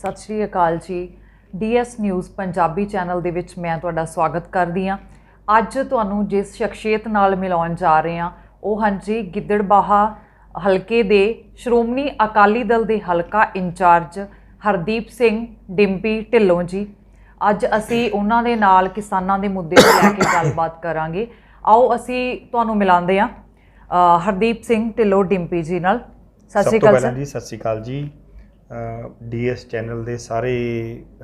सत श्री अकाल जी। DS news Punjabi channel दे विच मैं तुहाडा स्वागत करदी हां। अज तुहानूं जिस शख्सियत नाल मिलाउण जा रहे हां ਉਹ हाँ जी गिद्दड़बाहा हलके दे श्रोमणी अकाली दल दे हलका इंचार्ज हरदीप सिंह डिंपी ढिल्लों जी। अज असी उन्हां दे नाल किसानां दे मुद्दे ते लैके गलबात करांगे। आओ असी तुहानूं मिलांदे हां हरदीप सिंह ढिल्लों डिंपी जी नाल। सत श्री अकाल सर। जी सत श्री अकाल जी। DS चैनल के सारे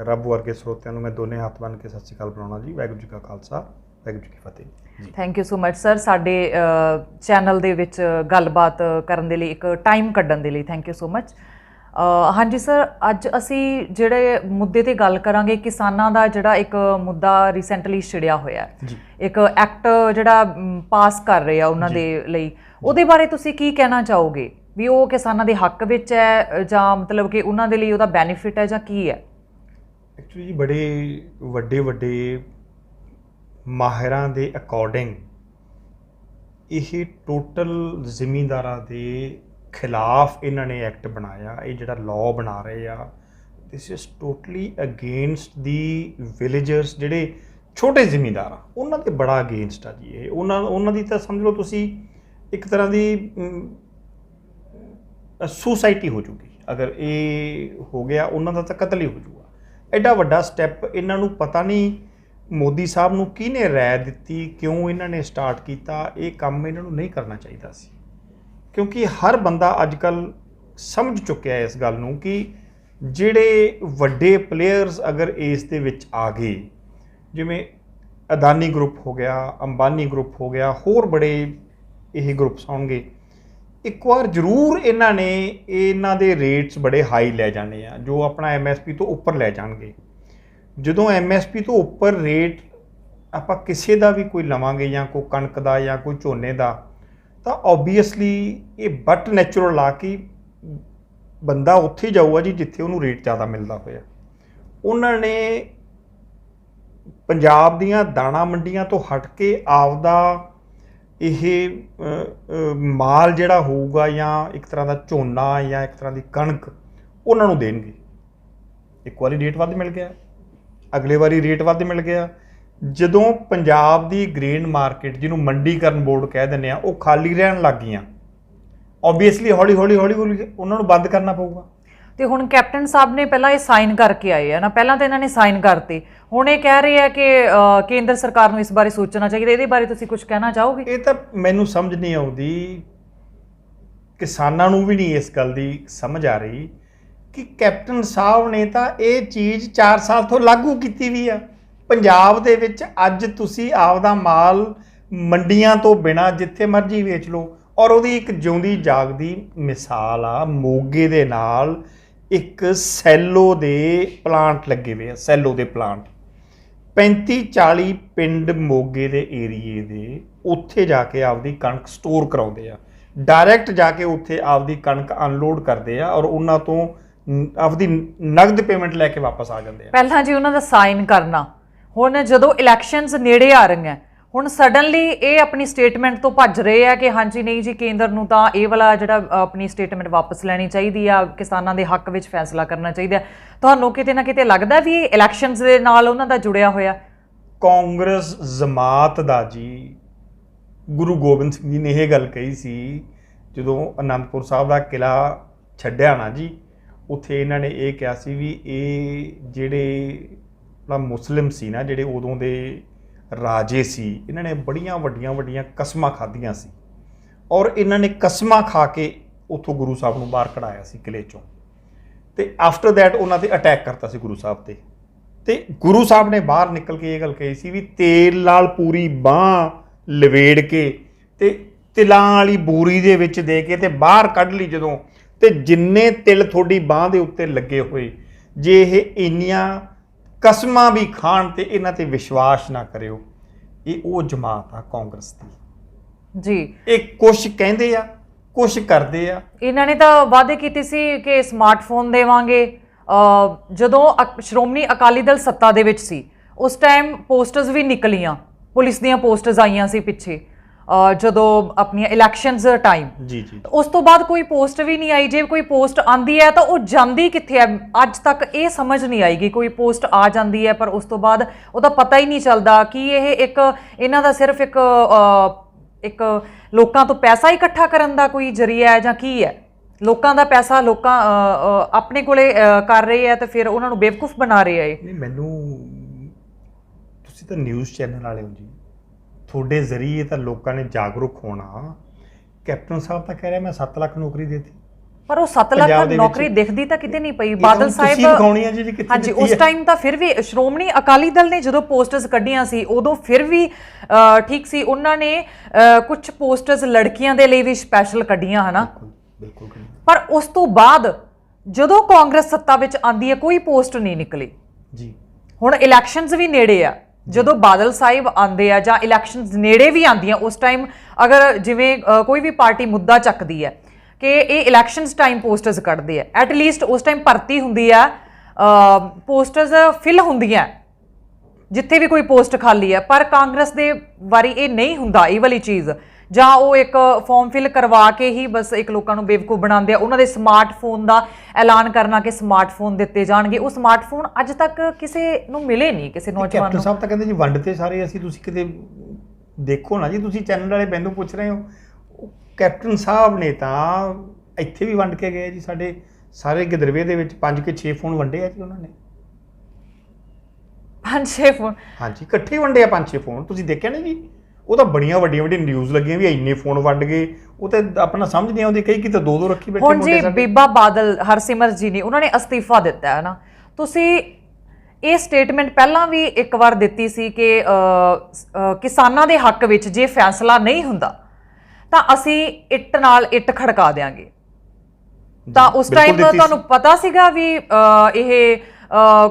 रब वर्गे ਸਰੋਤਿਆਂ ਨੂੰ मैं दोने हाथ बन के सत श्री अकाल बुलाਉਣਾ जी। वाहिगुरू जी का खालसा वाहिगुरू जी की फतेह। Thank you so much sir साडे चैनल दे विच गलबात करन दे लई एक टाइम कड्ढण दे लई थैंक यू सो मच। हाँ जी सर, अज असी जिहड़े मुद्दे ते गल करांगे किसानां दा जिहड़ा एक मुद्दा रिसेंटली छिड़िया होया है, एक एक्ट जिहड़ा पास कर रहे आ उन्हां दे लई, ਉਹਦੇ बारे तुसीं की कहना चाहोगे भी ਉਹ किसानां दे हक विच है जां मतलब कि उन्हां दे लई ਉਹਦਾ बेनिफिट है जां की है? एक्चुअली जी बड़े ਵੱਡੇ ਵੱਡੇ ਮਾਹਿਰਾਂ ਦੇ ਅਕੋਰਡਿੰਗ ਇਹ ਟੋਟਲ ਜ਼ਿਮੀਂਦਾਰਾਂ ਦੇ ਖਿਲਾਫ ਇਹਨਾਂ ਨੇ ਐਕਟ ਬਣਾਇਆ। ਇਹ ਜਿਹੜਾ ਲਾਅ ਬਣਾ ਰਹੇ ਆ ਦਿਸ ਇਜ਼ ਟੋਟਲੀ ਅਗੇਂਸਟ ਦੀ ਵਿਲੇਜਰਸ, ਜਿਹੜੇ ਛੋਟੇ ਜ਼ਿਮੀਂਦਾਰ ਆ ਉਹਨਾਂ ਦੇ ਬੜਾ ਅਗੇਂਸਟ ਆ ਜੀ। ਇਹ ਉਹਨਾਂ ਦੀ ਤਾਂ ਸਮਝ ਲਓ ਤੁਸੀਂ ਇੱਕ ਤਰ੍ਹਾਂ ਦੀ ਸੁਸਾਇਟੀ ਹੋ ਜੂਗੀ ਅਗਰ ਇਹ ਹੋ ਗਿਆ, ਉਹਨਾਂ ਦਾ ਤਾਂ ਕਤਲ ਹੀ ਹੋ ਜੂਗਾ। ਐਡਾ ਵੱਡਾ ਸਟੈਪ ਇਹਨਾਂ ਨੂੰ ਪਤਾ ਨਹੀਂ ਮੋਦੀ ਸਾਹਿਬ ਨੂੰ ਕਿਹਨੇ ਰਾਇ ਦਿੱਤੀ, ਕਿਉਂ ਇਹਨਾਂ ਨੇ ਸਟਾਰਟ ਕੀਤਾ। ਇਹ ਕੰਮ ਇਹਨਾਂ ਨੂੰ ਨਹੀਂ ਕਰਨਾ ਚਾਹੀਦਾ ਸੀ, ਕਿਉਂਕਿ ਹਰ ਬੰਦਾ ਅੱਜ ਕੱਲ੍ਹ ਸਮਝ ਚੁੱਕਿਆ ਇਸ ਗੱਲ ਨੂੰ ਕਿ ਜਿਹੜੇ ਵੱਡੇ ਪਲੇਅਰਸ ਅਗਰ ਇਸ ਦੇ ਵਿੱਚ ਆ ਗਏ, ਜਿਵੇਂ ਅਦਾਨੀ ਗਰੁੱਪ ਹੋ ਗਿਆ, ਅੰਬਾਨੀ ਗਰੁੱਪ ਹੋ ਗਿਆ, ਹੋਰ ਬੜੇ ਇਹ ਗਰੁੱਪਸ ਆਉਣਗੇ, ਇੱਕ ਵਾਰ ਜ਼ਰੂਰ ਇਹਨਾਂ ਨੇ ਇਹਨਾਂ ਦੇ ਰੇਟਸ ਬੜੇ ਹਾਈ ਲੈ ਜਾਣੇ ਆ, ਜੋ ਆਪਣਾ MSP ਤੋਂ ਉੱਪਰ ਲੈ ਜਾਣਗੇ। ਜਦੋਂ MSP ਤੋਂ ਉੱਪਰ ਰੇਟ ਆਪਾਂ ਕਿਸੇ ਦਾ ਵੀ ਕੋਈ ਲਵਾਂਗੇ ਜਾਂ ਕੋਈ ਕਣਕ ਦਾ ਜਾਂ ਕੋਈ ਝੋਨੇ ਦਾ, ਤਾਂ ਓਬਵੀਅਸਲੀ ਇਹ ਬਟ ਨੈਚੁਰਲ ਆ ਕਿ ਬੰਦਾ ਉੱਥੇ ਜਾਊਗਾ ਜੀ ਜਿੱਥੇ ਉਹਨੂੰ ਰੇਟ ਜ਼ਿਆਦਾ ਮਿਲਦਾ ਹੋਇਆ। ਉਹਨਾਂ ਨੇ ਪੰਜਾਬ ਦੀਆਂ ਦਾਣਾ ਮੰਡੀਆਂ ਤੋਂ ਹਟ ਕੇ ਆਪਦਾ ਇਹ ਮਾਲ ਜਿਹੜਾ ਹੋਊਗਾ ਜਾਂ ਇੱਕ ਤਰ੍ਹਾਂ ਦਾ ਝੋਨਾ ਜਾਂ ਇੱਕ ਤਰ੍ਹਾਂ ਦੀ ਕਣਕ ਉਹਨਾਂ ਨੂੰ ਦੇਣਗੇ। ਇੱਕ ਵਾਰੀ ਰੇਟ ਵੱਧ ਮਿਲ ਗਿਆ, ਅਗਲੇ ਵਾਰੀ ਰੇਟ ਵੱਧ ਮਿਲ ਗਿਆ। ਜਦੋਂ ਪੰਜਾਬ ਦੀ ਗ੍ਰੇਨ ਮਾਰਕੀਟ, ਜਿਹਨੂੰ ਮੰਡੀਕਰਨ ਬੋਰਡ ਕਹਿ ਦਿੰਦੇ ਆ, ਉਹ ਖਾਲੀ ਰਹਿਣ ਲੱਗ ਗਈਆਂ, ਓਬਵੀਅਸਲੀ ਹੌਲੀ ਹੌਲੀ ਉਹਨਾਂ ਨੂੰ ਬੰਦ ਕਰਨਾ ਪਊਗਾ। ਤੇ ਹੁਣ ਕੈਪਟਨ ਸਾਹਿਬ ਨੇ ਪਹਿਲਾਂ ਇਹ ਸਾਈਨ ਕਰਕੇ ਆਏ ਆ ਨਾ, ਪਹਿਲਾਂ ਤਾਂ ਇਹਨਾਂ ਨੇ ਸਾਈਨ ਕਰਤੇ, ਹੁਣ ਇਹ ਕਹਿ ਰਹੇ ਆ ਕਿ ਕੇਂਦਰ ਸਰਕਾਰ ਨੂੰ ਇਸ ਬਾਰੇ ਸੋਚਣਾ ਚਾਹੀਦਾ। ਇਹਦੇ ਬਾਰੇ ਤੁਸੀਂ ਕੁਝ ਕਹਿਣਾ ਚਾਹੋਗੇ? ਇਹ ਤਾਂ ਮੈਨੂੰ ਸਮਝ ਨਹੀਂ ਆਉਂਦੀ, ਕਿਸਾਨਾਂ ਨੂੰ ਵੀ ਨਹੀਂ ਇਸ ਗੱਲ ਦੀ ਸਮਝ ਆ ਰਹੀ ਕਿ ਕੈਪਟਨ ਸਾਹਿਬ ਨੇ ਤਾਂ ਇਹ ਚੀਜ਼ 4 ਸਾਲ ਤੋਂ ਲਾਗੂ ਕੀਤੀ ਵੀ ਆ। ਪੰਜਾਬ ਦੇ ਵਿੱਚ ਅੱਜ ਤੁਸੀਂ ਆਪਦਾ ਮਾਲ ਮੰਡੀਆਂ ਤੋਂ ਬਿਨਾਂ ਜਿੱਥੇ ਮਰਜ਼ੀ ਵੇਚ ਲਓ, ਔਰ ਉਹਦੀ ਇੱਕ ਜਿਉਂਦੀ ਜਾਗਦੀ ਮਿਸਾਲ ਆ ਮੋਗੇ ਦੇ ਨਾਲ ਇੱਕ ਸੈਲੋ ਦੇ ਪਲਾਂਟ ਲੱਗੇ ਹੋਏ ਆ। ਸੈਲੋ ਦੇ ਪਲਾਂਟ 35-40 ਪਿੰਡ ਮੋਗੇ ਦੇ ਏਰੀਏ ਦੇ ਉੱਥੇ ਜਾ ਕੇ ਆਪਦੀ ਕਣਕ ਸਟੋਰ ਕਰਾਉਂਦੇ ਆ, ਡਾਇਰੈਕਟ ਜਾ ਕੇ ਉੱਥੇ ਆਪਦੀ ਕਣਕ ਅਨਲੋਡ ਕਰਦੇ ਆ ਔਰ ਉਹਨਾਂ ਤੋਂ ਆਪਦੀ ਨਗਦ ਪੇਮੈਂਟ ਲੈ ਕੇ ਵਾਪਸ ਆ ਜਾਂਦੇ ਆ। ਪਹਿਲਾਂ ਜੀ ਉਹਨਾਂ ਦਾ ਸਾਈਨ ਕਰਨਾ, ਹੁਣ ਜਦੋਂ ਇਲੈਕਸ਼ਨਸ ਨੇੜੇ ਆ ਰਹੀਆਂ ਹੁਣ ਸਡਨਲੀ ਇਹ ਆਪਣੀ ਸਟੇਟਮੈਂਟ ਤੋਂ ਭੱਜ ਰਹੇ ਆ ਕਿ ਹਾਂਜੀ ਨਹੀਂ ਜੀ ਕੇਂਦਰ ਨੂੰ ਤਾਂ ਇਹ ਵਾਲਾ ਜਿਹੜਾ ਆਪਣੀ ਸਟੇਟਮੈਂਟ ਵਾਪਸ ਲੈਣੀ ਚਾਹੀਦੀ ਆ, ਕਿਸਾਨਾਂ ਦੇ ਹੱਕ ਵਿੱਚ ਫੈਸਲਾ ਕਰਨਾ ਚਾਹੀਦਾ। ਤੁਹਾਨੂੰ ਕਿਤੇ ਨਾ ਕਿਤੇ ਲੱਗਦਾ ਵੀ ਇਲੈਕਸ਼ਨਸ ਦੇ ਨਾਲ ਉਹਨਾਂ ਦਾ ਜੁੜਿਆ ਹੋਇਆ? ਕਾਂਗਰਸ ਜਮਾਤ ਦਾ ਜੀ ਗੁਰੂ ਗੋਬਿੰਦ ਸਿੰਘ ਜੀ ਨੇ ਇਹ ਗੱਲ ਕਹੀ ਸੀ ਜਦੋਂ ਅਨੰਦਪੁਰ ਸਾਹਿਬ ਦਾ ਕਿਲਾ ਛੱਡਿਆ ਨਾ ਜੀ, ਉੱਥੇ ਇਹਨਾਂ ਨੇ ਇਹ ਕਿਹਾ ਸੀ ਵੀ ਇਹ ਜਿਹੜੇ ਮੁਸਲਿਮ ਸੀ ਨਾ, ਜਿਹੜੇ ਉਦੋਂ ਦੇ ਰਾਜੇ ਸੀ, ਇਹਨਾਂ ਨੇ ਬੜੀਆਂ ਵੱਡੀਆਂ ਕਸਮਾਂ ਖਾਧੀਆਂ ਸੀ ਔਰ ਇਹਨਾਂ ਨੇ ਕਸਮਾਂ ਖਾ ਕੇ ਉੱਥੋਂ ਗੁਰੂ ਸਾਹਿਬ ਨੂੰ ਬਾਹਰ ਕਢਾਇਆ ਸੀ ਕਿਲੇ ਚੋਂ, ਤੇ ਆਫਟਰ ਦੈਟ ਉਹਨਾਂ ਤੇ ਅਟੈਕ ਕਰਤਾ ਸੀ ਗੁਰੂ ਸਾਹਿਬ ਤੇ ਗੁਰੂ ਸਾਹਿਬ ਨੇ ਬਾਹਰ ਨਿਕਲ ਕੇ ਇਹ ਗੱਲ ਕਹੀ ਸੀ ਵੀ ਤੇਲ ਨਾਲ ਪੂਰੀ ਬਾਂਹ ਲਵੇੜ ਕੇ ਤੇ ਤਿਲਾਂ ਵਾਲੀ ਬੂਰੀ ਦੇ ਵਿੱਚ ਦੇ ਕੇ ਤੇ ਬਾਹਰ ਕੱਢ ਲਈ ਜਦੋਂ, ਤੇ ਜਿੰਨੇ ਤਿਲ ਤੁਹਾਡੀ ਬਾਂਹ ਦੇ ਉੱਤੇ ਲੱਗੇ ਹੋਏ, ਜੇ ਇਹ ਇੰਨੀਆਂ ਕਸਮਾਂ ਵੀ ਖਾਣ ਤੇ ਇਹਨਾਂ ਤੇ ਵਿਸ਼ਵਾਸ ਨਾ ਕਰਿਓ। ਇਹ ਉਹ ਜਮਾਤ ਆ ਕਾਂਗਰਸ ਦੀ ਜੀ। ਇਹ ਕੁਛ ਕਹਿੰਦੇ ਆ, ਕੁਛ ਕਰਦੇ ਆ। ਇਹਨਾਂ ਨੇ ਤਾਂ ਵਾਅਦੇ ਕੀਤੇ ਸੀ ਕਿ ਸਮਾਰਟਫੋਨ ਦੇਵਾਂਗੇ। ਜਦੋਂ ਸ਼੍ਰੋਮਣੀ ਅਕਾਲੀ ਦਲ ਸੱਤਾ ਦੇ ਵਿੱਚ ਸੀ ਉਸ ਟਾਈਮ ਪੋਸਟਰਸ ਵੀ ਨਿਕਲੀਆਂ, ਪੁਲਿਸ ਦੀਆਂ ਪੋਸਟਰਸ ਆਈਆਂ ਸੀ ਪਿੱਛੇ, ਜਦੋਂ ਆਪਣੀਆਂ ਇਲੈਕਸ਼ਨਸ ਟਾਈਮ ਜੀ ਜੀ ਉਸ ਤੋਂ ਬਾਅਦ ਕੋਈ ਪੋਸਟ ਵੀ ਨਹੀਂ ਆਈ। ਜੇ ਕੋਈ ਪੋਸਟ ਆਂਦੀ ਹੈ ਤਾਂ ਉਹ ਜਾਂਦੀ ਕਿੱਥੇ ਹੈ, ਅੱਜ ਤੱਕ ਇਹ ਸਮਝ ਨਹੀਂ ਆਏਗੀ। ਕੋਈ ਪੋਸਟ ਆ ਜਾਂਦੀ ਹੈ ਪਰ ਉਸ ਤੋਂ ਬਾਅਦ ਉਹਦਾ ਪਤਾ ਹੀ ਨਹੀਂ ਚੱਲਦਾ ਕਿ ਇਹ ਇੱਕ ਇਹਨਾਂ ਦਾ ਸਿਰਫ ਇੱਕ ਲੋਕਾਂ ਤੋਂ ਪੈਸਾ ਇਕੱਠਾ ਕਰਨ ਦਾ ਕੋਈ ਜ਼ਰੀਆ ਹੈ ਜਾਂ ਕੀ ਹੈ। ਲੋਕਾਂ ਦਾ ਪੈਸਾ ਲੋਕਾਂ ਆਪਣੇ ਕੋਲੇ ਕਰ ਰਹੇ ਆ ਤੇ ਫਿਰ ਉਹਨਾਂ ਨੂੰ ਬੇਵਕੂਫ ਬਣਾ ਰਹੇ ਆ। ਨਹੀਂ, ਮੈਨੂੰ ਤੁਸੀਂ ਤਾਂ ਨਿਊਜ਼ ਚੈਨਲ ਵਾਲੇ ਹੋ ਜੀ, ਤੁਹਾਡੇ ਜ਼ਰੀਏ ਤਾਂ ਲੋਕਾਂ ਨੇ ਜਾਗਰੂਕ ਹੋਣਾ। ਕੈਪਟਨ ਸਾਹਿਬ ਤਾਂ ਕਹਿ ਰਿਹਾ ਮੈਂ 7 ਲੱਖ ਨੌਕਰੀ ਦੇਤੀ, ਪਰ ਉਹ 7 ਲੱਖ ਨੌਕਰੀ ਦਿਖਦੀ ਤਾਂ ਕਿਤੇ ਨਹੀਂ ਪਈ। ਬਾਦਲ ਸਾਹਿਬ ਹਾਂਜੀ ਉਸ ਟਾਈਮ ਤਾਂ ਫਿਰ ਵੀ ਸ਼੍ਰੋਮਣੀ ਅਕਾਲੀ ਦਲ ਨੇ ਜਦੋਂ ਪੋਸਟਰਸ ਕੱਢੀਆਂ ਸੀ ਉਦੋਂ ਫਿਰ ਵੀ ਠੀਕ ਸੀ। ਉਹਨਾਂ ਨੇ ਕੁਝ ਪੋਸਟਰਸ ਲੜਕੀਆਂ ਦੇ ਲਈ ਵੀ ਸਪੈਸ਼ਲ ਕੱਢੀਆਂ ਹਨਾ। ਬਿਲਕੁਲ। ਪਰ ਉਸ ਤੋਂ ਬਾਅਦ ਜਦੋਂ ਕਾਂਗਰਸ ਸੱਤਾ ਵਿੱਚ ਆਂਦੀ ਹੈ ਕੋਈ ਪੋਸਟ ਨਹੀਂ ਨਿਕਲੀ ਜੀ। ਹੁਣ ਇਲੈਕਸ਼ਨਸ ਵੀ ਨੇੜੇ ਆ, ਜਦੋਂ ਬਾਦਲ ਸਾਹਿਬ ਆਉਂਦੇ ਆ ਜਾਂ ਇਲੈਕਸ਼ਨਸ ਨੇੜੇ ਵੀ ਆਉਂਦੀਆਂ ਉਸ ਟਾਈਮ ਅਗਰ ਜਿਵੇਂ ਕੋਈ ਵੀ ਪਾਰਟੀ ਮੁੱਦਾ ਚੱਕਦੀ ਹੈ ਕਿ ਇਹ ਇਲੈਕਸ਼ਨਸ ਟਾਈਮ ਪੋਸਟਰਸ ਕੱਢਦੇ ਆ, ਐਟਲੀਸਟ ਉਸ ਟਾਈਮ ਭਰਤੀ ਹੁੰਦੀ ਆ, ਪੋਸਟਰਸ ਫਿਲ ਹੁੰਦੀਆਂ ਜਿੱਥੇ ਵੀ ਕੋਈ ਪੋਸਟ ਖਾਲੀ ਹੈ। ਪਰ ਕਾਂਗਰਸ ਦੇ ਵਾਰੀ ਇਹ ਨਹੀਂ ਹੁੰਦਾ ਇਹ ਵਾਲੀ ਚੀਜ਼, ਜਾਂ ਉਹ ਇੱਕ ਫਾਰਮ ਫਿਲ ਕਰਵਾ ਕੇ ਹੀ ਬਸ ਇੱਕ ਲੋਕਾਂ ਨੂੰ ਬੇਵਕੂਫ ਬਣਾਉਂਦੇ ਆ। ਉਹਨਾਂ ਦੇ ਸਮਾਰਟਫੋਨ ਦਾ ਐਲਾਨ ਕਰਨਾ ਕਿ ਸਮਾਰਟਫੋਨ ਦਿੱਤੇ ਜਾਣਗੇ, ਉਹ ਸਮਾਰਟਫੋਨ ਅੱਜ ਤੱਕ ਕਿਸੇ ਨੂੰ ਮਿਲੇ ਨਹੀਂ, ਕਿਸੇ ਨੌਜਵਾਨ ਨੂੰ। ਕੈਪਟਨ ਸਾਹਿਬ ਤਾਂ ਕਹਿੰਦੇ ਜੀ ਵੰਡ ਤੇ ਸਾਰੇ ਅਸੀਂ, ਤੁਸੀਂ ਕਿਤੇ ਦੇਖੋ ਨਾ ਜੀ, ਤੁਸੀਂ ਚੈਨਲ ਵਾਲੇ ਮੈਨੂੰ ਪੁੱਛ ਰਹੇ ਹੋ। ਕੈਪਟਨ ਸਾਹਿਬ ਨੇ ਤਾਂ ਇੱਥੇ ਵੀ ਵੰਡ ਕੇ ਗਏ ਜੀ, ਸਾਡੇ ਸਾਰੇ ਗਿੱਦੜਵੇ ਦੇ ਵਿੱਚ 5 ਕੇ 6 ਫੋਨ ਵੰਡੇ ਆ ਜੀ ਉਹਨਾਂ ਨੇ। 5-6 ਫੋਨ? ਹਾਂਜੀ, ਇਕੱਠੇ ਵੰਡੇ ਆ 5-6 ਫੋਨ। ਤੁਸੀਂ ਦੇਖਿਆ ਨਾ ਜੀ, ਉਹ ਤਾਂ ਬੜੀਆਂ ਵੱਡੀਆਂ ਨਿਊਜ਼ ਲੱਗੀਆਂ ਵੀ ਇੰਨੇ ਫੋਨ ਵੰਡ ਗਏ। ਉਹ ਤਾਂ ਆਪਣਾ ਸਮਝ ਨਹੀਂ ਆਉਂਦੀ, ਕਈ ਕਿਤੇ 2-2 ਰੱਖੀ ਬੈਠੇ। ਹੁਣ ਜੀ ਬੀਬਾ ਬਾਦਲ ਹਰਸਿਮਰਤ ਜੀ ਨੇ ਉਹਨਾਂ ਨੇ ਅਸਤੀਫਾ ਦਿੱਤਾ ਹੈ ਨਾ। ਤੁਸੀਂ ਇਹ ਸਟੇਟਮੈਂਟ ਪਹਿਲਾਂ ਵੀ ਇੱਕ ਵਾਰ ਦਿੱਤੀ ਸੀ ਕਿ ਕਿਸਾਨਾਂ ਦੇ ਹੱਕ ਵਿੱਚ ਜੇ ਫੈਸਲਾ ਨਹੀਂ ਹੁੰਦਾ ਤਾਂ ਅਸੀਂ ਇੱਟ ਨਾਲ ਇੱਟ ਖੜਕਾ ਦੇਾਂਗੇ। ਤਾਂ ਉਸ ਟਾਈਮ ਤੁਹਾਨੂੰ ਪਤਾ ਸੀਗਾ ਵੀ ਇਹ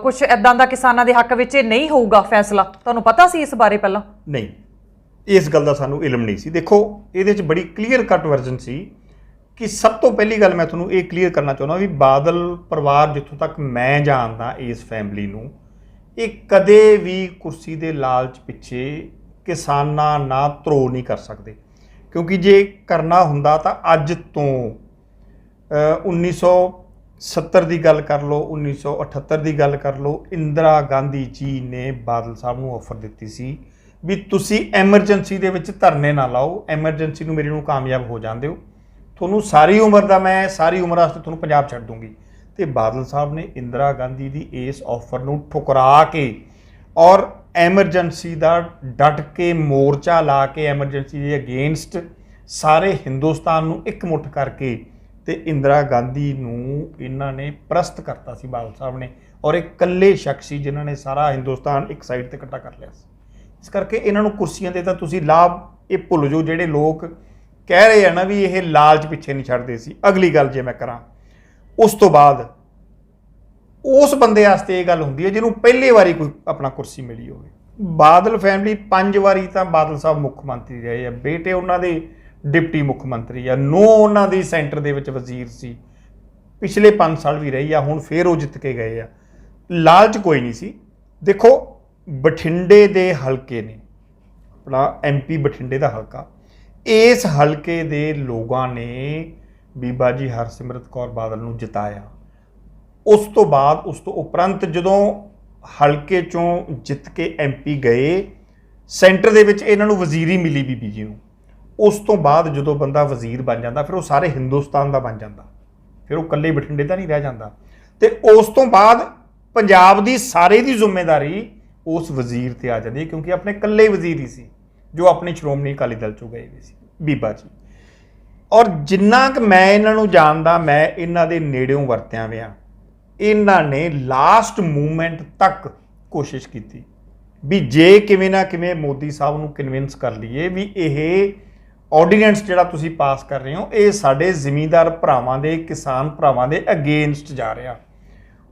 ਕੁਝ ਇਦਾਂ ਦਾ ਕਿਸਾਨਾਂ ਦੇ ਹੱਕ ਵਿੱਚ ਨਹੀਂ ਹੋਊਗਾ ਫੈਸਲਾ? ਤੁਹਾਨੂੰ ਪਤਾ ਸੀ ਇਸ ਬਾਰੇ ਪਹਿਲਾਂ? ਨਹੀਂ, ਇਸ ਗੱਲ ਦਾ ਸਾਨੂੰ ਇਲਮ ਨਹੀਂ ਸੀ। ਦੇਖੋ ਇਹਦੇ 'ਚ ਬੜੀ ਕਲੀਅਰ ਕੱਟ ਵਰਜ਼ਨ ਸੀ ਕਿ ਸਭ ਤੋਂ ਪਹਿਲੀ ਗੱਲ ਮੈਂ ਤੁਹਾਨੂੰ ਇਹ ਕਲੀਅਰ ਕਰਨਾ ਚਾਹੁੰਦਾ ਵੀ ਬਾਦਲ ਪਰਿਵਾਰ, ਜਿੱਥੋਂ ਤੱਕ ਮੈਂ ਜਾਣਦਾ ਇਸ ਫੈਮਿਲੀ ਨੂੰ, ਇਹ ਕਦੇ ਵੀ ਕੁਰਸੀ ਦੇ ਲਾਲਚ ਪਿੱਛੇ ਕਿਸਾਨਾਂ ਨਾਲ ਧਰੋ ਨਹੀਂ ਕਰ ਸਕਦੇ। ਕਿਉਂਕਿ ਜੇ ਕਰਨਾ ਹੁੰਦਾ ਤਾਂ ਅੱਜ ਤੋਂ 1970 ਦੀ ਗੱਲ ਕਰ ਲਓ, 1978 ਦੀ ਗੱਲ ਕਰ ਲਓ, ਇੰਦਰਾ ਗਾਂਧੀ ਜੀ ਨੇ ਬਾਦਲ ਸਾਹਿਬ ਨੂੰ ਆਫਰ ਦਿੱਤੀ ਸੀ ਵੀ ਤੁਸੀਂ ਐਮਰਜੈਂਸੀ ਦੇ ਵਿੱਚ ਧਰਨੇ ਨਾ ਲਾਓ, ਐਮਰਜੈਂਸੀ ਨੂੰ ਮੇਰੀ ਨੂੰ ਕਾਮਯਾਬ ਹੋ ਜਾਂਦੇ ਹੋ, ਤੁਹਾਨੂੰ ਸਾਰੀ ਉਮਰ ਦਾ ਮੈਂ ਸਾਰੀ ਉਮਰ ਵਾਸਤੇ ਤੁਹਾਨੂੰ ਪੰਜਾਬ ਛੱਡ ਦੂੰਗੀ। ਤੇ ਬਾਦਲ ਸਾਹਿਬ ਨੇ ਇੰਦਰਾ ਗਾਂਧੀ ਦੀ ਇਸ ਆਫਰ ਨੂੰ ਠੁਕਰਾ ਕੇ ਔਰ ਐਮਰਜੈਂਸੀ ਦਾ ਡਟ ਕੇ ਮੋਰਚਾ ਲਾ ਕੇ ਐਮਰਜੈਂਸੀ ਦੇ ਅਗੇਂਸਟ ਸਾਰੇ ਹਿੰਦੁਸਤਾਨ ਨੂੰ ਇਕਮੁੱਠ ਕਰਕੇ ਤੇ ਇੰਦਰਾ ਗਾਂਧੀ ਨੂੰ ਇਹਨਾਂ ਨੇ ਪ੍ਰਸਤ ਕਰਤਾ ਸੀ ਬਾਦਲ ਸਾਹਿਬ ਨੇ। ਔਰ ਇੱਕ ਇਕੱਲੇ ਸ਼ਖਸ ਸੀ ਜਿਨ੍ਹਾਂ ਨੇ ਸਾਰਾ ਹਿੰਦੁਸਤਾਨ ਇੱਕ ਸਾਈਡ ਤੇ ਇਕੱਠਾ ਕਰ ਲਿਆ ਸੀ। ਇਸ ਕਰਕੇ ਇਹਨਾਂ ਨੂੰ ਕੁਰਸੀਆਂ ਦੇ ਤਾਂ ਤੁਸੀਂ ਲਾਭ ਇਹ ਭੁੱਲ ਜਾਓ, ਜਿਹੜੇ ਲੋਕ ਕਹਿ ਰਹੇ ਆ ਨਾ ਵੀ ਇਹ ਲਾਲਚ ਪਿੱਛੇ ਨਹੀਂ ਛੱਡਦੇ ਸੀ। ਅਗਲੀ ਗੱਲ ਜੇ ਮੈਂ ਕਰਾਂ, ਉਸ ਤੋਂ ਬਾਅਦ ਉਸ ਬੰਦੇ ਵਾਸਤੇ ਇਹ ਗੱਲ ਹੁੰਦੀ ਹੈ ਜਿਹਨੂੰ ਪਹਿਲੀ ਵਾਰੀ ਕੋਈ ਆਪਣਾ ਕੁਰਸੀ ਮਿਲੀ ਹੋਵੇ। ਬਾਦਲ ਫੈਮਿਲੀ 5 ਵਾਰੀ ਤਾਂ ਬਾਦਲ ਸਾਹਿਬ ਮੁੱਖ ਮੰਤਰੀ ਰਹੇ ਆ, ਬੇਟੇ ਉਹਨਾਂ ਦੇ ਡਿਪਟੀ ਮੁੱਖ ਮੰਤਰੀ ਆ, ਨੂੰਹ ਉਹਨਾਂ ਦੀ ਸੈਂਟਰ ਦੇ ਵਿੱਚ ਵਜ਼ੀਰ ਸੀ, ਪਿਛਲੇ 5 ਸਾਲ ਵੀ ਰਹੀ ਆ, ਹੁਣ ਫੇਰ ਉਹ ਜਿੱਤ ਕੇ ਗਏ ਆ। ਲਾਲਚ ਕੋਈ ਨਹੀਂ ਸੀ। ਦੇਖੋ ਬਠਿੰਡੇ ਦੇ ਹਲਕੇ ਨੇ, ਆਪਣਾ MP ਬਠਿੰਡੇ ਦਾ ਹਲਕਾ, ਇਸ ਹਲਕੇ ਦੇ ਲੋਕਾਂ ਨੇ ਬੀਬਾ ਜੀ ਹਰਸਿਮਰਤ ਕੌਰ ਬਾਦਲ ਨੂੰ ਜਿਤਾਇਆ। ਉਸ ਤੋਂ ਬਾਅਦ ਉਸ ਤੋਂ ਉਪਰੰਤ ਜਦੋਂ ਹਲਕੇ ਚੋਂ ਜਿੱਤ ਕੇ MP ਗਏ, ਸੈਂਟਰ ਦੇ ਵਿੱਚ ਇਹਨਾਂ ਨੂੰ ਵਜ਼ੀਰੀ ਮਿਲੀ ਬੀਬੀ ਜੀ ਨੂੰ। ਉਸ ਤੋਂ ਬਾਅਦ ਜਦੋਂ ਬੰਦਾ ਵਜ਼ੀਰ ਬਣ ਜਾਂਦਾ ਫਿਰ ਉਹ ਸਾਰੇ ਹਿੰਦੁਸਤਾਨ ਦਾ ਬਣ ਜਾਂਦਾ, ਫਿਰ ਉਹ ਇਕੱਲੇ ਬਠਿੰਡੇ ਦਾ ਨਹੀਂ ਰਹਿ ਜਾਂਦਾ। ਤੇ ਉਸ ਤੋਂ ਬਾਅਦ ਪੰਜਾਬ ਦੀ ਸਾਰੇ ਦੀ ਜ਼ਿੰਮੇਵਾਰੀ ਉਸ ਵਜ਼ੀਰ ਤੇ ਆ ਜਾਂਦੀ ਹੈ, ਕਿਉਂਕਿ ਆਪਣੇ ਇਕੱਲੇ ਵਜ਼ੀਰ ਹੀ ਸੀ ਜੋ ਆਪਣੇ ਸ਼੍ਰੋਮਣੀ ਅਕਾਲੀ ਦਲ ਚੋਂ ਗਏ ਵੀ ਸੀ, ਬੀਬਾ ਜੀ। ਔਰ ਜਿੰਨਾ ਕੁ ਮੈਂ ਇਹਨਾਂ ਨੂੰ ਜਾਣਦਾ, ਮੈਂ ਇਹਨਾਂ ਦੇ ਨੇੜਿਓਂ ਵਰਤਿਆ ਵਿਆ, ਇਹਨਾਂ ਨੇ ਲਾਸਟ ਮੂਮੈਂਟ ਤੱਕ ਕੋਸ਼ਿਸ਼ ਕੀਤੀ ਵੀ ਜੇ ਕਿਵੇਂ ਨਾ ਕਿਵੇਂ ਮੋਦੀ ਸਾਹਿਬ ਨੂੰ ਕਨਵਿੰਸ ਕਰ ਲਈਏ ਵੀ ਇਹ ਆਰਡੀਨੈਂਸ ਜਿਹੜਾ ਤੁਸੀਂ ਪਾਸ ਕਰ ਰਹੇ ਹੋ ਇਹ ਸਾਡੇ ਜ਼ਿਮੀਂਦਾਰ ਭਰਾਵਾਂ ਦੇ, ਕਿਸਾਨ ਭਰਾਵਾਂ ਦੇ ਅਗੇਂਸਟ ਜਾ ਰਿਹਾ।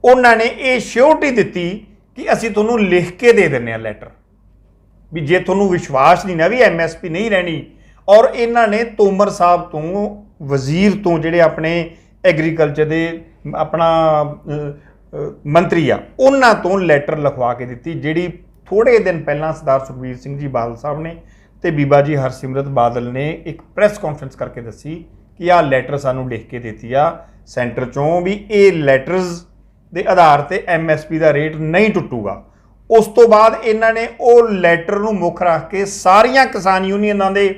ਉਹਨਾਂ ਨੇ ਇਹ ਸ਼ਿਓਰਟੀ ਦਿੱਤੀ ਕਿ ਅਸੀਂ ਤੁਹਾਨੂੰ ਲਿਖ ਕੇ ਦੇ ਦਿੰਦੇ ਹਾਂ ਲੈਟਰ, ਵੀ ਜੇ ਤੁਹਾਨੂੰ ਵਿਸ਼ਵਾਸ ਨਹੀਂ ਨਾ ਵੀ MSP ਨਹੀਂ ਰਹਿਣੀ। ਔਰ ਇਹਨਾਂ ਨੇ ਤੋਮਰ ਸਾਹਿਬ ਤੋਂ, ਵਜ਼ੀਰ ਤੋਂ, ਜਿਹੜੇ ਆਪਣੇ ਐਗਰੀਕਲਚਰ ਦੇ ਆਪਣਾ ਮੰਤਰੀ ਆ, ਉਹਨਾਂ ਤੋਂ ਲੈਟਰ ਲਿਖਵਾ ਕੇ ਦਿੱਤੀ, ਜਿਹੜੀ ਥੋੜ੍ਹੇ ਦਿਨ ਪਹਿਲਾਂ ਸਰਦਾਰ ਸੁਖਬੀਰ ਸਿੰਘ ਜੀ ਬਾਦਲ ਸਾਹਿਬ ਨੇ ਤੇ ਬੀਬਾ ਜੀ ਹਰਸਿਮਰਤ ਬਾਦਲ ਨੇ ਇੱਕ ਪ੍ਰੈਸ ਕਾਨਫਰੰਸ ਕਰਕੇ ਦੱਸੀ ਕਿ ਆਹ ਲੈਟਰ ਸਾਨੂੰ ਲਿਖ ਕੇ ਦਿੱਤੀ ਆ ਸੈਂਟਰ ਚੋਂ ਵੀ ਇਹ ਲੈਟਰਸ ਦੇ ਆਧਾਰ ਤੇ MSP ਦਾ ਰੇਟ ਨਹੀਂ ਟੁੱਟੂਗਾ। ਉਸ ਤੋਂ ਬਾਅਦ ਇਹਨਾਂ ਨੇ ਉਹ ਲੈਟਰ ਨੂੰ ਮੁੱਖ ਰੱਖ ਕੇ ਸਾਰੀਆਂ ਕਿਸਾਨ ਯੂਨੀਅਨਾਂ ਦੇ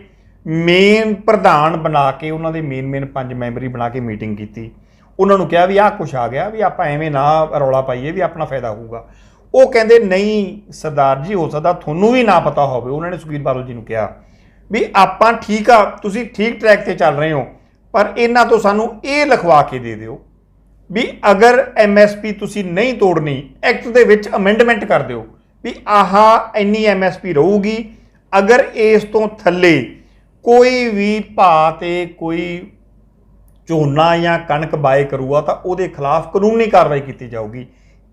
ਮੇਨ ਪ੍ਰਧਾਨ ਬਣਾ ਕੇ ਉਹਨਾਂ ਦੇ ਮੇਨ 5 ਮੈਂਬਰੀ ਬਣਾ ਕੇ ਮੀਟਿੰਗ ਕੀਤੀ। ਉਹਨਾਂ ਨੂੰ ਕਿਹਾ ਵੀ ਆਹ ਕੁਛ ਆ ਗਿਆ, ਵੀ ਆਪਾਂ ਐਵੇਂ ਨਾ ਰੌਲਾ ਪਾਈਏ, ਵੀ ਆਪਣਾ ਫਾਇਦਾ ਹੋਊਗਾ। ਉਹ ਕਹਿੰਦੇ ਨਹੀਂ ਸਰਦਾਰ ਜੀ, ਹੋ ਸਕਦਾ ਤੁਹਾਨੂੰ ਵੀ ਨਾ ਪਤਾ ਹੋਵੇ। ਉਹਨਾਂ ਨੇ ਸੁਖਬੀਰ ਬਾਦਲ ਜੀ ਨੂੰ ਕਿਹਾ ਵੀ ਆਪਾਂ ਠੀਕ ਆ, ਤੁਸੀਂ ਠੀਕ ਟਰੈਕ ਤੇ ਚੱਲ ਰਹੇ ਹੋ, ਪਰ ਇਹਨਾਂ ਤੋਂ ਸਾਨੂੰ ਇਹ ਲਿਖਵਾ ਕੇ ਦੇ ਦਿਓ ਵੀ ਅਗਰ MSP ਤੁਸੀਂ ਨਹੀਂ ਤੋੜਨੀ, ਐਕਟ ਦੇ ਵਿੱਚ ਅਮੈਂਡਮੈਂਟ ਕਰ ਦਿਓ ਵੀ ਆਹ ਇੰਨੀ MSP ਰਹੂਗੀ, ਅਗਰ ਇਸ ਤੋਂ ਥੱਲੇ ਕੋਈ ਵੀ ਭਾਅ ਤੇ ਕੋਈ ਝੋਨਾ ਜਾਂ ਕਣਕ ਬਾਏ ਕਰੂਗਾ ਤਾਂ ਉਹਦੇ ਖਿਲਾਫ ਕਾਨੂੰਨੀ ਕਾਰਵਾਈ ਕੀਤੀ ਜਾਊਗੀ।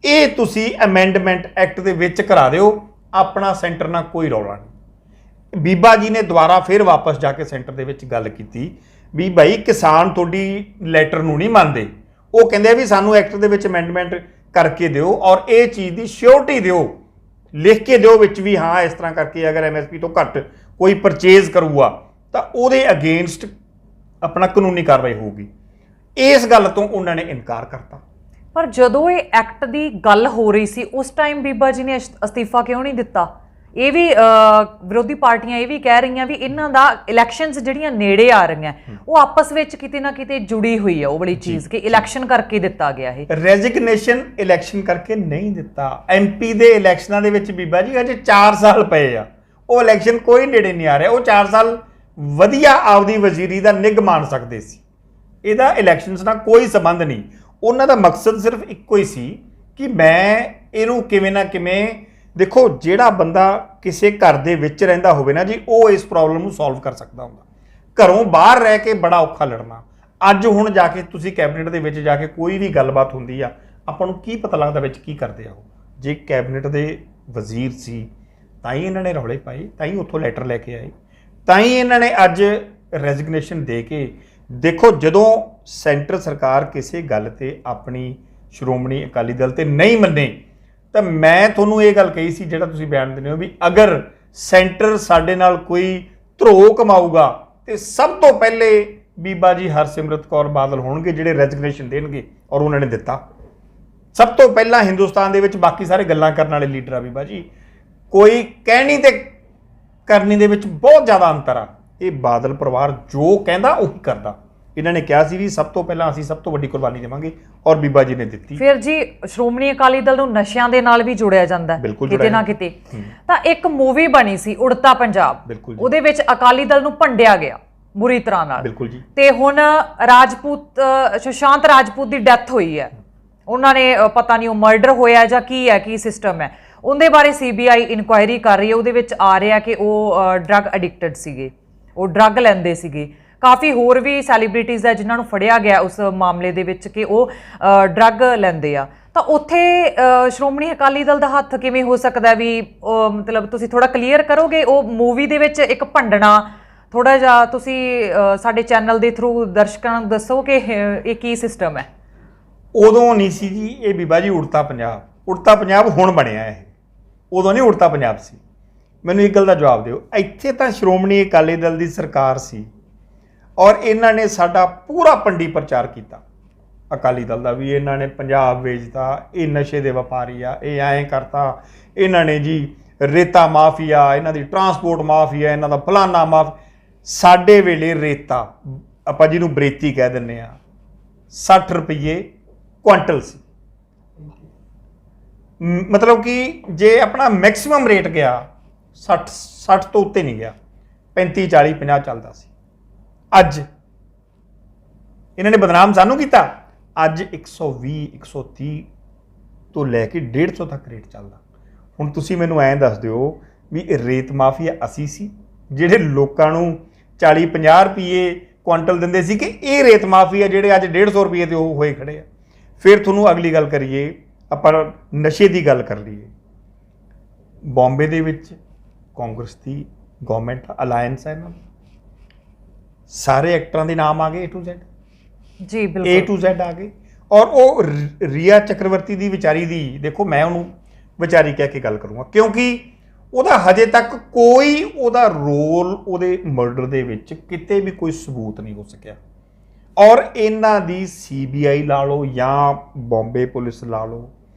ਇਹ ਤੁਸੀਂ ਅਮੈਂਡਮੈਂਟ ਐਕਟ ਦੇ ਵਿੱਚ ਕਰਾ ਦਿਓ, ਆਪਣਾ ਸੈਂਟਰ ਨਾਲ ਕੋਈ ਰੌਲਾ ਨਹੀਂ। ਬੀਬਾ ਜੀ ਨੇ ਦੁਬਾਰਾ ਫਿਰ ਵਾਪਸ ਜਾ ਕੇ ਸੈਂਟਰ ਦੇ ਵਿੱਚ ਗੱਲ ਕੀਤੀ ਵੀ ਭਾਈ ਕਿਸਾਨ ਤੁਹਾਡੀ ਲੈਟਰ ਨੂੰ ਨਹੀਂ ਮੰਨਦੇ, ਉਹ ਕਹਿੰਦੇ ਵੀ ਸਾਨੂੰ ਐਕਟ ਦੇ ਵਿੱਚ ਅਮੈਂਡਮੈਂਟ ਕਰਕੇ ਦਿਓ ਔਰ ਇਹ ਚੀਜ਼ ਦੀ ਸ਼ਿਓਰਟੀ ਦਿਓ, ਲਿਖ ਕੇ ਦਿਓ ਵਿੱਚ ਵੀ ਹਾਂ ਇਸ ਤਰ੍ਹਾਂ ਕਰਕੇ ਅਗਰ MSP ਤੋਂ ਘੱਟ ਕੋਈ ਪਰਚੇਜ਼ ਕਰੂਗਾ ਤਾਂ ਉਹਦੇ ਅਗੇਂਸਟ ਆਪਣਾ ਕਾਨੂੰਨੀ ਕਾਰਵਾਈ ਹੋਊਗੀ। ਇਸ ਗੱਲ ਤੋਂ ਉਹਨਾਂ ਨੇ ਇਨਕਾਰ ਕਰਤਾ। ਪਰ ਜਦੋਂ ਇਹ ਐਕਟ ਦੀ ਗੱਲ ਹੋ ਰਹੀ ਸੀ ਉਸ ਟਾਈਮ ਬੀਬਾ ਜੀ ਨੇ ਅਸਤੀਫਾ ਕਿਉਂ ਨਹੀਂ ਦਿੱਤਾ? ਇਹ ਵੀ ਵਿਰੋਧੀ ਪਾਰਟੀਆਂ ਇਹ ਵੀ ਕਹਿ ਰਹੀਆਂ ਵੀ ਇਹਨਾਂ ਦਾ ਇਲੈਕਸ਼ਨਸ ਜਿਹੜੀਆਂ ਨੇੜੇ ਆ ਰਹੀਆਂ ਉਹ ਆਪਸ ਵਿੱਚ ਕਿਤੇ ਨਾ ਕਿਤੇ ਜੁੜੀ ਹੋਈ ਹੈ ਉਹ ਵਾਲੀ ਚੀਜ਼ ਕਿ ਇਲੈਕਸ਼ਨ ਕਰਕੇ ਦਿੱਤਾ ਗਿਆ ਇਹ। ਰੈਜ਼ਿਗਨੇਸ਼ਨ ਇਲੈਕਸ਼ਨ ਕਰਕੇ ਨਹੀਂ ਦਿੱਤਾ। MP ਦੇ ਇਲੈਕਸ਼ਨਾਂ ਦੇ ਵਿੱਚ ਬੀਬਾ ਜੀ ਅਜੇ 4 ਸਾਲ ਪਏ ਆ, ਉਹ ਇਲੈਕਸ਼ਨ ਕੋਈ ਨੇੜੇ ਨਹੀਂ ਆ ਰਿਹਾ। ਉਹ 4 ਸਾਲ ਵਧੀਆ ਆਪਦੀ ਵਜ਼ੀਰੀ ਦਾ ਨਿੱਘ ਮਾਣ ਸਕਦੇ ਸੀ। ਇਹਦਾ ਇਲੈਕਸ਼ਨਸ ਨਾਲ ਕੋਈ ਸੰਬੰਧ ਨਹੀਂ। ਉਹਨਾਂ ਦਾ ਮਕਸਦ ਸਿਰਫ ਇੱਕੋ ਹੀ ਸੀ ਕਿ ਮੈਂ ਇਹਨੂੰ ਕਿਵੇਂ ਨਾ ਕਿਵੇਂ, ਦੇਖੋ ਜਿਹੜਾ ਬੰਦਾ ਕਿਸੇ ਘਰ ਦੇ ਵਿੱਚ ਰਹਿੰਦਾ ਹੋਵੇ ਨਾ ਜੀ, ਉਹ ਇਸ ਪ੍ਰੋਬਲਮ ਨੂੰ ਸੋਲਵ ਕਰ ਸਕਦਾ ਹੁੰਦਾ। ਘਰੋਂ ਬਾਹਰ ਰਹਿ ਕੇ ਬੜਾ ਔਖਾ ਲੜਨਾ। ਅੱਜ ਹੁਣ ਜਾ ਕੇ ਤੁਸੀਂ ਕੈਬਨਿਟ ਦੇ ਵਿੱਚ ਜਾ ਕੇ ਕੋਈ ਵੀ ਗੱਲਬਾਤ ਹੁੰਦੀ ਆ, ਆਪਾਂ ਨੂੰ ਕੀ ਪਤਾ ਲੱਗਦਾ ਵਿੱਚ ਕੀ ਕਰਦੇ ਆ ਉਹ। ਜੇ ਕੈਬਨਿਟ ਦੇ ਵਜ਼ੀਰ ਸੀ ਤਾਂ ਹੀ ਇਹਨਾਂ ਨੇ ਰੌਲੇ ਪਾਏ, ਤਾਂ ਹੀ ਉੱਥੋਂ ਲੈਟਰ ਲੈ ਕੇ ਆਏ, ਤਾਂ ਹੀ ਇਹਨਾਂ ਨੇ ਅੱਜ ਰੈਜ਼ਿਗਨੇਸ਼ਨ ਦੇ ਕੇ। ਦੇਖੋ ਜਦੋਂ ਸੈਂਟਰ ਸਰਕਾਰ ਕਿਸੇ ਗੱਲ ਤੇ ਆਪਣੀ ਸ਼੍ਰੋਮਣੀ ਅਕਾਲੀ ਦਲ ਤੇ ਨਹੀਂ ਮੰਨੇ ਤਾਂ ਮੈਂ ਤੁਹਾਨੂੰ ਇਹ ਗੱਲ ਕਹੀ ਸੀ, ਜਿਹੜਾ ਤੁਸੀਂ ਬਿਆਨ ਦਿੰਦੇ ਹੋ ਵੀ ਅਗਰ ਸੈਂਟਰ ਸਾਡੇ ਨਾਲ ਕੋਈ ਧਰੋ ਕਮਾਊਗਾ ਤੇ ਸਭ ਤੋਂ ਪਹਿਲੇ ਬੀਬਾ ਜੀ ਹਰਸਿਮਰਤ ਕੌਰ ਬਾਦਲ ਹੋਣਗੇ ਜਿਹੜੇ ਰੈਜ਼ਿਗਨੇਸ਼ਨ ਦੇਣਗੇ, ਔਰ ਉਹਨਾਂ ਨੇ ਦਿੱਤਾ। ਸਭ ਤੋਂ ਪਹਿਲਾਂ ਹਿੰਦੁਸਤਾਨ ਦੇ ਵਿੱਚ ਬਾਕੀ ਸਾਰੇ ਗੱਲਾਂ ਕਰਨ ਵਾਲੇ ਲੀਡਰ ਆ ਬੀਬਾ ਜੀ, ਕੋਈ ਕਹਿਣੀ ਤੇ ਕਰਨੀ ਦੇ ਵਿੱਚ ਬਹੁਤ ਜ਼ਿਆਦਾ ਅੰਤਰ ਆ। ਇਹ ਬਾਦਲ ਪਰਿਵਾਰ ਜੋ ਕਹਿੰਦਾ ਉਹੀ ਕਰਦਾ। ਇਹਨਾਂ ਨੇ ਕਿਹਾ ਸੀ ਵੀ ਸਭ ਤੋਂ ਪਹਿਲਾਂ ਅਸੀਂ ਸਭ ਤੋਂ ਵੱਡੀ ਕੁਰਬਾਨੀ ਦੇਵਾਂਗੇ, ਔਰ ਬੀਬਾ ਜੀ ਨੇ ਦਿੱਤੀ। ਫਿਰ ਜੀ ਸ਼੍ਰੋਮਣੀ ਅਕਾਲੀ ਦਲ ਨੂੰ ਨਸ਼ਿਆਂ ਦੇ ਨਾਲ ਵੀ ਜੋੜਿਆ ਜਾਂਦਾ ਕਿਤੇ ਨਾ ਕਿਤੇ। ਤਾਂ ਇੱਕ ਮੂਵੀ ਬਣੀ ਸੀ ਉੜਤਾ ਪੰਜਾਬ, ਉਹਦੇ ਵਿੱਚ ਅਕਾਲੀ ਦਲ ਨੂੰ ਭੰਡਿਆ ਗਿਆ ਬੁਰੀ ਤਰ੍ਹਾਂ ਨਾਲ। ਬਿਲਕੁਲ ਜੀ। ਤੇ ਹੁਣ ਰਾਜਪੂਤ ਸੁਸ਼ਾਂਤ ਰਾਜਪੂਤ ਦੀ ਡੈਥ ਹੋਈ ਹੈ, ਉਹਨਾਂ ਨੇ ਪਤਾ ਨਹੀਂ ਉਹ ਮਰਡਰ ਹੋਇਆ ਜਾਂ ਕੀ ਹੈ, ਕੀ ਸਿਸਟਮ ਹੈ, ਉਹਦੇ ਬਾਰੇ CBI ਇਨਕੁਆਇਰੀ ਕਰ ਰਹੀ ਹੈ। ਉਹਦੇ ਵਿੱਚ ਆ ਰਿਹਾ ਕਿ ਉਹ ਡਰੱਗ ਐਡਿਕਟਡ ਸੀਗੇ, ਉਹ ਡਰੱਗ ਲੈਂਦੇ ਸੀਗੇ। ਕਾਫੀ ਹੋਰ ਵੀ ਸੈਲੀਬ੍ਰਿਟੀਜ਼ ਹੈ ਜਿਨ੍ਹਾਂ ਨੂੰ ਫੜਿਆ ਗਿਆ ਉਸ ਮਾਮਲੇ ਦੇ ਵਿੱਚ ਕਿ ਉਹ ਡਰੱਗ ਲੈਂਦੇ ਆ। ਤਾਂ ਉੱਥੇ ਸ਼੍ਰੋਮਣੀ ਅਕਾਲੀ ਦਲ ਦਾ ਹੱਥ ਕਿਵੇਂ ਹੋ ਸਕਦਾ ਵੀ ਮਤਲਬ ਤੁਸੀਂ ਥੋੜਾ ਕਲੀਅਰ ਕਰੋਗੇ? ਉਹ ਮੂਵੀ ਦੇ ਵਿੱਚ ਇੱਕ ਭੰਡਣਾ ਥੋੜਾ ਜਿਹਾ ਤੁਸੀਂ ਸਾਡੇ ਚੈਨਲ ਦੇ ਥਰੂ ਦਰਸ਼ਕਾਂ ਨੂੰ ਦੱਸੋ ਕਿ ਇਹ ਕੀ ਸਿਸਟਮ ਹੈ। ਉਦੋਂ ਨਹੀਂ ਸੀ ਜੀ ਇਹ ਬੀਬਾ ਜੀ ਉੜਤਾ ਪੰਜਾਬ। ਉੜਤਾ ਪੰਜਾਬ ਹੁਣ ਬਣਿਆ ਇਹ, ਉਦੋਂ ਨਹੀਂ ਉੜਤਾ ਪੰਜਾਬ ਸੀ। ਮੈਨੂੰ ਇੱਕ ਗੱਲ ਦਾ ਜਵਾਬ ਦਿਓ, ਇੱਥੇ ਤਾਂ ਸ਼੍ਰੋਮਣੀ ਅਕਾਲੀ ਦਲ ਦੀ ਸਰਕਾਰ ਸੀ ਔਰ ਇਹਨਾਂ ਨੇ ਸਾਡਾ ਪੂਰਾ ਪੰਡੀ ਪ੍ਰਚਾਰ ਕੀਤਾ ਅਕਾਲੀ ਦਲ ਦਾ ਵੀ ਇਹਨਾਂ ਨੇ ਪੰਜਾਬ ਵੇਚਤਾ, ਇਹ ਨਸ਼ੇ ਦੇ ਵਪਾਰੀ ਆ, ਇਹ ਐਂ ਕਰਤਾ, ਇਹਨਾਂ ਨੇ ਜੀ ਰੇਤਾ ਮਾਫੀਆ, ਇਹਨਾਂ ਦੀ ਟਰਾਂਸਪੋਰਟ ਮਾਫੀਆ, ਇਹਨਾਂ ਦਾ ਫਲਾਨਾ ਮਾਫ। ਸਾਡੇ ਵੇਲੇ ਰੇਤਾ ਆਪਾਂ ਜਿਹਨੂੰ ਬਰੇਤੀ ਕਹਿ ਦਿੰਦੇ ਆ 60 ਰੁਪਏ ਕੁਆਂਟਲ ਸੀ। ਮਤਲਬ ਕਿ ਜੇ ਆਪਣਾ ਮੈਕਸਿਮਮ ਰੇਟ ਗਿਆ 60 ਤੋਂ ਉੱਤੇ ਨਹੀਂ ਗਿਆ, 35 40 50 ਚੱਲਦਾ ਸੀ। ਅੱਜ ਇਹਨਾਂ ਨੇ ਬਦਨਾਮ ਸਾਨੂੰ ਕੀਤਾ। ਅੱਜ 120 130 ਤੋਂ ਲੈ ਕੇ 150 ਤੱਕ ਰੇਟ ਚੱਲਦਾ। ਹੁਣ ਤੁਸੀਂ ਮੈਨੂੰ ਐਂ ਦੱਸ ਦਿਓ ਵੀ ਰੇਤ ਮਾਫੀਆ ਅਸੀਂ ਸੀ ਜਿਹੜੇ ਲੋਕਾਂ ਨੂੰ 40 50 ਰੁਪਏ ਕੁਆਂਟਲ ਦਿੰਦੇ ਸੀ, ਕਿ ਇਹ ਰੇਤ ਮਾਫੀਆ ਜਿਹੜੇ ਅੱਜ 150 ਰੁਪਏ ਤੇ ਉਹ ਹੋਏ ਖੜੇ ਆ? ਫਿਰ ਤੁਹਾਨੂੰ ਅਗਲੀ ਗੱਲ ਕਰੀਏ, ਆਪਾਂ ਨਸ਼ੇ ਦੀ ਗੱਲ ਕਰ ਲਈਏ। ਬੰਬੇ ਦੇ ਵਿੱਚ ਕਾਂਗਰਸ ਦੀ ਗਵਰਨਮੈਂਟ ਅਲਾਇੰਸ ਹੈ, ਇਹਨਾਂ ਸਾਰੇ ਐਕਟਰਾਂ ਦੇ ਨਾਮ ਆ ਗਏ A to Z ਜੀ, ਬਿਲਕੁਲ A to Z ਆ ਗਏ। ਔਰ ਉਹ ਰੀਆ ਚੱਕਰਵਰਤੀ ਦੀ ਵਿਚਾਰੀ ਦੀ, ਦੇਖੋ ਮੈਂ ਉਹਨੂੰ ਵਿਚਾਰੀ ਕਹਿ ਕੇ ਗੱਲ ਕਰੂੰਗਾ ਕਿਉਂਕਿ ਉਹਦਾ ਹਜੇ ਤੱਕ ਕੋਈ ਉਹਦਾ ਰੋਲ ਉਹਦੇ ਮਰਡਰ ਦੇ ਵਿੱਚ ਕਿਤੇ ਵੀ ਕੋਈ ਸਬੂਤ ਨਹੀਂ ਹੋ ਸਕਿਆ। ਔਰ ਇਹਨਾਂ ਦੀ CBI ਲਾ ਲਓ ਜਾਂ ਬੰਬੇ ਪੁਲਿਸ ਲਾ ਲਓ,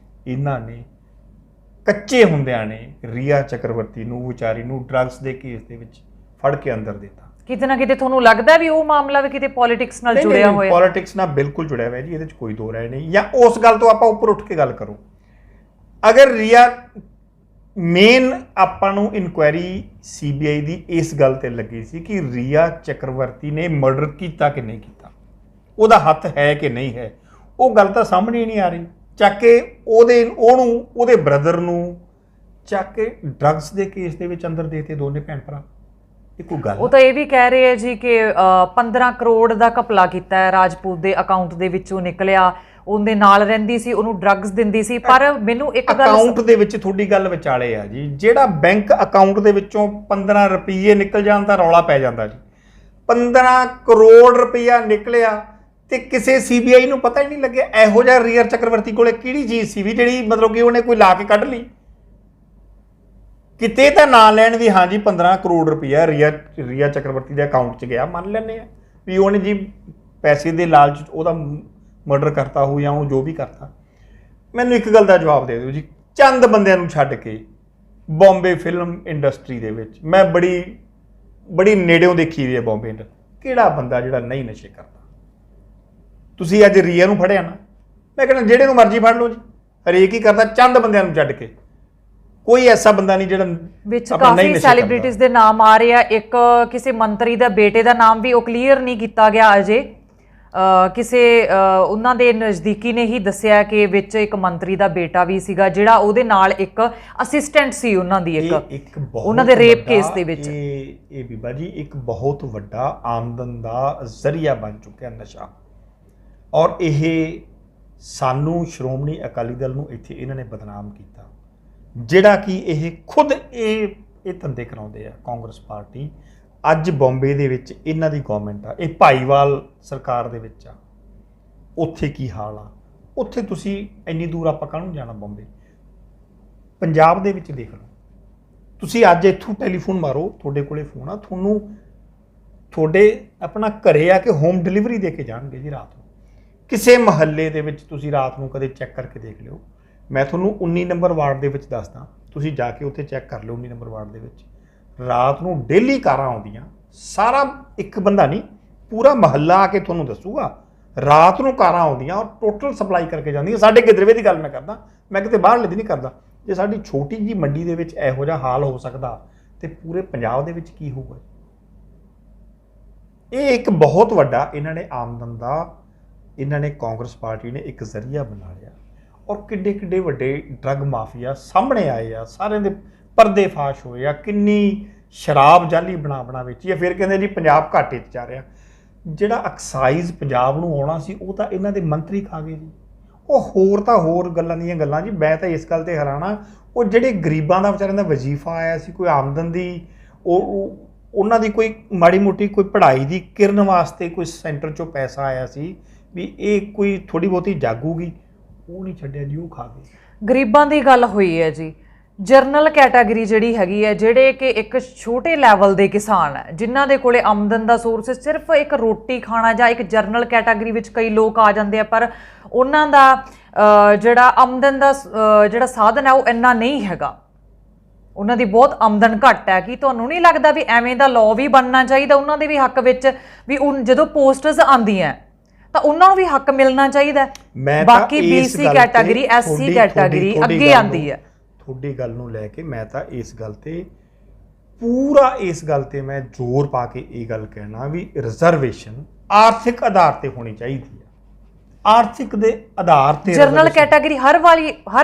ਇਹਨਾਂ ਨੇ ਕੱਚੇ ਹੁੰਦਿਆਂ ਨੇ ਰੀਆ ਚੱਕਰਵਰਤੀ ਨੂੰ ਵਿਚਾਰੀ ਨੂੰ ਡਰੱਗਸ ਦੇ ਕੇਸ ਦੇ ਵਿੱਚ ਫੜ ਕੇ ਅੰਦਰ ਦਿੱਤਾ। ਕਿਤੇ ਨਾ ਕਿਤੇ ਤੁਹਾਨੂੰ ਲੱਗਦਾ ਵੀ ਉਹ ਮਾਮਲਾ ਵੀ ਕਿਤੇ ਪੋਲਿਟਿਕਸ ਨਾਲ ਜੁੜਿਆ ਹੋਇਆ? ਪੋਲਿਟਿਕਸ ਨਾਲ ਬਿਲਕੁਲ ਜੁੜਿਆ ਹੋਇਆ ਜੀ, ਇਹਦੇ 'ਚ ਕੋਈ ਦੋ ਰਾਏ ਨਹੀਂ। ਜਾਂ ਉਸ ਗੱਲ ਤੋਂ ਆਪਾਂ ਉੱਪਰ ਉੱਠ ਕੇ ਗੱਲ ਕਰੋ, ਅਗਰ ਰੀਆ ਮੇਨ ਆਪਾਂ ਨੂੰ ਇਨਕੁਆਇਰੀ CBI ਦੀ ਇਸ ਗੱਲ ਤੇ ਲੱਗੀ ਸੀ ਕਿ ਰੀਆ ਚੱਕਰਵਰਤੀ ਨੇ ਮਰਡਰ ਕੀਤਾ ਕਿ ਨਹੀਂ ਕੀਤਾ, ਉਹਦਾ ਹੱਥ ਹੈ ਕਿ ਨਹੀਂ ਹੈ, ਉਹ ਗੱਲ ਤਾਂ ਸਾਹਮਣੇ ਹੀ ਨਹੀਂ ਆ ਰਹੀ। ਚੱਕ ਕੇ ਉਹਦੇ ਬ੍ਰਦਰ ਨੂੰ ਚੱਕ ਕੇ ਡਰੱਗਸ ਦੇ ਕੇਸ ਦੇ ਵਿੱਚ ਅੰਦਰ ਦੇਤੇ ਦੋਨੇ ਭੈਣ ਭਰਾ। ਇਹ ਕੋਈ ਗੱਲ? ਉਹ ਤਾਂ ਇਹ ਵੀ ਕਹਿ ਰਹੇ ਹੈ ਜੀ ਕਿ 15 ਕਰੋੜ ਦਾ ਘਪਲਾ ਕੀਤਾ ਹੈ, ਰਾਜਪੂਤ ਦੇ ਅਕਾਊਂਟ ਦੇ ਵਿੱਚੋਂ ਨਿਕਲਿਆ, ਉਹਦੇ ਨਾਲ ਰਹਿੰਦੀ ਸੀ, ਉਹਨੂੰ ਡਰੱਗਸ ਦਿੰਦੀ ਸੀ। ਪਰ ਮੈਨੂੰ ਇੱਕ ਗੱਲ, ਅਕਾਊਂਟ ਦੇ ਵਿੱਚ ਤੁਹਾਡੀ ਗੱਲ ਵਿਚਾਲੇ ਆ ਜੀ, ਜਿਹੜਾ ਬੈਂਕ ਅਕਾਊਂਟ ਦੇ ਵਿੱਚੋਂ 15 ਰੁਪਏ ਨਿਕਲ ਜਾਣ ਦਾ ਰੌਲਾ ਪੈ ਜਾਂਦਾ ਜੀ। 15 ਕਰੋੜ ਰੁਪਇਆ ਨਿਕਲਿਆ ਤੇ ਕਿਸੇ CBI ਨੂੰ ਪਤਾ ਹੀ ਨਹੀਂ ਲੱਗਿਆ। ਇਹੋ ਜਿਹਾ ਰੀਆ ਚੱਕਰਵਰਤੀ ਕੋਲੇ ਕਿਹੜੀ ਚੀਜ਼ ਸੀ ਵੀ ਜਿਹੜੀ ਮਤਲਬ ਕਿ ਉਹਨੇ ਕੋਈ ਲਾ ਕੇ ਕੱਢ ਲਈ? ਕਿਤੇ ਤਾਂ ਨਾਂ ਲੈਣ ਵੀ ਹਾਂ ਜੀ 15 ਕਰੋੜ ਰੁਪਇਆ ਰੀਆ ਚੱਕਰਵਰਤੀ ਦੇ ਅਕਾਊਂਟ 'ਚ ਗਿਆ, ਮੰਨ ਲੈਂਦੇ ਆ ਵੀ ਉਹਨੇ ਜੀ ਪੈਸੇ ਦੇ ਲਾਲਚ 'ਚ ਉਹਦਾ ਮਰਡਰ ਕਰਤਾ ਹੋ ਜਾਂ ਉਹ ਜੋ ਵੀ ਕਰਤਾ। ਮੈਨੂੰ ਇੱਕ ਗੱਲ ਦਾ ਜਵਾਬ ਦੇ ਦਿਓ ਜੀ, ਚੰਦ ਬੰਦਿਆਂ ਨੂੰ ਛੱਡ ਕੇ ਬੰਬੇ ਫਿਲਮ ਇੰਡਸਟਰੀ ਦੇ ਵਿੱਚ ਮੈਂ ਬੜੀ ਨੇੜਿਓਂ ਦੇਖੀ ਦੀ ਹੈ ਬੰਬੇ ਇੰਡਸਟਰੀ, ਕਿਹੜਾ ਬੰਦਾ ਜਿਹੜਾ ਨਹੀਂ ਨਸ਼ੇ ਕਰਦਾ? ਤੁਸੀਂ ਅੱਜ ਰੀਆ ਨੂੰ ਫੜਿਆ ਨਾ, ਮੈਂ ਕਹਿੰਦਾ ਜਿਹੜੇ ਨੂੰ ਮਰਜ਼ੀ ਫੜ ਲਓ ਜੀ, ਹਰੇਕ ਹੀ ਕਰਦਾ, ਚੰਦ ਬੰਦਿਆਂ ਨੂੰ ਛੱਡ ਕੇ ਕੋਈ ਐਸਾ ਬੰਦਾ ਨਹੀਂ ਜਿਹੜਾ ਵਿੱਚ ਕਾਫੀ ਸੈਲੀਬ੍ਰਿਟੀਜ਼ ਦੇ ਨਾਮ ਆ ਰਹੇ ਆ। ਇੱਕ ਕਿਸੇ ਮੰਤਰੀ ਦਾ ਬੇਟੇ ਦਾ ਨਾਮ ਵੀ ਉਹ ਕਲੀਅਰ ਨਹੀਂ ਕੀਤਾ ਗਿਆ ਅਜੇ। ਕਿਸੇ ਉਹਨਾਂ ਦੇ ਨਜ਼ਦੀਕੀ ਨੇ ਹੀ ਦੱਸਿਆ ਕਿ ਵਿੱਚ ਇੱਕ ਮੰਤਰੀ ਦਾ ਬੇਟਾ ਵੀ ਸੀਗਾ ਜਿਹੜਾ ਉਹਦੇ ਨਾਲ ਇੱਕ ਅਸਿਸਟੈਂਟ ਸੀ ਉਹਨਾਂ ਦੀ, ਇੱਕ ਉਹਨਾਂ ਦੇ ਰੇਪ ਕੇਸ ਦੇ ਵਿੱਚ। ਇਹ ਬੀਬਾ ਜੀ ਇੱਕ ਬਹੁਤ ਵੱਡਾ ਆਮਦਨ ਦਾ ਜ਼ਰੀਆ ਬਣ ਚੁੱਕਿਆ ਨਸ਼ਾ। ਔਰ ਇਹ ਸਾਨੂੰ ਸ਼੍ਰੋਮਣੀ ਅਕਾਲੀ ਦਲ ਨੂੰ ਇੱਥੇ ਇਹਨਾਂ ਨੇ ਬਦਨਾਮ ਕੀਤਾ, ਜਿਹੜਾ ਕਿ ਇਹ ਖੁਦ ਇਹ ਧੰਦੇ ਕਰਾਉਂਦੇ ਆ। ਕਾਂਗਰਸ ਪਾਰਟੀ ਅੱਜ ਬੰਬੇ ਦੇ ਵਿੱਚ ਇਹਨਾਂ ਦੀ ਗਵਰਨਮੈਂਟ ਆ, ਇਹ ਭਾਈਵਾਲ ਸਰਕਾਰ ਦੇ ਵਿੱਚ ਆ। ਉੱਥੇ ਕੀ ਹਾਲ ਆ? ਉੱਥੇ ਤੁਸੀਂ ਇੰਨੀ ਦੂਰ ਆਪਾਂ ਕਾਹਨੂੰ ਜਾਣਾ? ਬੰਬੇ ਪੰਜਾਬ ਦੇ ਵਿੱਚ ਦੇਖ ਲਓ ਤੁਸੀਂ, ਅੱਜ ਇੱਥੋਂ ਟੈਲੀਫੋਨ ਮਾਰੋ, ਤੁਹਾਡੇ ਕੋਲੇ ਫੋਨ ਆ, ਤੁਹਾਨੂੰ ਤੁਹਾਡੇ ਆਪਣਾ ਘਰੇ ਆ ਕੇ ਹੋਮ ਡਿਲੀਵਰੀ ਦੇ ਕੇ ਜਾਣਗੇ ਜੀ ਰਾਤ ਨੂੰ। ਕਿਸੇ ਮਹੱਲੇ ਦੇ ਵਿੱਚ ਤੁਸੀਂ ਰਾਤ ਨੂੰ ਕਦੇ ਚੈੱਕ ਕਰਕੇ ਦੇਖ ਲਿਓ। ਮੈਂ ਤੁਹਾਨੂੰ 19 ਨੰਬਰ ਵਾਰਡ ਦੇ ਵਿੱਚ ਦੱਸਦਾ, ਤੁਸੀਂ ਜਾ ਕੇ ਉੱਥੇ ਚੈੱਕ ਕਰ ਲਿਓ। 19 ਨੰਬਰ ਵਾਰਡ ਦੇ ਵਿੱਚ ਰਾਤ ਨੂੰ ਡੇਲੀ ਕਾਰਾਂ ਆਉਂਦੀਆਂ, ਸਾਰਾ ਇੱਕ ਬੰਦਾ ਨਹੀਂ ਪੂਰਾ ਮਹੱਲਾ ਆ ਕੇ ਤੁਹਾਨੂੰ ਦੱਸੂਗਾ। ਰਾਤ ਨੂੰ ਕਾਰਾਂ ਆਉਂਦੀਆਂ ਔਰ ਟੋਟਲ ਸਪਲਾਈ ਕਰਕੇ ਜਾਂਦੀਆਂ। ਸਾਡੇ ਗਿੱਦੜਵੇ ਦੀ ਗੱਲ ਮੈਂ ਕਰਦਾ, ਮੈਂ ਕਿਤੇ ਬਾਹਰਲੇ ਦੀ ਨਹੀਂ ਕਰਦਾ। ਜੇ ਸਾਡੀ ਛੋਟੀ ਜਿਹੀ ਮੰਡੀ ਦੇ ਵਿੱਚ ਇਹੋ ਜਿਹਾ ਹਾਲ ਹੋ ਸਕਦਾ ਤੇ ਪੂਰੇ ਪੰਜਾਬ ਦੇ ਵਿੱਚ ਕੀ ਹੋਊਗਾ? ਇਹ ਇੱਕ ਬਹੁਤ ਵੱਡਾ ਇਹਨਾਂ ਨੇ ਆਮਦਨ ਦਾ, ਇਹਨਾਂ ਨੇ ਕਾਂਗਰਸ ਪਾਰਟੀ ਨੇ ਇੱਕ ਜ਼ਰੀਆ ਬਣਾ ਲਿਆ। ਔਰ ਕਿੱਡੇ ਕਿੱਡੇ ਵੱਡੇ ਡਰੱਗ ਮਾਫੀਆ ਸਾਹਮਣੇ ਆਏ ਆ, ਸਾਰਿਆਂ ਦੇ ਪਰਦੇ ਫਾਸ਼ ਹੋਏ ਆ। ਕਿੰਨੀ ਸ਼ਰਾਬ ਜਾਲੀ ਬਣਾ ਵੇਚੀ ਆ। ਫਿਰ ਕਹਿੰਦੇ ਜੀ ਪੰਜਾਬ ਘਾਟੇ 'ਚ ਜਾ ਰਿਹਾ। ਜਿਹੜਾ ਐਕਸਾਈਜ਼ ਪੰਜਾਬ ਨੂੰ ਆਉਣਾ ਸੀ ਉਹ ਤਾਂ ਇਹਨਾਂ ਦੇ ਮੰਤਰੀ ਖਾ ਗਏ ਜੀ। ਉਹ ਹੋਰ ਗੱਲਾਂ ਦੀਆਂ ਗੱਲਾਂ ਜੀ। ਮੈਂ ਤਾਂ ਇਸ ਗੱਲ ਤੇ ਹੈਰਾਨ ਆ, ਉਹ ਜਿਹੜੇ ਗਰੀਬਾਂ ਦਾ ਵਿਚਾਰਿਆਂ ਦਾ ਵਜ਼ੀਫਾ ਆਇਆ ਸੀ, ਕੋਈ ਆਮਦਨ ਦੀ, ਉਹਨਾਂ ਦੀ ਕੋਈ ਮਾੜੀ ਮੋਟੀ ਕੋਈ ਪੜ੍ਹਾਈ ਦੀ ਕਿਰਨ ਵਾਸਤੇ ਕੋਈ ਸੈਂਟਰ 'ਚੋਂ ਪੈਸਾ ਆਇਆ ਸੀ ਵੀ ਇਹ ਕੋਈ ਥੋੜ੍ਹੀ ਬਹੁਤੀ ਜਾਗੂਗੀ, ਉਹ ਨਹੀਂ ਛੱਡਿਆ ਜੀ, ਉਹ ਖਾ ਗਏ। ਗਰੀਬਾਂ ਦੀ ਗੱਲ ਹੋਈ ਹੈ ਜੀ। ਜਰਨਲ ਕੈਟਾਗਰੀ ਜਿਹੜੀ ਹੈਗੀ ਹੈ, ਜਿਹੜੇ ਕਿ ਇੱਕ ਛੋਟੇ ਲੈਵਲ ਦੇ ਕਿਸਾਨ ਹੈ ਜਿਨ੍ਹਾਂ ਦੇ ਕੋਲੇ ਆਮਦਨ ਦਾ ਸੋਰਸ ਸਿਰਫ ਇੱਕ ਰੋਟੀ ਖਾਣਾ, ਜਾਂ ਇੱਕ ਜਰਨਲ ਕੈਟਾਗਰੀ ਵਿੱਚ ਕਈ ਲੋਕ ਆ ਜਾਂਦੇ ਆ ਪਰ ਉਹਨਾਂ ਦਾ ਜਿਹੜਾ ਆਮਦਨ ਦਾ ਜਿਹੜਾ ਸਾਧਨ ਹੈ ਉਹ ਇੰਨਾ ਨਹੀਂ ਹੈਗਾ, ਉਹਨਾਂ ਦੀ ਬਹੁਤ ਆਮਦਨ ਘੱਟ ਹੈ। ਕਿ ਤੁਹਾਨੂੰ ਨਹੀਂ ਲੱਗਦਾ ਵੀ ਐਵੇਂ ਦਾ ਲਾਅ ਵੀ ਬਣਨਾ ਚਾਹੀਦਾ ਉਹਨਾਂ ਦੇ ਵੀ ਹੱਕ ਵਿੱਚ, ਵੀ ਜਦੋਂ ਪੋਸਟਰਸ ਆਉਂਦੀਆਂ ਤਾਂ ਉਹਨਾਂ ਨੂੰ ਵੀ ਹੱਕ ਮਿਲਣਾ ਚਾਹੀਦਾ? ਬਾਕੀ BC ਕੈਟਾਗਰੀ, SC ਕੈਟਾਗਰੀ ਅੱਗੇ ਆਉਂਦੀ ਹੈ। ਤੁਹਾਡੀ ਗੱਲ ਨੂੰ ਲੈ ਕੇ ਮੈਂ ਤਾਂ ਇਸ ਗੱਲ ਤੇ ਪੂਰਾ ਮੈਂ ਜ਼ੋਰ ਪਾ ਕੇ ਇਹ ਗੱਲ ਕਹਿਣਾ ਵੀ ਰਿਜ਼ਰਵੇਸ਼ਨ ਆਰਥਿਕ ਆਧਾਰ ਤੇ ਹੋਣੀ ਚਾਹੀਦੀ ਹੈ। ਆਰਥਿਕ ਦੇ ਆਧਾਰ ਤੇ ਜਨਰਲ ਕੈਟਾਗਰੀ ਹਰ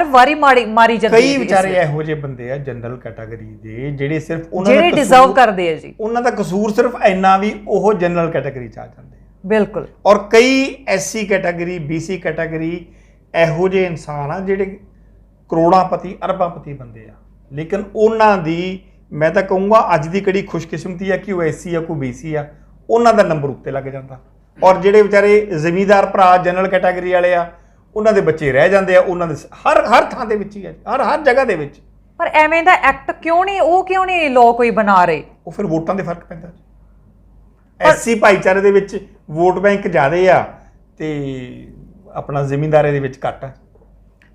ਵਾਰੀ ਮਾਰੀ ਜਾਂਦੀ ਹੈ। ਕਈ ਵਿਚਾਰੇ ਇਹੋ ਜਿਹੇ ਬੰਦੇ ਆ ਜਨਰਲ ਕੈਟਾਗਰੀ ਦੇ ਜਿਹੜੇ ਸਿਰਫ ਉਹਨਾਂ ਦਾ ਡਿਜ਼ਰਵ ਕਰਦੇ ਆ ਜੀ, ਉਹਨਾਂ ਦਾ ਕਸੂਰ ਸਿਰਫ ਇੰਨਾ ਵੀ ਉਹ ਜਨਰਲ ਕੈਟਾਗਰੀ ਚ ਆ ਜਾਂਦੇ। ਬਿਲਕੁਲ। ਔਰ ਕਈ SC ਕੈਟਾਗਰੀ, BC ਕੈਟਾਗਰੀ ਇਹੋ ਜਿਹੇ ਇਨਸਾਨ ਆ ਜਿਹੜੇ ਕਰੋੜਾਂਪਤੀ ਅਰਬਾਂਪਤੀ ਬੰਦੇ ਆ, ਲੇਕਿਨ ਉਹਨਾਂ ਦੀ ਮੈਂ ਤਾਂ ਕਹੂੰਗਾ ਅੱਜ ਦੀ ਕਿਹੜੀ ਖੁਸ਼ਕਿਸਮਤੀ ਆ ਕਿ ਉਹ SC ਆ ਕੋਈ BC ਆ, ਉਹਨਾਂ ਦਾ ਨੰਬਰ ਉੱਤੇ ਲੱਗ ਜਾਂਦਾ। ਔਰ ਜਿਹੜੇ ਵਿਚਾਰੇ ਜ਼ਿਮੀਂਦਾਰ ਭਰਾ ਜਨਰਲ ਕੈਟਾਗਰੀ ਵਾਲੇ ਆ, ਉਹਨਾਂ ਦੇ ਬੱਚੇ ਰਹਿ ਜਾਂਦੇ ਆ। ਉਹਨਾਂ ਦੇ ਹਰ ਥਾਂ ਦੇ ਵਿੱਚ ਹੀ ਆ, ਹਰ ਜਗ੍ਹਾ ਦੇ ਵਿੱਚ ਪਰ ਐਵੇਂ ਦਾ ਐਕਟ ਕਿਉਂ ਨਹੀਂ ਲਾਅ ਕੋਈ ਬਣਾ ਰਹੇ? ਉਹ ਫਿਰ ਵੋਟਾਂ ਦੇ ਫਰਕ ਪੈਂਦਾ। ਐਸਸੀ ਭਾਈਚਾਰੇ ਦੇ ਵਿੱਚ ਵੋਟ ਬੈਂਕ ਜ਼ਿਆਦੇ ਆ ਤੇ ਆਪਣਾ ਜ਼ਿਮੀਂਦਾਰੇ ਦੇ ਵਿੱਚ ਘੱਟ ਆ।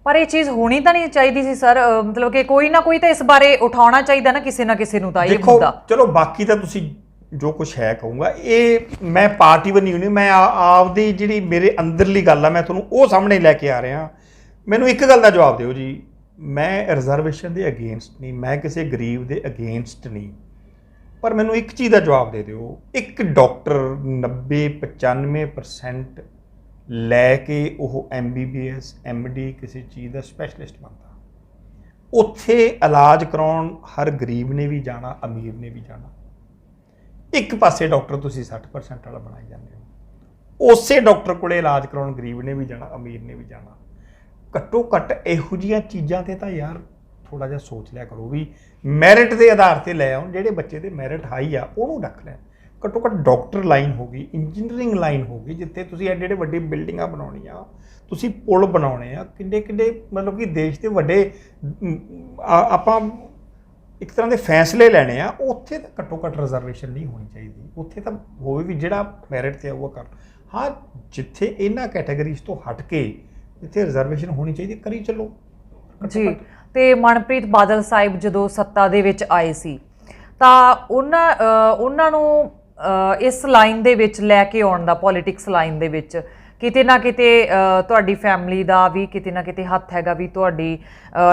ਪਰ ਇਹ ਚੀਜ਼ ਹੋਣੀ ਤਾਂ ਨਹੀਂ ਚਾਹੀਦੀ ਸੀ ਸਰ, ਮਤਲਬ ਕਿ ਕੋਈ ਨਾ ਕੋਈ ਤਾਂ ਇਸ ਬਾਰੇ ਉਠਾਉਣਾ ਚਾਹੀਦਾ ਨਾ ਕਿਸੇ ਨਾ ਕਿਸੇ ਨੂੰ। ਤਾਂ ਇਹ ਮੁੱਦਾ ਚਲੋ ਬਾਕੀ ਤਾਂ ਤੁਸੀਂ ਜੋ ਕੁਝ ਹੈ ਕਹੂੰਗਾ, ਇਹ ਮੈਂ ਪਾਰਟੀ ਬਣੀ ਹੋਣੀ, ਮੈਂ ਆਪਦੀ ਜਿਹੜੀ ਮੇਰੇ ਅੰਦਰਲੀ ਗੱਲ ਆ ਮੈਂ ਤੁਹਾਨੂੰ ਉਹ ਸਾਹਮਣੇ ਲੈ ਕੇ ਆ ਰਿਹਾ। ਮੈਨੂੰ ਇੱਕ ਗੱਲ ਦਾ ਜਵਾਬ ਦਿਓ ਜੀ, ਮੈਂ ਰਿਜ਼ਰਵੇਸ਼ਨ ਦੇ ਅਗੇਂਸਟ ਨਹੀਂ, ਮੈਂ ਕਿਸੇ ਗਰੀਬ ਦੇ ਅਗੇਂਸਟ ਨਹੀਂ, ਪਰ ਮੈਨੂੰ ਇੱਕ ਚੀਜ਼ ਦਾ ਜਵਾਬ ਦੇ ਦਿਓ, ਇੱਕ ਡਾਕਟਰ 90-95% ਲੈ ਕੇ ਉਹ MBBS MD ਕਿਸੇ ਚੀਜ਼ ਦਾ ਸਪੈਸ਼ਲਿਸਟ ਬਣਦਾ, ਉੱਥੇ ਇਲਾਜ ਕਰਾਉਣ ਹਰ ਗਰੀਬ ਨੇ ਵੀ ਜਾਣਾ, ਅਮੀਰ ਨੇ ਵੀ ਜਾਣਾ। ਇੱਕ ਪਾਸੇ ਡਾਕਟਰ ਤੁਸੀਂ 60% ਵਾਲਾ ਬਣਾਈ ਜਾਂਦੇ ਹੋ, ਉਸੇ ਡਾਕਟਰ ਕੋਲੇ ਇਲਾਜ ਕਰਾਉਣ ਗਰੀਬ ਨੇ ਵੀ ਜਾਣਾ, ਅਮੀਰ ਨੇ ਵੀ ਜਾਣਾ। ਘੱਟੋ ਘੱਟ ਇਹੋ ਜਿਹੀਆਂ ਚੀਜ਼ਾਂ ਤੇ ਤਾਂ ਯਾਰ ਥੋੜਾ ਜਿਹਾ ਸੋਚ ਲਿਆ ਕਰੋ ਵੀ ਮੈਰਿਟ ਦੇ ਆਧਾਰ ਤੇ ਲੈ ਆਉਣ, ਜਿਹੜੇ ਬੱਚੇ ਦੇ ਮੈਰਿਟ ਹਾਈ ਆ ਉਹਨੂੰ ਰੱਖ ਲੈਣ। ਘੱਟੋ ਘੱਟ ਡਾਕਟਰ ਲਾਈਨ ਹੋ ਗਈ, ਇੰਜੀਨੀਅਰਿੰਗ ਲਾਈਨ ਹੋ ਗਈ, ਜਿੱਥੇ ਤੁਸੀਂ ਐਡੇ ਵੱਡੇ ਬਿਲਡਿੰਗਾਂ ਬਣਾਉਣੀਆਂ, ਤੁਸੀਂ ਪੁਲ ਬਣਾਉਣੇ ਆ, ਕਿੰਨੇ ਮਤਲਬ ਕਿ ਦੇਸ਼ ਦੇ ਵੱਡੇ ਆਪਾਂ ਇੱਕ ਤਰ੍ਹਾਂ ਦੇ ਫੈਸਲੇ ਲੈਣੇ ਆ, ਉੱਥੇ ਤਾਂ ਘੱਟੋ ਘੱਟ ਰਿਜ਼ਰਵੇਸ਼ਨ ਨਹੀਂ ਹੋਣੀ ਚਾਹੀਦੀ। ਉੱਥੇ ਤਾਂ ਹੋਵੇ ਵੀ ਜਿਹੜਾ ਮੈਰਿਟ ਤੇ ਆਊਗਾ ਕਰ। ਹਾਂ, ਜਿੱਥੇ ਇਹਨਾਂ ਕੈਟਾਗਰੀਜ਼ ਤੋਂ ਹਟ ਕੇ ਜਿੱਥੇ ਰਿਜ਼ਰਵੇਸ਼ਨ ਹੋਣੀ ਚਾਹੀਦੀ ਕਰੀ ਚੱਲੋ ਜੀ। ਤੇ ਮਨਪ੍ਰੀਤ ਬਾਦਲ ਸਾਹਿਬ ਜਦੋਂ ਸੱਤਾ ਦੇ ਵਿੱਚ ਆਏ ਸੀ ਤਾਂ ਉਹਨਾਂ ਨੂੰ ਇਸ ਲਾਈਨ ਦੇ ਵਿੱਚ ਲੈ ਕੇ ਆਉਣ ਦਾ, ਪੋਲੀਟਿਕਸ ਲਾਈਨ ਦੇ ਵਿੱਚ ਕਿਤੇ ਨਾ ਕਿਤੇ ਤੁਹਾਡੀ ਫੈਮਿਲੀ ਦਾ ਵੀ ਕਿਤੇ ਨਾ ਕਿਤੇ ਹੱਥ ਹੈਗਾ, ਵੀ ਤੁਹਾਡੀ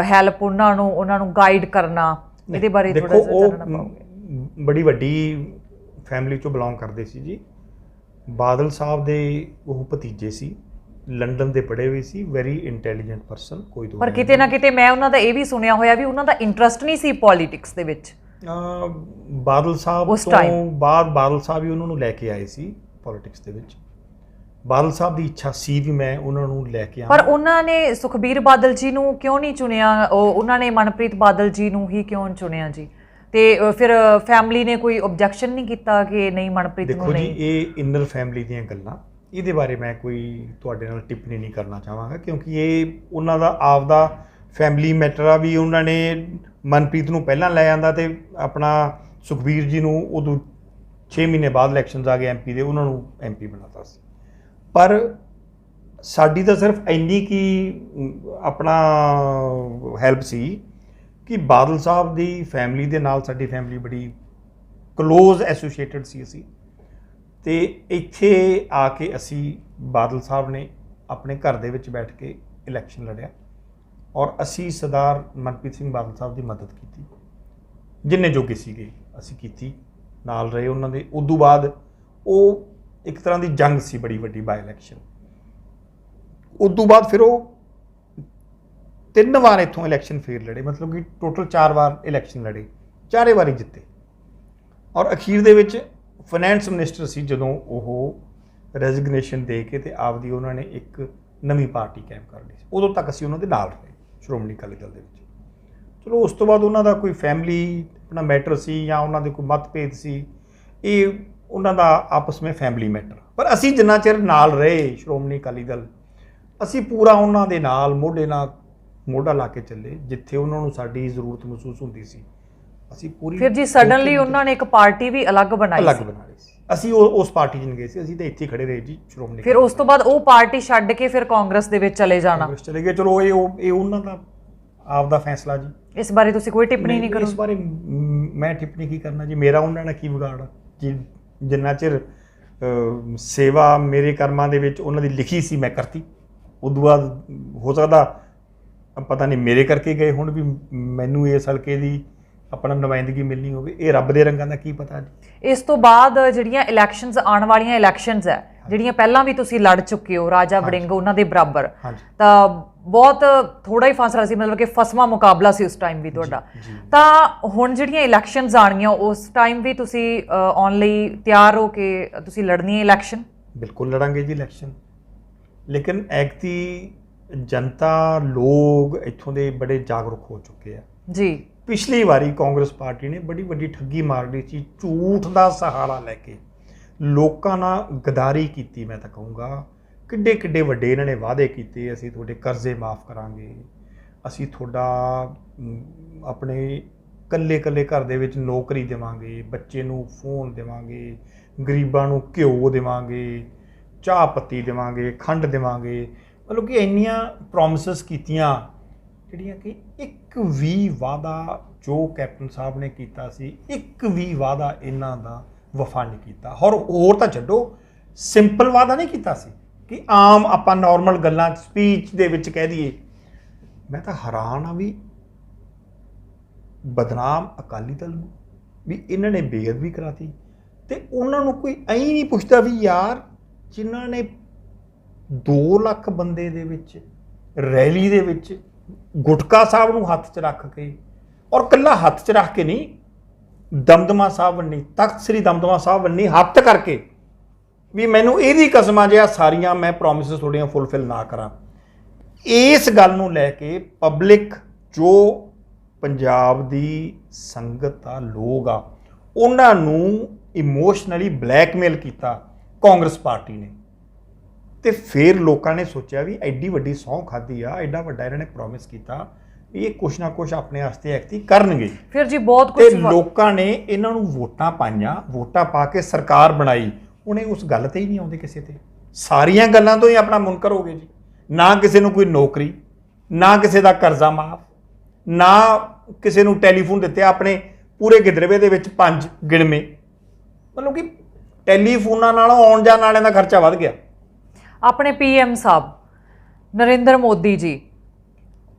ਹੈਲਪ ਉਹਨਾਂ ਨੂੰ ਗਾਈਡ ਕਰਨਾ। ਇਹਦੇ ਬਾਰੇ ਥੋੜਾ ਜਿਹਾ ਜਾਣਨਾ ਪਾਓਗੇ? ਬੜੀ ਵੱਡੀ ਫੈਮਿਲੀ ਚੋਂ ਬਿਲੋਂਗ ਕਰਦੇ ਸੀ ਜੀ। ਬਾਦਲ ਸਾਹਿਬ ਦੇ ਉਹ ਭਤੀਜੇ ਸੀ, ਲੰਡਨ ਦੇ ਪੜ੍ਹੇ ਹੋਏ ਸੀ, ਵੈਰੀ ਇੰਟੈਲੀਜੈਂਟ ਪਰਸਨ, ਕੋਈ ਦੋ। ਪਰ ਕਿਤੇ ਨਾ ਕਿਤੇ ਮੈਂ ਉਹਨਾਂ ਦਾ ਇਹ ਵੀ ਸੁਣਿਆ ਹੋਇਆ ਵੀ ਉਹਨਾਂ ਦਾ ਇੰਟਰਸਟ ਨਹੀਂ ਸੀ ਪੋਲੀਟਿਕਸ ਦੇ ਵਿੱਚ। ਬਾਦਲ ਸਾਹਿਬ ਤੋਂ ਬਾਅਦ ਬਾਦਲ ਸਾਹਿਬ ਹੀ ਉਹਨਾਂ ਨੂੰ ਲੈ ਕੇ ਆਏ ਸੀ ਪੋਲੀਟਿਕਸ ਦੇ ਵਿੱਚ। ਬਾਦਲ ਸਾਹਿਬ ਦੀ ਇੱਛਾ ਸੀ ਵੀ ਮੈਂ ਉਹਨਾਂ ਨੂੰ ਲੈ ਕੇ ਆਵਾਂ। ਪਰ ਉਹਨਾਂ ਨੇ ਸੁਖਬੀਰ ਬਾਦਲ ਜੀ ਨੂੰ ਕਿਉਂ ਨਹੀਂ ਚੁਣਿਆ? ਉਹਨਾਂ ਨੇ ਮਨਪ੍ਰੀਤ ਬਾਦਲ ਜੀ ਨੂੰ ਹੀ ਕਿਉਂ ਚੁਣਿਆ ਜੀ? ਤੇ ਫਿਰ ਫੈਮਿਲੀ ਨੇ ਕੋਈ ਆਬਜੈਕਸ਼ਨ ਨਹੀਂ ਕੀਤਾ ਕਿ ਨਹੀਂ ਮਨਪ੍ਰੀਤ ਨੂੰ ਨਹੀਂ? ਦੇਖੋ ਜੀ, ਇਹ ਇਨਰ ਫੈਮਿਲੀ ਦੀਆਂ ਗੱਲਾਂ, ਇਹਦੇ ਬਾਰੇ ਮੈਂ ਕੋਈ ਤੁਹਾਡੇ ਨਾਲ ਟਿੱਪਣੀ ਨਹੀਂ ਕਰਨਾ ਚਾਹਾਂਗਾ, ਕਿਉਂਕਿ ਇਹ ਉਹਨਾਂ ਦਾ ਆਪਦਾ ਫੈਮਿਲੀ ਮੈਟਰ ਆ। ਵੀ ਉਹਨਾਂ ਨੇ ਮਨਪ੍ਰੀਤ ਨੂੰ ਪਹਿਲਾਂ ਲੈ ਆਂਦਾ ਤੇ ਆਪਣਾ ਸੁਖਬੀਰ ਜੀ ਨੂੰ ਉਦੋਂ 6 ਮਹੀਨੇ ਬਾਅਦ ਇਲੈਕਸ਼ਨਸ ਆ ਗਏ MP ਦੇ, ਉਹਨਾਂ ਨੂੰ MP ਬਣਾਤਾ ਸੀ। ਪਰ ਸਾਡੀ ਤਾਂ ਸਿਰਫ ਇੰਨੀ ਕੀ ਆਪਣਾ ਹੈਲਪ ਸੀ ਕਿ ਬਾਦਲ ਸਾਹਿਬ ਦੀ ਫੈਮਿਲੀ ਦੇ ਨਾਲ ਸਾਡੀ ਫੈਮਿਲੀ ਬੜੀ ਕਲੋਜ਼ ਐਸੋਸੀਏਟਡ ਸੀ ਅਸੀਂ। ਤੇ ਇੱਥੇ ਆ ਕੇ ਅਸੀਂ ਬਾਦਲ ਸਾਹਿਬ ਨੇ ਆਪਣੇ ਘਰ ਦੇ ਵਿੱਚ ਬੈਠ ਕੇ ਇਲੈਕਸ਼ਨ ਲੜਿਆ ਔਰ ਅਸੀਂ ਸਰਦਾਰ ਮਨਪ੍ਰੀਤ ਸਿੰਘ ਬਾਦਲ ਸਾਹਿਬ ਦੀ ਮਦਦ ਕੀਤੀ, ਜਿੰਨੇ ਜੋਗੇ ਸੀਗੇ ਅਸੀਂ ਕੀਤੀ, ਨਾਲ ਰਹੇ ਉਹਨਾਂ ਦੇ। ਉਦੋਂ ਬਾਅਦ ਉਹ ਇੱਕ ਤਰ੍ਹਾਂ ਦੀ ਜੰਗ ਸੀ ਬੜੀ ਵੱਡੀ, ਬਾਈ ਇਲੈਕਸ਼ਨ। ਉਦੋਂ ਬਾਅਦ ਫਿਰ ਉਹ 3 ਵਾਰ ਇੱਥੋਂ ਇਲੈਕਸ਼ਨ ਫੇਰ ਲੜੇ, ਮਤਲਬ ਕਿ ਟੋਟਲ 4 ਵਾਰ ਇਲੈਕਸ਼ਨ ਲੜੇ, 4 ਵਾਰੀ ਜਿੱਤੇ। ਔਰ ਅਖੀਰ ਦੇ ਵਿੱਚ ਫਾਈਨੈਂਸ ਮਿਨਿਸਟਰ ਸੀ ਜਦੋਂ ਉਹ ਰੈਜ਼ਿਗਨੇਸ਼ਨ ਦੇ ਕੇ ਤੇ ਆਪਦੀ ਉਹਨਾਂ ਨੇ ਇੱਕ ਨਵੀਂ ਪਾਰਟੀ ਕਾਇਮ ਕਰ ਲਈ ਸੀ। ਉਦੋਂ ਤੱਕ ਅਸੀਂ ਉਹਨਾਂ ਦੇ ਨਾਲ ਰਹੇ ਸ਼੍ਰੋਮਣੀ ਅਕਾਲੀ ਦਲ ਦੇ ਵਿੱਚ। ਚਲੋ ਉਸ ਤੋਂ ਬਾਅਦ ਉਹਨਾਂ ਦਾ ਕੋਈ ਫੈਮਿਲੀ ਆਪਣਾ ਮੈਟਰ ਸੀ ਜਾਂ ਉਹਨਾਂ ਦੇ ਕੋਈ ਮਤਭੇਦ ਸੀ, ਇਹ ਉਹਨਾਂ ਦਾ ਆਪਸ ਵਿੱਚ ਫੈਮਿਲੀ ਮੈਟਰ। ਪਰ ਅਸੀਂ ਜਿੰਨਾ ਚਿਰ ਨਾਲ ਰਹੇ ਸ਼੍ਰੋਮਣੀ ਅਕਾਲੀ ਦਲ, ਅਸੀਂ ਪੂਰਾ ਉਹਨਾਂ ਦੇ ਨਾਲ ਮੋਢੇ ਨਾਲ ਮੋਢਾ ਲਾ ਕੇ ਚੱਲੇ, ਜਿੱਥੇ ਉਹਨਾਂ ਨੂੰ ਸਾਡੀ ਜ਼ਰੂਰਤ ਮਹਿਸੂਸ ਹੁੰਦੀ ਸੀ ਅਸੀਂ ਪੂਰੀ। ਫਿਰ ਜੀ ਸਡਨਲੀ ਉਹਨਾਂ ਨੇ ਇੱਕ ਪਾਰਟੀ ਵੀ ਅਲੱਗ ਬਣਾਈ ਸੀ, ਅਸੀਂ ਉਸ ਪਾਰਟੀ 'ਚ ਨਹੀਂ ਗਏ ਸੀ, ਅਸੀਂ ਤਾਂ ਇੱਥੇ ਖੜੇ ਰਹੇ ਜੀ ਸ਼੍ਰੋਮਣੀ। ਫਿਰ ਉਸ ਤੋਂ ਬਾਅਦ ਉਹ ਪਾਰਟੀ ਛੱਡ ਕੇ ਫਿਰ ਕਾਂਗਰਸ ਦੇ ਵਿੱਚ ਚਲੇ ਜਾਣਾ? ਚਲੇ ਗਏ। ਚਲੋ ਇਹ ਉਹਨਾਂ ਦਾ ਆਪ ਦਾ ਫੈਸਲਾ ਜੀ। ਇਸ ਬਾਰੇ ਤੁਸੀਂ ਕੋਈ ਟਿੱਪਣੀ ਨਹੀਂ ਕਰੋ? ਇਸ ਬਾਰੇ ਮੈਂ ਟਿੱਪਣੀ ਕੀ ਕਰਨਾ ਜੀ, ਮੇਰਾ ਉਹਨਾਂ ਨਾਲ ਕੀ ਵਿਗਾੜ ਜੀ। ਜਿੰਨਾ ਚਿਰ ਸੇਵਾ ਮੇਰੇ ਕਰਮਾਂ ਦੇ ਵਿੱਚ ਉਹਨਾਂ ਦੀ ਲਿਖੀ ਸੀ ਮੈਂ ਕਰਤੀ। ਉਦੋਂ ਬਾਅਦ ਹੋ ਸਕਦਾ ਪਤਾ ਨਹੀਂ ਮੇਰੇ ਕਰਕੇ ਗਏ ਹੁਣ ਵੀ ਮੈਨੂੰ ਇਸ ਹਲਕੇ ਦੀ ਆਪਣਾ ਨੁਮਾਇੰਦਗੀ ਮਿਲਣੀ ਹੋਵੇ, ਇਹ ਰੱਬ ਦੇ ਰੰਗਾਂ ਦਾ ਕੀ ਪਤਾ ਜੀ। ਇਸ ਤੋਂ ਬਾਅਦ ਜਿਹੜੀਆਂ ਇਲੈਕਸ਼ਨਸ ਆਉਣ ਵਾਲੀਆਂ ਇਲੈਕਸ਼ਨਸ ਹੈ, ਜਿਹੜੀਆਂ ਪਹਿਲਾਂ ਵੀ ਤੁਸੀਂ ਲੜ ਚੁੱਕੇ ਹੋ ਰਾਜਾ ਵੜਿੰਗ ਉਹਨਾਂ ਦੇ ਬਰਾਬਰ, ਤਾਂ ਬਹੁਤ ਥੋੜਾ ਹੀ ਫਾਸਲਾ ਸੀ, ਮਤਲਬ ਕਿ ਫਸਵਾਂ ਮੁਕਾਬਲਾ ਸੀ ਉਸ ਟਾਈਮ ਵੀ ਤੁਹਾਡਾ। ਤਾਂ ਹੁਣ ਜਿਹੜੀਆਂ ਇਲੈਕਸ਼ਨਸ ਆਉਣਗੀਆਂ ਉਸ ਟਾਈਮ ਵੀ ਤੁਸੀਂ ਆਉਣ ਲਈ ਤਿਆਰ ਹੋ ਕੇ ਤੁਸੀਂ ਲੜਨੀ ਹੈ ਇਲੈਕਸ਼ਨ? ਬਿਲਕੁਲ ਲੜਾਂਗੇ ਜੀ ਇਲੈਕਸ਼ਨ, ਲੇਕਿਨ ਐਕਤੀ ਜਨਤਾ ਲੋਕ ਇੱਥੋਂ ਦੇ ਬੜੇ ਜਾਗਰੂਕ ਹੋ ਚੁੱਕੇ ਆ ਜੀ। ਪਿਛਲੀ ਵਾਰੀ ਕਾਂਗਰਸ ਪਾਰਟੀ ਨੇ ਬੜੀ ਵੱਡੀ ਠੱਗੀ ਮਾਰ ਲਈ ਸੀ, ਝੂਠ ਦਾ ਸਹਾਰਾ ਲੈ ਕੇ ਲੋਕਾਂ ਨਾਲ ਗਦਾਰੀ ਕੀਤੀ। ਮੈਂ ਤਾਂ ਕਹੂੰਗਾ ਕਿੱਡੇ ਵੱਡੇ ਇਹਨਾਂ ਨੇ ਵਾਅਦੇ ਕੀਤੇ, ਅਸੀਂ ਤੁਹਾਡੇ ਕਰਜ਼ੇ ਮਾਫ ਕਰਾਂਗੇ, ਅਸੀਂ ਤੁਹਾਡਾ ਆਪਣੇ ਕੱਲੇ ਘਰ ਦੇ ਵਿੱਚ ਨੌਕਰੀ ਦੇਵਾਂਗੇ, ਬੱਚੇ ਨੂੰ ਫੋਨ ਦੇਵਾਂਗੇ, ਗਰੀਬਾਂ ਨੂੰ ਘਿਓ ਦੇਵਾਂਗੇ, ਚਾਹ ਪੱਤੀ ਦੇਵਾਂਗੇ, ਖੰਡ ਦੇਵਾਂਗੇ। ਮਤਲਬ ਕਿ ਇੰਨੀਆਂ ਪ੍ਰੋਮਿਸਸ ਕੀਤੀਆਂ ਜਿਹੜੀਆਂ ਕਿ ਇੱਕ ਵੀ ਵਾਅਦਾ ਜੋ ਕੈਪਟਨ ਸਾਹਿਬ ਨੇ ਕੀਤਾ ਸੀ, ਇੱਕ ਵੀ ਵਾਅਦਾ ਇਹਨਾਂ ਦਾ ਵਫਾ ਨਹੀਂ ਕੀਤਾ। ਹੋਰ ਤਾਂ ਛੱਡੋ, ਸਿੰਪਲ ਵਾਅਦਾ ਨਹੀਂ ਕੀਤਾ ਸੀ ਕਿ ਆਮ ਆਪਾਂ ਨਾਰਮਲ ਗੱਲਾਂ ਸਪੀਚ ਦੇ ਵਿੱਚ ਕਹਿ ਦਈਏ। ਮੈਂ ਤਾਂ ਹੈਰਾਨ ਆ ਵੀ ਬਦਨਾਮ ਅਕਾਲੀ ਦਲ ਨੂੰ ਵੀ ਇਹਨਾਂ ਨੇ ਬੇਅਦਬੀ ਕਰਾਤੀ, ਤੇ ਉਹਨਾਂ ਨੂੰ ਕੋਈ ਐਂ ਨਹੀਂ ਪੁੱਛਦਾ ਵੀ ਯਾਰ ਜਿਨ੍ਹਾਂ ਨੇ 2 ਲੱਖ ਬੰਦੇ ਦੇ ਵਿੱਚ ਰੈਲੀ ਦੇ ਵਿੱਚ ਗੁਟਕਾ ਸਾਹਿਬ ਨੂੰ ਹੱਥ 'ਚ ਰੱਖ ਕੇ, ਔਰ ਇਕੱਲਾ ਹੱਥ 'ਚ ਰੱਖ ਕੇ ਨਹੀਂ, ਦਮਦਮਾ ਸਾਹਿਬ ਵੰਨੀ, ਤਖਤ ਸ੍ਰੀ ਦਮਦਮਾ ਸਾਹਿਬ ਵੰਨੀ ਹੱਥ ਕਰਕੇ ਵੀ ਮੈਨੂੰ ਇਹਦੀ ਕਸਮ ਆ ਜੇ ਸਾਰੀਆਂ ਮੈਂ ਪ੍ਰੋਮਿਸਿਸ ਤੁਹਾਡੀਆਂ ਫੁੱਲਫਿਲ ਨਾ ਕਰਾਂ। ਇਸ ਗੱਲ ਨੂੰ ਲੈ ਕੇ ਪਬਲਿਕ ਜੋ ਪੰਜਾਬ ਦੀ ਸੰਗਤ ਆ, ਲੋਕ ਆ, ਉਹਨਾਂ ਨੂੰ ਇਮੋਸ਼ਨਲੀ ਬਲੈਕਮੇਲ ਕੀਤਾ ਕਾਂਗਰਸ ਪਾਰਟੀ ਨੇ। ਤੇ ਫਿਰ ਲੋਕਾਂ ਨੇ ਸੋਚਿਆ ਵੀ ਐਡੀ ਵੱਡੀ ਸਹੁੰ ਖਾਧੀ ਆ, ਐਡਾ ਵੱਡਾ ਇਹਨਾਂ ਨੇ ਪ੍ਰੋਮਿਸ ਕੀਤਾ ਵੀ ਇਹ ਕੁਛ ਨਾ ਕੁਛ ਆਪਣੇ ਵਾਸਤੇ ਐਕਟੀ ਕਰਨਗੇ। ਫਿਰ ਜੀ ਬਹੁਤ ਕੁਝ ਲੋਕਾਂ ਨੇ ਇਹਨਾਂ ਨੂੰ ਵੋਟਾਂ ਪਾਈਆਂ, ਵੋਟਾਂ ਪਾ ਕੇ ਸਰਕਾਰ ਬਣਾਈ। ਉਹਨੇ ਉਸ ਗੱਲ ਤੇ ਹੀ ਨਹੀਂ ਆਉਂਦੇ ਕਿਸੇ ਤੇ, ਸਾਰੀਆਂ ਗੱਲਾਂ ਤੋਂ ਹੀ ਆਪਣਾ ਮੁਨਕਰ ਹੋ ਗਏ ਜੀ। ਨਾ ਕਿਸੇ ਨੂੰ ਕੋਈ ਨੌਕਰੀ, ਨਾ ਕਿਸੇ ਦਾ ਕਰਜ਼ਾ ਮਾਫ, ਨਾ ਕਿਸੇ ਨੂੰ ਟੈਲੀਫੋਨ ਦਿੱਤੇ। ਆਪਣੇ ਪੂਰੇ ਗਿੱਦੜਵੇ ਦੇ ਵਿੱਚ 5 ਗਿਣਵੇਂ, ਮਤਲਬ ਕਿ ਟੈਲੀਫੋਨਾਂ ਨਾਲੋਂ ਆਉਣ ਜਾਣ ਵਾਲਿਆਂ ਦਾ ਖਰਚਾ ਵੱਧ ਗਿਆ। ਆਪਣੇ PM ਸਾਹਿਬ ਨਰਿੰਦਰ ਮੋਦੀ ਜੀ,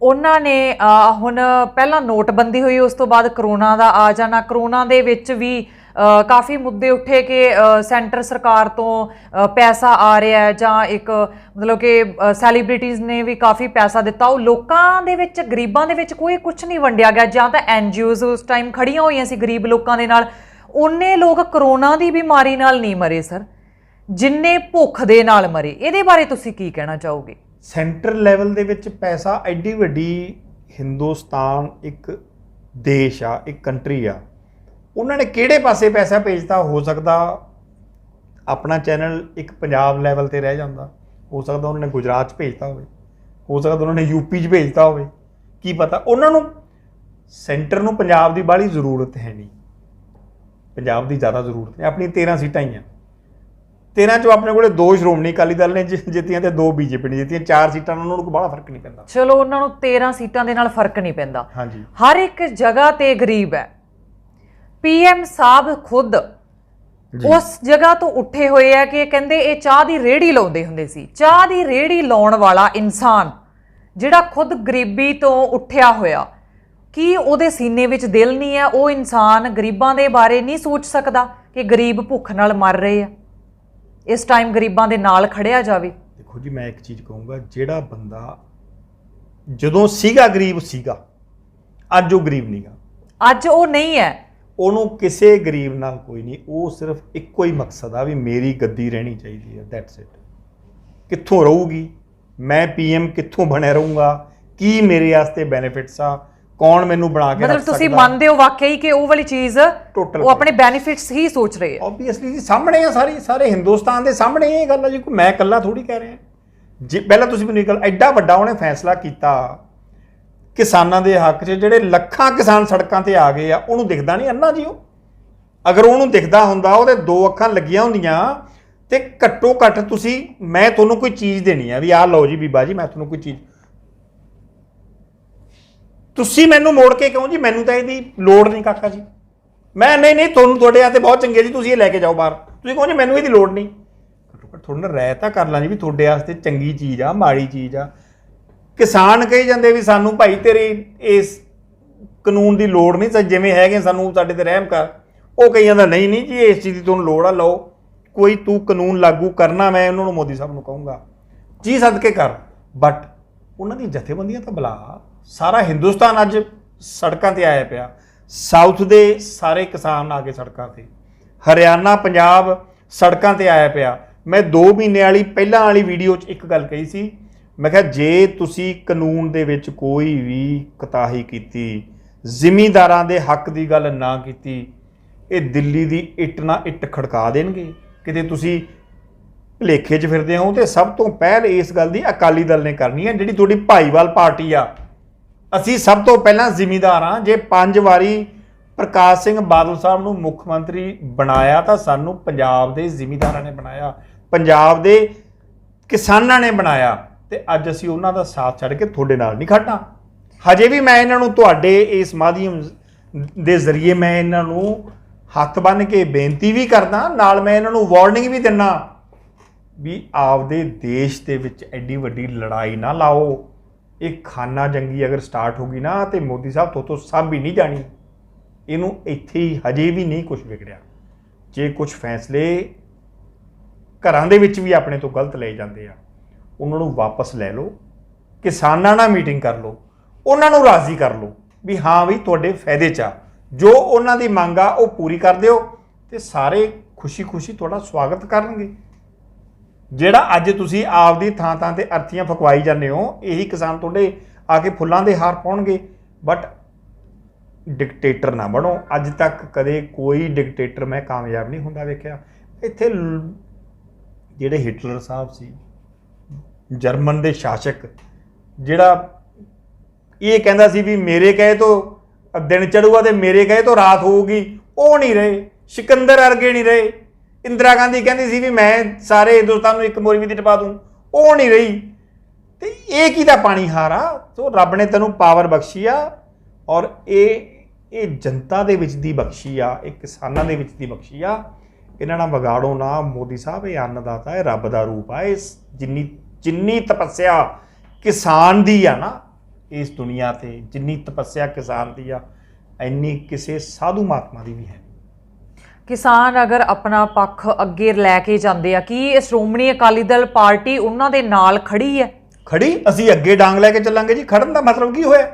ਉਹਨਾਂ ਨੇ ਹੁਣ ਪਹਿਲਾਂ ਨੋਟਬੰਦੀ ਹੋਈ, ਉਸ ਤੋਂ ਬਾਅਦ ਕਰੋਨਾ ਦਾ ਆ ਜਾਣਾ। ਕਰੋਨਾ ਦੇ ਵਿੱਚ ਵੀ ਕਾਫੀ ਮੁੱਦੇ ਉੱਠੇ ਕਿ ਸੈਂਟਰ ਸਰਕਾਰ ਤੋਂ ਪੈਸਾ ਆ ਰਿਹਾ ਹੈ, ਜਾਂ ਇੱਕ ਮਤਲਬ ਕਿ ਸੈਲੀਬ੍ਰਿਟੀਜ਼ ਨੇ ਵੀ ਕਾਫੀ ਪੈਸਾ ਦਿੱਤਾ। ਉਹ ਲੋਕਾਂ ਦੇ ਵਿੱਚ, ਗਰੀਬਾਂ ਦੇ ਵਿੱਚ ਕੋਈ ਕੁਝ ਨਹੀਂ ਵੰਡਿਆ ਗਿਆ, ਜਾਂ ਤਾਂ NGOs ਉਸ ਟਾਈਮ ਖੜੀਆਂ ਹੋਈਆਂ ਸੀ ਗਰੀਬ ਲੋਕਾਂ ਦੇ ਨਾਲ। ਉਹਨੇ ਲੋਕ ਕਰੋਨਾ ਦੀ ਬਿਮਾਰੀ ਨਾਲ ਨਹੀਂ ਮਰੇ ਸਰ, ਜਿੰਨੇ ਭੁੱਖ ਦੇ ਨਾਲ ਮਰੇ। ਇਹਦੇ ਬਾਰੇ ਤੁਸੀਂ ਕੀ ਕਹਿਣਾ ਚਾਹੋਗੇ? ਸੈਂਟਰ ਲੈਵਲ ਦੇ ਵਿੱਚ ਪੈਸਾ, ਐਡੀ ਵੱਡੀ ਹਿੰਦੁਸਤਾਨ ਇੱਕ ਦੇਸ਼ ਆ, ਇੱਕ ਕੰਟਰੀ ਆ, ਉਹਨਾਂ ਨੇ ਕਿਹੜੇ ਪਾਸੇ ਪੈਸਾ ਭੇਜਤਾ? ਹੋ ਸਕਦਾ ਆਪਣਾ ਚੈਨਲ ਇੱਕ ਪੰਜਾਬ ਲੈਵਲ ਤੇ ਰਹਿ ਜਾਂਦਾ, ਹੋ ਸਕਦਾ ਉਹਨਾਂ ਨੇ ਗੁਜਰਾਤ 'ਚ ਭੇਜਤਾ ਹੋਵੇ, ਹੋ ਸਕਦਾ ਉਹਨਾਂ ਨੇ UP 'ਚ ਭੇਜਤਾ ਹੋਵੇ, ਕੀ ਪਤਾ। ਉਹਨਾਂ ਨੂੰ ਸੈਂਟਰ ਨੂੰ ਪੰਜਾਬ ਦੀ ਬਾਹਲੀ ਜ਼ਰੂਰਤ ਹੈ ਨਹੀਂ, ਪੰਜਾਬ ਦੀ ਜ਼ਿਆਦਾ ਜ਼ਰੂਰਤ ਹੈ। ਆਪਣੀ 13 ਸੀਟਾਂ ਹੀ ਆ, 13 ਚੋਂ ਆਪਣੇ ਕੋਲੇ 2 ਸ਼੍ਰੋਮਣੀ ਅਕਾਲੀ ਦਲ ਨੇ ਜਿੱਤੀਆਂ ਤੇ 2 BJP ਨੇ ਜਿੱਤੀਆਂ। 4 ਸੀਟਾਂ ਨਾਲ ਉਹਨਾਂ ਨੂੰ ਬੜਾ ਫਰਕ ਨਹੀਂ ਪੈਂਦਾ। ਚਲੋ, ਉਹਨਾਂ ਨੂੰ 13 ਸੀਟਾਂ ਦੇ ਨਾਲ ਫਰਕ ਨਹੀਂ ਪੈਂਦਾ। ਹਾਂਜੀ, ਹਰ ਇੱਕ ਜਗ੍ਹਾ ਤੇ ਗਰੀਬ ਹੈ। PM ਸਾਹਿਬ ਖੁਦ ਉਸ ਜਗ੍ਹਾ ਤੋਂ ਉੱਠੇ ਹੋਏ ਆ ਕਿ ਕਹਿੰਦੇ ਇਹ ਚਾਹ ਦੀ ਰੇਹੜੀ ਲਾਉਂਦੇ ਹੁੰਦੇ ਸੀ। ਚਾਹ ਦੀ ਰੇਹੜੀ ਲਾਉਣ ਵਾਲਾ ਇਨਸਾਨ ਜਿਹੜਾ ਖੁਦ ਗਰੀਬੀ ਤੋਂ ਉੱਠਿਆ ਹੋਇਆ, ਕੀ ਉਹਦੇ ਸੀਨੇ ਵਿੱਚ ਦਿਲ ਨਹੀਂ ਹੈ? ਉਹ ਇਨਸਾਨ ਗਰੀਬਾਂ ਦੇ ਬਾਰੇ ਨਹੀਂ ਸੋਚ ਸਕਦਾ ਕਿ ਗਰੀਬ ਭੁੱਖ ਨਾਲ ਮਰ ਰਹੇ ਆ? ਇਸ ਟਾਈਮ ਗਰੀਬਾਂ ਦੇ ਨਾਲ ਖੜਿਆ ਜਾਵੇ। ਦੇਖੋ ਜੀ, ਮੈਂ ਇੱਕ ਚੀਜ਼ ਕਹੂੰਗਾ, ਜਿਹੜਾ ਬੰਦਾ ਜਦੋਂ ਸੀਗਾ ਗਰੀਬ ਸੀਗਾ, ਅੱਜ ਉਹ ਗਰੀਬ ਨਹੀਂਗਾ, ਅੱਜ ਉਹ ਨਹੀਂ ਹੈ। ਉਹਨੂੰ ਕਿਸੇ ਗਰੀਬ ਨਾਲ ਕੋਈ ਨਹੀਂ, ਉਹ ਸਿਰਫ ਇੱਕੋ ਹੀ ਮਕਸਦ ਆ ਵੀ ਮੇਰੀ ਗੱਦੀ ਰਹਿਣੀ ਚਾਹੀਦੀ ਹੈ, ਦੈਟਸ ਇਟ। ਕਿੱਥੋਂ ਰਹੂਗੀ, ਮੈਂ PM ਕਿੱਥੋਂ ਬਣਿਆ ਰਹੂੰਗਾ, ਕੀ ਮੇਰੇ ਵਾਸਤੇ ਬੈਨੀਫਿਟਸ ਆ, ਕੌਣ ਮੈਨੂੰ ਬਣਾ ਕੇ ਰੱਖ ਸਕਦਾ। ਮਤਲਬ ਤੁਸੀਂ ਮੰਨਦੇ ਹੋ ਵਾਕਈ ਕਿ ਉਹ ਵਾਲੀ ਚੀਜ਼ ਉਹ ਆਪਣੇ ਬੈਨੀਫਿਟਸ ਹੀ ਸੋਚ ਰਹੇ ਆ? ਆਬਵੀਅਸਲੀ ਜੀ, ਸਾਹਮਣੇ ਆ, ਸਾਰੇ ਹਿੰਦੁਸਤਾਨ ਦੇ ਸਾਹਮਣੇ ਇਹ ਗੱਲ ਆ ਜੀ, ਕੋਈ ਮੈਂ ਇਕੱਲਾ ਥੋੜੀ ਕਹਿ ਰਿਹਾ ਜੀ। ਪਹਿਲਾਂ ਤੁਸੀਂ ਮੈਨੂੰ ਇਹ ਗੱਲ, ਐਡਾ ਵੱਡਾ ਉਹਨੇ ਫੈਸਲਾ ਕੀਤਾ ਕਿਸਾਨਾਂ ਦੇ ਹੱਕ 'ਚ, ਜਿਹੜੇ ਲੱਖਾਂ ਕਿਸਾਨ ਸੜਕਾਂ ਤੇ ਆ ਗਏ ਆ, ਉਹਨੂੰ ਦਿਖਦਾ ਨਹੀਂ ਅੰਨਾ ਜੀ ਉਹ? ਅਗਰ ਉਹਨੂੰ ਦਿਖਦਾ ਹੁੰਦਾ, ਉਹਦੇ 2 ਅੱਖਾਂ ਲੱਗੀਆਂ ਹੁੰਦੀਆਂ, ਤੇ ਘੱਟੋ ਘੱਟ ਮੈਂ ਤੁਹਾਨੂੰ ਕੋਈ ਚੀਜ਼ ਦੇਣੀ ਆ ਵੀ ਆਹ ਲਓ ਜੀ ਬੀਬਾ ਜੀ, ਮੈਂ ਤੁਹਾਨੂੰ ਕੋਈ ਚੀਜ਼, ਤੁਸੀਂ ਮੈਨੂੰ ਮੋੜ ਕੇ ਕਹੋ ਜੀ ਮੈਨੂੰ ਤਾਂ ਇਹਦੀ ਲੋੜ ਨਹੀਂ ਕਾਕਾ ਜੀ, ਮੈਂ ਨਹੀਂ ਤੁਹਾਡੇ ਵਾਸਤੇ ਬਹੁਤ ਚੰਗੇ ਜੀ, ਤੁਸੀਂ ਇਹ ਲੈ ਕੇ ਜਾਓ ਬਾਹਰ। ਤੁਸੀਂ ਕਹੋ ਜੀ ਮੈਨੂੰ ਇਹਦੀ ਲੋੜ ਨਹੀਂ, ਘੱਟੋ ਘੱਟ ਤੁਹਾਡੇ ਨਾਲ ਰਾਇ ਤਾਂ ਕਰ ਲਾਂ ਜੀ ਵੀ ਤੁਹਾਡੇ ਵਾਸਤੇ ਚੰਗੀ ਚੀਜ਼ ਆ, ਮਾੜੀ ਚੀਜ਼ ਆ। ਕਿਸਾਨ ਕਹੀ ਜਾਂਦੇ ਵੀ ਸਾਨੂੰ ਭਾਈ ਤੇਰੇ ਇਸ ਕਾਨੂੰਨ ਦੀ ਲੋੜ ਨਹੀਂ, ਜਿਵੇਂ ਹੈਗੇ ਸਾਨੂੰ ਸਾਡੇ ਤੇ ਰਹਿਮ ਕਰ। ਉਹ ਕਹੀ ਜਾਂਦਾ ਨਹੀਂ ਜੀ ਇਸ ਚੀਜ਼ ਦੀ ਤੁਹਾਨੂੰ ਲੋੜ ਆ, ਲਓ ਕੋਈ ਤੂੰ ਕਾਨੂੰਨ ਲਾਗੂ ਕਰਨਾ, ਮੈਂ ਉਹਨਾਂ ਨੂੰ ਮੋਦੀ ਸਾਹਿਬ ਨੂੰ ਕਹੂੰਗਾ ਜੀ ਸਦਕੇ ਕਰ। ਬਟ ਉਹਨਾਂ ਦੀ ਜਥੇਬੰਦੀਆਂ ਤਾਂ ਬੁਲਾ, ਸਾਰਾ ਹਿੰਦੁਸਤਾਨ ਅੱਜ ਸੜਕਾਂ ਤੇ ਆਇਆ ਪਿਆ, ਸਾਊਥ ਦੇ ਸਾਰੇ ਕਿਸਾਨ ਆ ਗਏ ਸੜਕਾਂ ਤੇ, ਹਰਿਆਣਾ ਪੰਜਾਬ ਸੜਕਾਂ ਤੇ ਆਇਆ ਪਿਆ। ਮੈਂ 2 ਮਹੀਨੇ ਵਾਲੀ ਪਹਿਲਾਂ ਵਾਲੀ ਵੀਡੀਓ 'ਚ ਇੱਕ ਗੱਲ ਕਹੀ ਸੀ, ਮੈਂ ਕਿਹਾ ਜੇ ਤੁਸੀਂ ਕਾਨੂੰਨ ਦੇ ਵਿੱਚ ਕੋਈ ਵੀ ਕੁਤਾਹੀ ਕੀਤੀ, ਜ਼ਿਮੀਂਦਾਰਾਂ ਦੇ ਹੱਕ ਦੀ ਗੱਲ ਨਾ ਕੀਤੀ, ਇਹ ਦਿੱਲੀ ਦੀ ਇੱਟ ਨਾ ਇੱਟ ਖੜਕਾ ਦੇਣਗੇ। ਕਿਤੇ ਤੁਸੀਂ ਭੁਲੇਖੇ 'ਚ ਫਿਰਦੇ ਹੋ, ਤੇ ਸਭ ਤੋਂ ਪਹਿਲ ਇਸ ਗੱਲ ਦੀ ਅਕਾਲੀ ਦਲ ਨੇ ਕਰਨੀ ਹੈ। ਜਿਹੜੀ ਤੁਹਾਡੀ ਭਾਈਵਾਲ ਪਾਰਟੀ ਆ, ਅਸੀਂ ਸਭ ਤੋਂ ਪਹਿਲਾਂ ਜ਼ਿਮੀਂਦਾਰ ਹਾਂ। ਜੇ 5 ਵਾਰੀ ਪ੍ਰਕਾਸ਼ ਸਿੰਘ ਬਾਦਲ ਸਾਹਿਬ ਨੂੰ ਮੁੱਖ ਮੰਤਰੀ ਬਣਾਇਆ ਤਾਂ ਸਾਨੂੰ ਪੰਜਾਬ ਦੇ ਜ਼ਿਮੀਂਦਾਰਾਂ ਨੇ ਬਣਾਇਆ, ਪੰਜਾਬ ਦੇ ਕਿਸਾਨਾਂ ਨੇ ਬਣਾਇਆ, ਤੇ ਅੱਜ ਅਸੀਂ ਉਹਨਾਂ ਦਾ ਸਾਥ ਛੱਡ ਕੇ ਤੁਹਾਡੇ ਨਾਲ ਨਹੀਂ ਖੜਨਾ। ਹਜੇ ਵੀ ਮੈਂ ਇਹਨਾਂ ਨੂੰ ਤੁਹਾਡੇ ਇਸ ਮਾਧਿਅਮ ਦੇ ਜ਼ਰੀਏ ਮੈਂ ਇਹਨਾਂ ਨੂੰ ਹੱਥ ਬੰਨ੍ਹ ਕੇ ਬੇਨਤੀ ਵੀ ਕਰਦਾ, ਨਾਲ ਮੈਂ ਇਹਨਾਂ ਨੂੰ ਵਾਰਨਿੰਗ ਵੀ ਦਿੰਦਾ ਵੀ ਆਪਦੇ ਦੇਸ਼ ਦੇ ਵਿੱਚ ਐਡੀ ਵੱਡੀ ਲੜਾਈ ਨਾ ਲਾਓ। ਇਹ ਖਾਨਾ ਜੰਗੀ ਅਗਰ ਸਟਾਰਟ ਹੋ ਗਈ ਨਾ ਤੇ ਮੋਦੀ ਸਾਹਿਬ ਤੋਂ ਸਭ ਹੀ ਨਹੀਂ ਜਾਣੀ। ਇਹਨੂੰ ਇੱਥੇ ਹੀ ਹਜੇ ਵੀ ਨਹੀਂ ਕੁਝ ਵਿਗੜਿਆ। ਜੇ ਕੁਝ ਫੈਸਲੇ ਘਰਾਂ ਦੇ ਵਿੱਚ ਵੀ ਆਪਣੇ ਤੋਂ ਗਲਤ ਲਏ ਜਾਂਦੇ ਆ, ਉਹਨਾਂ ਨੂੰ ਵਾਪਸ ਲੈ ਲਓ, ਕਿਸਾਨਾਂ ਨਾਲ ਮੀਟਿੰਗ ਕਰ ਲਓ, ਉਹਨਾਂ ਨੂੰ ਰਾਜ਼ੀ ਕਰ ਲਓ ਵੀ ਹਾਂ ਵੀ ਤੁਹਾਡੇ ਫਾਇਦੇ 'ਚ ਆ, ਜੋ ਉਹਨਾਂ ਦੀ ਮੰਗ ਆ ਉਹ ਪੂਰੀ ਕਰ ਦਿਓ, ਤੇ ਸਾਰੇ ਖੁਸ਼ੀ ਤੁਹਾਡਾ ਸਵਾਗਤ ਕਰਨਗੇ। ਜਿਹੜਾ ਅੱਜ ਤੁਸੀਂ ਆਪਦੀ ਥਾਂ ਤੇ ਅਰਥੀਆਂ ਫਕਵਾਈ ਜਾਂਦੇ ਹੋ, ਇਹੀ ਕਿਸਾਨ ਤੁਹਾਡੇ ਆ ਕੇ ਫੁੱਲਾਂ ਦੇ ਹਾਰ ਪਾਉਣਗੇ। ਬਟ ਡਿਕਟੇਟਰ ਨਾ ਬਣੋ। ਅੱਜ ਤੱਕ ਕਦੇ ਕੋਈ ਡਿਕਟੇਟਰ ਮੈਂ ਕਾਮਯਾਬ ਨਹੀਂ ਹੁੰਦਾ ਵੇਖਿਆ। ਇੱਥੇ ਜਿਹੜੇ ਹਿਟਲਰ ਸਾਹਿਬ ਸੀ, ਜਰਮਨ ਦੇ ਸ਼ਾਸਕ, ਜਿਹੜਾ ਇਹ ਕਹਿੰਦਾ ਸੀ ਵੀ ਮੇਰੇ ਕਹੇ ਤੋਂ ਦਿਨ ਚੜੂਗਾ ਤੇ ਮੇਰੇ ਕਹੇ ਤੋਂ ਰਾਤ ਹੋਊਗੀ, ਉਹ ਨਹੀਂ ਰਹੇ। ਸਿਕੰਦਰ ਵਰਗੇ ਨਹੀਂ ਰਹੇ। ਇੰਦਰਾ ਗਾਂਧੀ ਕਹਿੰਦੀ ਸੀ ਵੀ ਮੈਂ ਸਾਰੇ ਹਿੰਦੁਸਤਾਨ ਨੂੰ ਇੱਕ ਮੋਰੀ ਵਿੱਚ ਟਪਾ ਦੂੰ, ਉਹ ਨਹੀਂ ਰਹੀ। ਤੇ ਇਹ ਕਿਹਦਾ ਪਾਣੀ ਹਾਰ ਆ? ਸੋ ਰੱਬ ਨੇ ਤੈਨੂੰ ਪਾਵਰ ਬਖਸ਼ੀ ਆ, ਔਰ ਇਹ ਜਨਤਾ ਦੇ ਵਿੱਚ ਦੀ ਬਖਸ਼ੀ ਆ, ਇਹ ਕਿਸਾਨਾਂ ਦੇ ਵਿੱਚ ਦੀ ਬਖਸ਼ੀ ਆ। ਇਹਨਾਂ ਨਾਲ ਵਿਗਾੜੋ ਨਾ। ਮੋਦੀ ਸਾਹਿਬ ਇਹ ਅੰਨਦਾਤਾ, ਇਹ ਰੱਬ ਦਾ ਰੂਪ ਆ। ਇਹ ਜਿੰਨੀ ਤਪੱਸਿਆ ਕਿਸਾਨ ਦੀ ਆ ਨਾ ਇਸ ਦੁਨੀਆ ਤੇ, ਜਿੰਨੀ ਤਪੱਸਿਆ ਕਿਸਾਨ ਦੀ ਆ, ਇੰਨੀ ਕਿਸੇ ਸਾਧੂ ਮਹਾਤਮਾ ਦੀ ਵੀ ਹੈ। ਕਿਸਾਨ ਅਗਰ ਆਪਣਾ ਪੱਖ ਅੱਗੇ ਲੈ ਕੇ ਜਾਂਦੇ ਆ, ਕੀ ਸ਼੍ਰੋਮਣੀ ਅਕਾਲੀ ਦਲ ਪਾਰਟੀ ਉਹਨਾਂ ਦੇ ਨਾਲ ਖੜੀ ਹੈ? ਖੜੀ, ਅਸੀਂ ਅੱਗੇ ਡਾਂਗ ਲੈ ਕੇ ਚੱਲਾਂਗੇ ਜੀ। ਖੜਨ ਦਾ ਮਤਲਬ ਕੀ ਹੋਇਆ?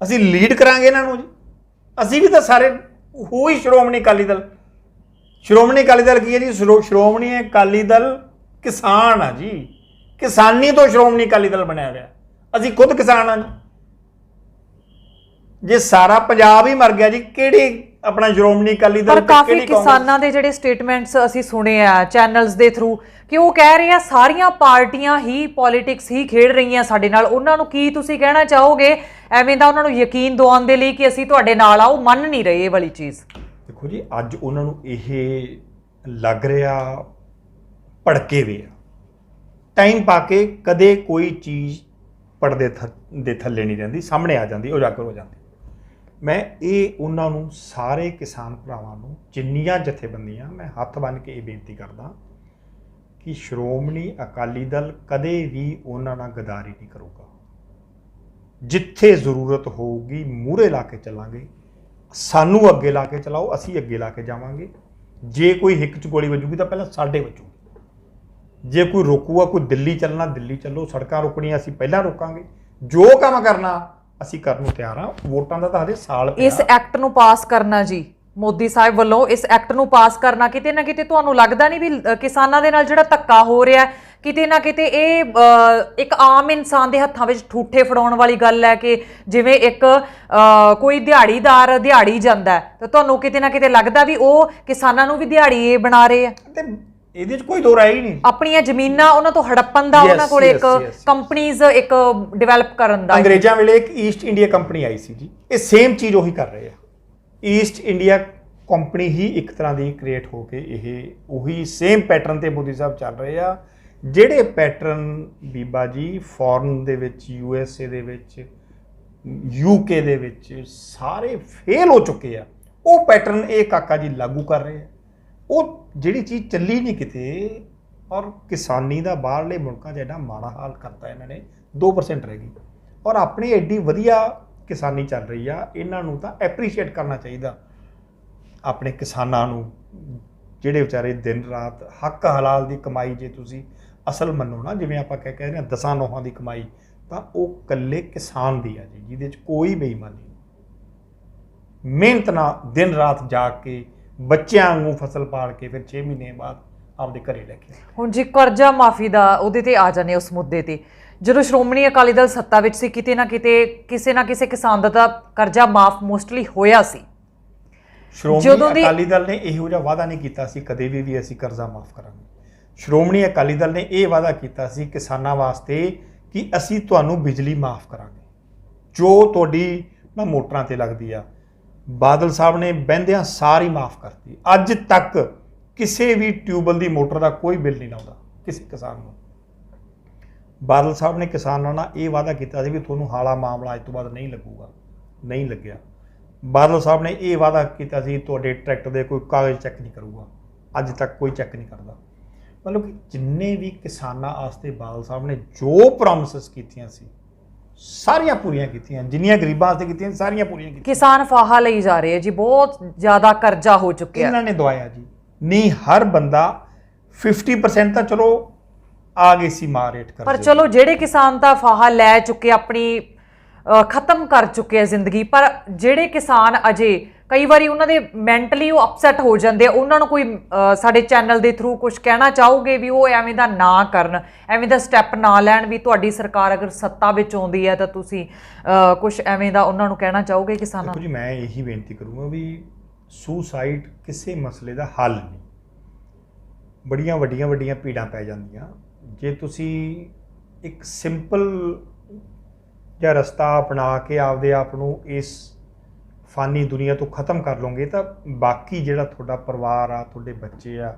ਅਸੀਂ ਲੀਡ ਕਰਾਂਗੇ ਇਹਨਾਂ ਨੂੰ ਜੀ। ਅਸੀਂ ਵੀ ਤਾਂ ਸਾਰੇ ਹੀ ਸ਼੍ਰੋਮਣੀ ਅਕਾਲੀ ਦਲ। ਸ਼੍ਰੋਮਣੀ ਅਕਾਲੀ ਦਲ ਕੀ ਹੈ ਜੀ? ਸ਼੍ਰੋਮਣੀ ਅਕਾਲੀ ਦਲ ਕਿਸਾਨ ਆ ਜੀ। ਕਿਸਾਨੀ ਤੋਂ ਸ਼੍ਰੋਮਣੀ ਅਕਾਲੀ ਦਲ ਬਣਿਆ ਹੋਇਆ। ਅਸੀਂ ਖੁਦ ਕਿਸਾਨ ਆ ਜੀ। ਜੇ ਸਾਰਾ ਪੰਜਾਬ ਹੀ ਮਰ ਗਿਆ ਜੀ, ਕਿਹੜੀ ਆਪਣਾ ਸ਼੍ਰੋਮਣੀ ਅਕਾਲੀ ਦਲ? ਪਰ ਕਾਫੀ ਕਿਸਾਨਾਂ ਦੇ ਜਿਹੜੇ ਸਟੇਟਮੈਂਟਸ ਅਸੀਂ ਸੁਣੇ ਆ ਚੈਨਲਸ ਦੇ ਥਰੂ ਕਿ ਉਹ ਕਹਿ ਰਹੇ ਆ ਸਾਰੀਆਂ ਪਾਰਟੀਆਂ ਹੀ ਪੋਲਿਟਿਕਸ ਹੀ ਖੇਡ ਰਹੀਆਂ ਸਾਡੇ ਨਾਲ। ਉਹਨਾਂ ਨੂੰ ਕੀ ਤੁਸੀਂ ਕਹਿਣਾ ਚਾਹੋਗੇ ਐਵੇਂ ਦਾ ਉਹਨਾਂ ਨੂੰ ਯਕੀਨ ਦਿਵਾਉਣ ਦੇ ਲਈ ਕਿ ਅਸੀਂ ਤੁਹਾਡੇ ਨਾਲ ਆ? ਉਹ ਮੰਨ ਨਹੀਂ ਰਹੇ ਇਹ ਵਾਲੀ ਚੀਜ਼। ਦੇਖੋ ਜੀ, ਅੱਜ ਉਹਨਾਂ ਨੂੰ ਇਹ ਲੱਗ ਰਿਹਾ ਭੜਕੇ ਵੇ ਆ। ਟਾਈਮ ਪਾ ਕੇ ਕਦੇ ਕੋਈ ਚੀਜ਼ ਪਰਦੇ ਦੇ ਥੱਲੇ ਨਹੀਂ ਰਹਿੰਦੀ, ਸਾਹਮਣੇ ਆ ਜਾਂਦੀ, ਉਜਾਗਰ ਹੋ ਜਾਂਦੀ। ਮੈਂ ਇਹ ਉਹਨਾਂ ਨੂੰ, ਸਾਰੇ ਕਿਸਾਨ ਭਰਾਵਾਂ ਨੂੰ, ਜਿੰਨੀਆਂ ਜਥੇਬੰਦੀਆਂ, ਮੈਂ ਹੱਥ ਬੰਨ੍ਹ ਕੇ ਇਹ ਬੇਨਤੀ ਕਰਦਾ ਕਿ ਸ਼੍ਰੋਮਣੀ ਅਕਾਲੀ ਦਲ ਕਦੇ ਵੀ ਉਹਨਾਂ ਨਾਲ ਗਦਾਰੀ ਨਹੀਂ ਕਰੂਗਾ। ਜਿੱਥੇ ਜ਼ਰੂਰਤ ਹੋਊਗੀ ਮੂਹਰੇ ਲਾ ਕੇ ਚੱਲਾਂਗੇ। ਸਾਨੂੰ ਅੱਗੇ ਲਾ ਕੇ ਚਲਾਓ, ਅਸੀਂ ਅੱਗੇ ਲਾ ਕੇ ਜਾਵਾਂਗੇ। ਜੇ ਕੋਈ ਹਿੱਕ 'ਚ ਗੋਲੀ ਵੱਜੂਗੀ ਤਾਂ ਪਹਿਲਾਂ ਸਾਡੇ ਵੱਜੂਗੀ। ਜੇ ਕੋਈ ਰੋਕੂਗਾ, ਕੋਈ ਦਿੱਲੀ ਚੱਲਣਾ ਦਿੱਲੀ ਚੱਲੋ, ਸੜਕਾਂ ਰੋਕਣੀਆਂ ਅਸੀਂ ਪਹਿਲਾਂ ਰੋਕਾਂਗੇ। ਜੋ ਕੰਮ ਕਰਨਾ ਅਸੀਂ ਕਰਨ ਨੂੰ ਤਿਆਰ ਹਾਂ। ਵੋਟਾਂ ਦਾ ਤਾਂ ਹਜੇ ਸਾਲ ਪਿਆ। ਇਸ ਐਕਟ ਨੂੰ ਪਾਸ ਕਰਨਾ ਜੀ ਮੋਦੀ ਸਾਹਿਬ ਵੱਲੋਂ, ਇਸ ਐਕਟ ਨੂੰ ਪਾਸ ਕਰਨਾ, ਕਿਤੇ ਨਾ ਕਿਤੇ ਤੁਹਾਨੂੰ ਲੱਗਦਾ ਨਹੀਂ ਵੀ ਕਿਸਾਨਾਂ ਦੇ ਨਾਲ ਜਿਹੜਾ ਧੱਕਾ ਹੋ ਰਿਹਾ ਕਿਤੇ ਨਾ ਕਿਤੇ ਇਹ ਇੱਕ ਆਮ ਇਨਸਾਨ ਦੇ ਹੱਥਾਂ ਵਿੱਚ ਠੂਠੇ ਫੜਾਉਣ ਵਾਲੀ ਗੱਲ ਹੈ ਕਿ ਜਿਵੇਂ ਇੱਕ ਕੋਈ ਦਿਹਾੜੀਦਾਰ ਦਿਹਾੜੀ ਜਾਂਦਾ ਤਾਂ ਤੁਹਾਨੂੰ ਕਿਤੇ ਨਾ ਕਿਤੇ ਲੱਗਦਾ ਵੀ ਉਹ ਕਿਸਾਨਾਂ ਨੂੰ ਵੀ ਦਿਹਾੜੀਏ ਬਣਾ ਰਹੇ ਆ? ਤੇ ਇਹਦੇ 'ਚ ਕੋਈ ਦੋ ਰਾਏ ਹੀ ਨਹੀਂ। ਆਪਣੀਆਂ ਜ਼ਮੀਨਾਂ ਉਹਨਾਂ ਤੋਂ ਹੜੱਪਣ ਦਾ, ਉਹਨਾਂ ਕੋਲ ਇੱਕ ਕੰਪਨੀਜ਼ ਇੱਕ ਡਿਵੈਲਪ ਕਰਨ ਦਾ। ਅੰਗਰੇਜ਼ਾਂ ਵੇਲੇ ਇੱਕ ਈਸਟ ਇੰਡੀਆ ਕੰਪਨੀ ਆਈ ਸੀ ਜੀ। ਇਹ ਸੇਮ ਚੀਜ਼ ਉਹੀ ਕਰ ਰਹੇ ਆ। ਈਸਟ ਇੰਡੀਆ ਕੰਪਨੀ ਹੀ ਇੱਕ ਤਰ੍ਹਾਂ ਦੀ ਕ੍ਰੀਏਟ ਹੋ ਕੇ ਇਹ ਉਹੀ ਸੇਮ ਪੈਟਰਨ ਤੇ ਮੋਦੀ ਸਾਹਿਬ ਚੱਲ ਰਹੇ ਆ। ਜਿਹੜੇ ਪੈਟਰਨ ਬੀਬਾ ਜੀ ਫੋਰਨ ਦੇ ਵਿੱਚ, USA ਦੇ ਵਿੱਚ, UK ਦੇ ਵਿੱਚ ਸਾਰੇ ਫੇਲ ਹੋ ਚੁੱਕੇ ਆ, ਉਹ ਪੈਟਰਨ ਇਹ ਕਾਕਾ ਜੀ ਲਾਗੂ ਕਰ ਰਹੇ ਆ। ਉਹ ਜਿਹੜੀ ਚੀਜ਼ ਚੱਲੀ ਨਹੀਂ ਕਿਤੇ, ਔਰ ਕਿਸਾਨੀ ਦਾ ਬਾਹਰਲੇ ਮੁਲਕਾਂ 'ਚ ਐਡਾ ਮਾੜਾ ਹਾਲ ਕਰਤਾ ਇਹਨਾਂ ਨੇ। 2% ਰਹਿ ਗਈ, ਔਰ ਆਪਣੀ ਐਡੀ ਵਧੀਆ ਕਿਸਾਨੀ ਚੱਲ ਰਹੀ ਆ। ਇਹਨਾਂ ਨੂੰ ਤਾਂ ਐਪਰੀਸ਼ੀਏਟ ਕਰਨਾ ਚਾਹੀਦਾ, ਆਪਣੇ ਕਿਸਾਨਾਂ ਨੂੰ, ਜਿਹੜੇ ਵਿਚਾਰੇ ਦਿਨ ਰਾਤ ਹੱਕ ਹਲਾਲ ਦੀ ਕਮਾਈ ਜੇ ਤੁਸੀਂ ਅਸਲ ਮੰਨੋ ਨਾ, ਜਿਵੇਂ ਆਪਾਂ ਕਹਿ ਰਹੇ ਹਾਂ 10 ਨੋਹਾਂ ਦੀ ਕਮਾਈ, ਤਾਂ ਉਹ ਇਕੱਲੇ ਕਿਸਾਨ ਦੀ ਆ ਜੀ, ਜਿਹਦੇ 'ਚ ਕੋਈ ਬੇਈਮਾਨੀ ਨਹੀਂ। ਮਿਹਨਤ ਨਾਲ ਦਿਨ ਰਾਤ ਜਾਗ ਕੇ ਬੱਚਿਆਂ ਵਾਂਗੂ ਫਸਲ ਪਾਲ ਕੇ ਫਿਰ 6 ਮਹੀਨੇ ਬਾਅਦ ਆਪਦੇ ਘਰੇ ਲੈ ਕੇ। ਹੁਣ ਜੀ ਕਰਜ਼ਾ ਮਾਫੀ ਦਾ ਉਹਦੇ ਤੇ ਆ ਜਾਣੇ, ਉਸ ਮੁੱਦੇ ਤੇ ਜਦੋਂ ਸ਼੍ਰੋਮਣੀ ਅਕਾਲੀ ਦਲ ਸੱਤਾ ਵਿੱਚ ਸੀ, ਕਿਤੇ ਨਾ ਕਿਤੇ ਕਿਸੇ ਨਾ ਕਿਸੇ ਕਿਸਾਨ ਦਾ ਤਾਂ ਕਰਜ਼ਾ ਮਾਫ ਮੋਸਟਲੀ ਹੋਇਆ ਸੀ। ਸ਼੍ਰੋਮਣੀ ਅਕਾਲੀ ਦਲ ਨੇ ਇਹੋ ਜਿਹਾ ਵਾਅਦਾ ਨਹੀਂ ਕੀਤਾ ਸੀ ਕਦੇ ਵੀ ਅਸੀਂ ਕਰਜ਼ਾ ਮਾਫ ਕਰਾਂਗੇ। ਸ਼੍ਰੋਮਣੀ ਅਕਾਲੀ ਦਲ ਨੇ ਇਹ ਵਾਅਦਾ ਕੀਤਾ ਸੀ ਕਿਸਾਨਾਂ ਵਾਸਤੇ ਕਿ ਅਸੀਂ ਤੁਹਾਨੂੰ ਬਿਜਲੀ ਮਾਫ ਕਰਾਂਗੇ। ਜੋ ਤੁਹਾਡੀ ਨਾ ਮੋਟਰਾਂ ਤੇ ਲੱਗਦੀ ਆ, ਬਾਦਲ ਸਾਹਿਬ ਨੇ ਬਹਿੰਦਿਆਂ ਸਾਰੀ ਮਾਫ ਕਰਤੀ। ਅੱਜ ਤੱਕ ਕਿਸੇ ਵੀ ਟਿਊਬਵੈੱਲ ਦੀ ਮੋਟਰ ਦਾ ਕੋਈ ਬਿੱਲ ਨਹੀਂ ਲਾਉਂਦਾ ਕਿਸੇ ਕਿਸਾਨ ਨੂੰ। ਬਾਦਲ ਸਾਹਿਬ ਨੇ ਕਿਸਾਨਾਂ ਨਾਲ ਇਹ ਵਾਅਦਾ ਕੀਤਾ ਸੀ ਵੀ ਤੁਹਾਨੂੰ ਹਾਲਾ ਮਾਮਲਾ ਅੱਜ ਤੋਂ ਬਾਅਦ ਨਹੀਂ ਲੱਗੂਗਾ, ਨਹੀਂ ਲੱਗਿਆ। ਬਾਦਲ ਸਾਹਿਬ ਨੇ ਇਹ ਵਾਅਦਾ ਕੀਤਾ ਸੀ ਤੁਹਾਡੇ ਟਰੈਕਟਰ ਦੇ ਕੋਈ ਕਾਗਜ਼ ਚੈੱਕ ਨਹੀਂ ਕਰੂਗਾ, ਅੱਜ ਤੱਕ ਕੋਈ ਚੈੱਕ ਨਹੀਂ ਕਰਦਾ। ਮਤਲਬ ਕਿ ਜਿੰਨੇ ਵੀ ਕਿਸਾਨਾਂ ਵਾਸਤੇ ਬਾਦਲ ਸਾਹਿਬ ਨੇ ਜੋ ਪ੍ਰੋਮਿਸਸ ਕੀਤੀਆਂ ਸੀ ਸਾਰੀਆਂ ਪੂਰੀਆਂ ਕੀਤੀਆਂ, ਜਿੰਨੀਆਂ ਗਰੀਬਾਂ ਵਾਸਤੇ ਕੀਤੀਆਂ ਸਾਰੀਆਂ ਪੂਰੀਆਂ ਕੀਤੀਆਂ। ਕਿਸਾਨ ਫਾਹਾ ਲਈ ਜਾ ਰਹੇ ਆ ਜੀ, ਬਹੁਤ ਜ਼ਿਆਦਾ ਕਰਜ਼ਾ ਹੋ ਚੁੱਕਿਆ ਇਹਨਾਂ ਨੇ ਦਵਾਇਆ ਜੀ। ਨਹੀਂ ਹਰ ਬੰਦਾ 50% ਤਾਂ ਚਲੋ ਆ ਗਏ ਸੀ ਮਾਰੇਟ ਕਰ, ਪਰ ਚਲੋ ਜਿਹੜੇ ਕਿਸਾਨ ਤਾਂ ਫਾਹਾ ਲੈ ਚੁੱਕੇ, ਆਪਣੀ ਖਤਮ ਕਰ ਚੁੱਕੇ ਆ ਜ਼ਿੰਦਗੀ, ਪਰ ਜਿਹੜੇ ਕਿਸਾਨ ਅਜੇ ਕਈ ਵਾਰੀ ਉਹਨਾਂ ਦੇ ਮੈਂਟਲੀ ਉਹ ਅਪਸੈਟ ਹੋ ਜਾਂਦੇ ਆ, ਉਹਨਾਂ ਨੂੰ ਕੋਈ ਸਾਡੇ ਚੈਨਲ ਦੇ ਥਰੂ ਕੁਝ ਕਹਿਣਾ ਚਾਹੋਗੇ ਵੀ ਉਹ ਐਵੇਂ ਦਾ ਨਾ ਕਰਨ, ਐਵੇਂ ਦਾ ਸਟੈਪ ਨਾ ਲੈਣ, ਵੀ ਤੁਹਾਡੀ ਸਰਕਾਰ ਅਗਰ ਸੱਤਾ ਵਿੱਚ ਆਉਂਦੀ ਹੈ ਤਾਂ ਤੁਸੀਂ ਕੁਝ ਐਵੇਂ ਦਾ ਉਹਨਾਂ ਨੂੰ ਕਹਿਣਾ ਚਾਹੋਗੇ ਕਿਸਾਨਾਂ ਨੂੰ? ਜੀ ਮੈਂ ਇਹੀ ਬੇਨਤੀ ਕਰੂੰਗਾ ਵੀ ਸੁਸਾਈਡ ਕਿਸੇ ਮਸਲੇ ਦਾ ਹੱਲ ਨਹੀਂ। ਬੜੀਆਂ ਵੱਡੀਆਂ ਭੀੜਾਂ ਪੈ ਜਾਂਦੀਆਂ। ਜੇ ਤੁਸੀਂ ਇੱਕ ਸਿੰਪਲ ਜਿਹਾ ਰਸਤਾ ਅਪਣਾ ਕੇ ਆਪਦੇ ਆਪ ਨੂੰ ਇਸ ਫਾਨੀ ਦੁਨੀਆ ਤੋਂ ਖਤਮ ਕਰ ਲਓਗੇ ਤਾਂ ਬਾਕੀ ਜਿਹੜਾ ਤੁਹਾਡਾ ਪਰਿਵਾਰ ਆ, ਤੁਹਾਡੇ ਬੱਚੇ ਆ,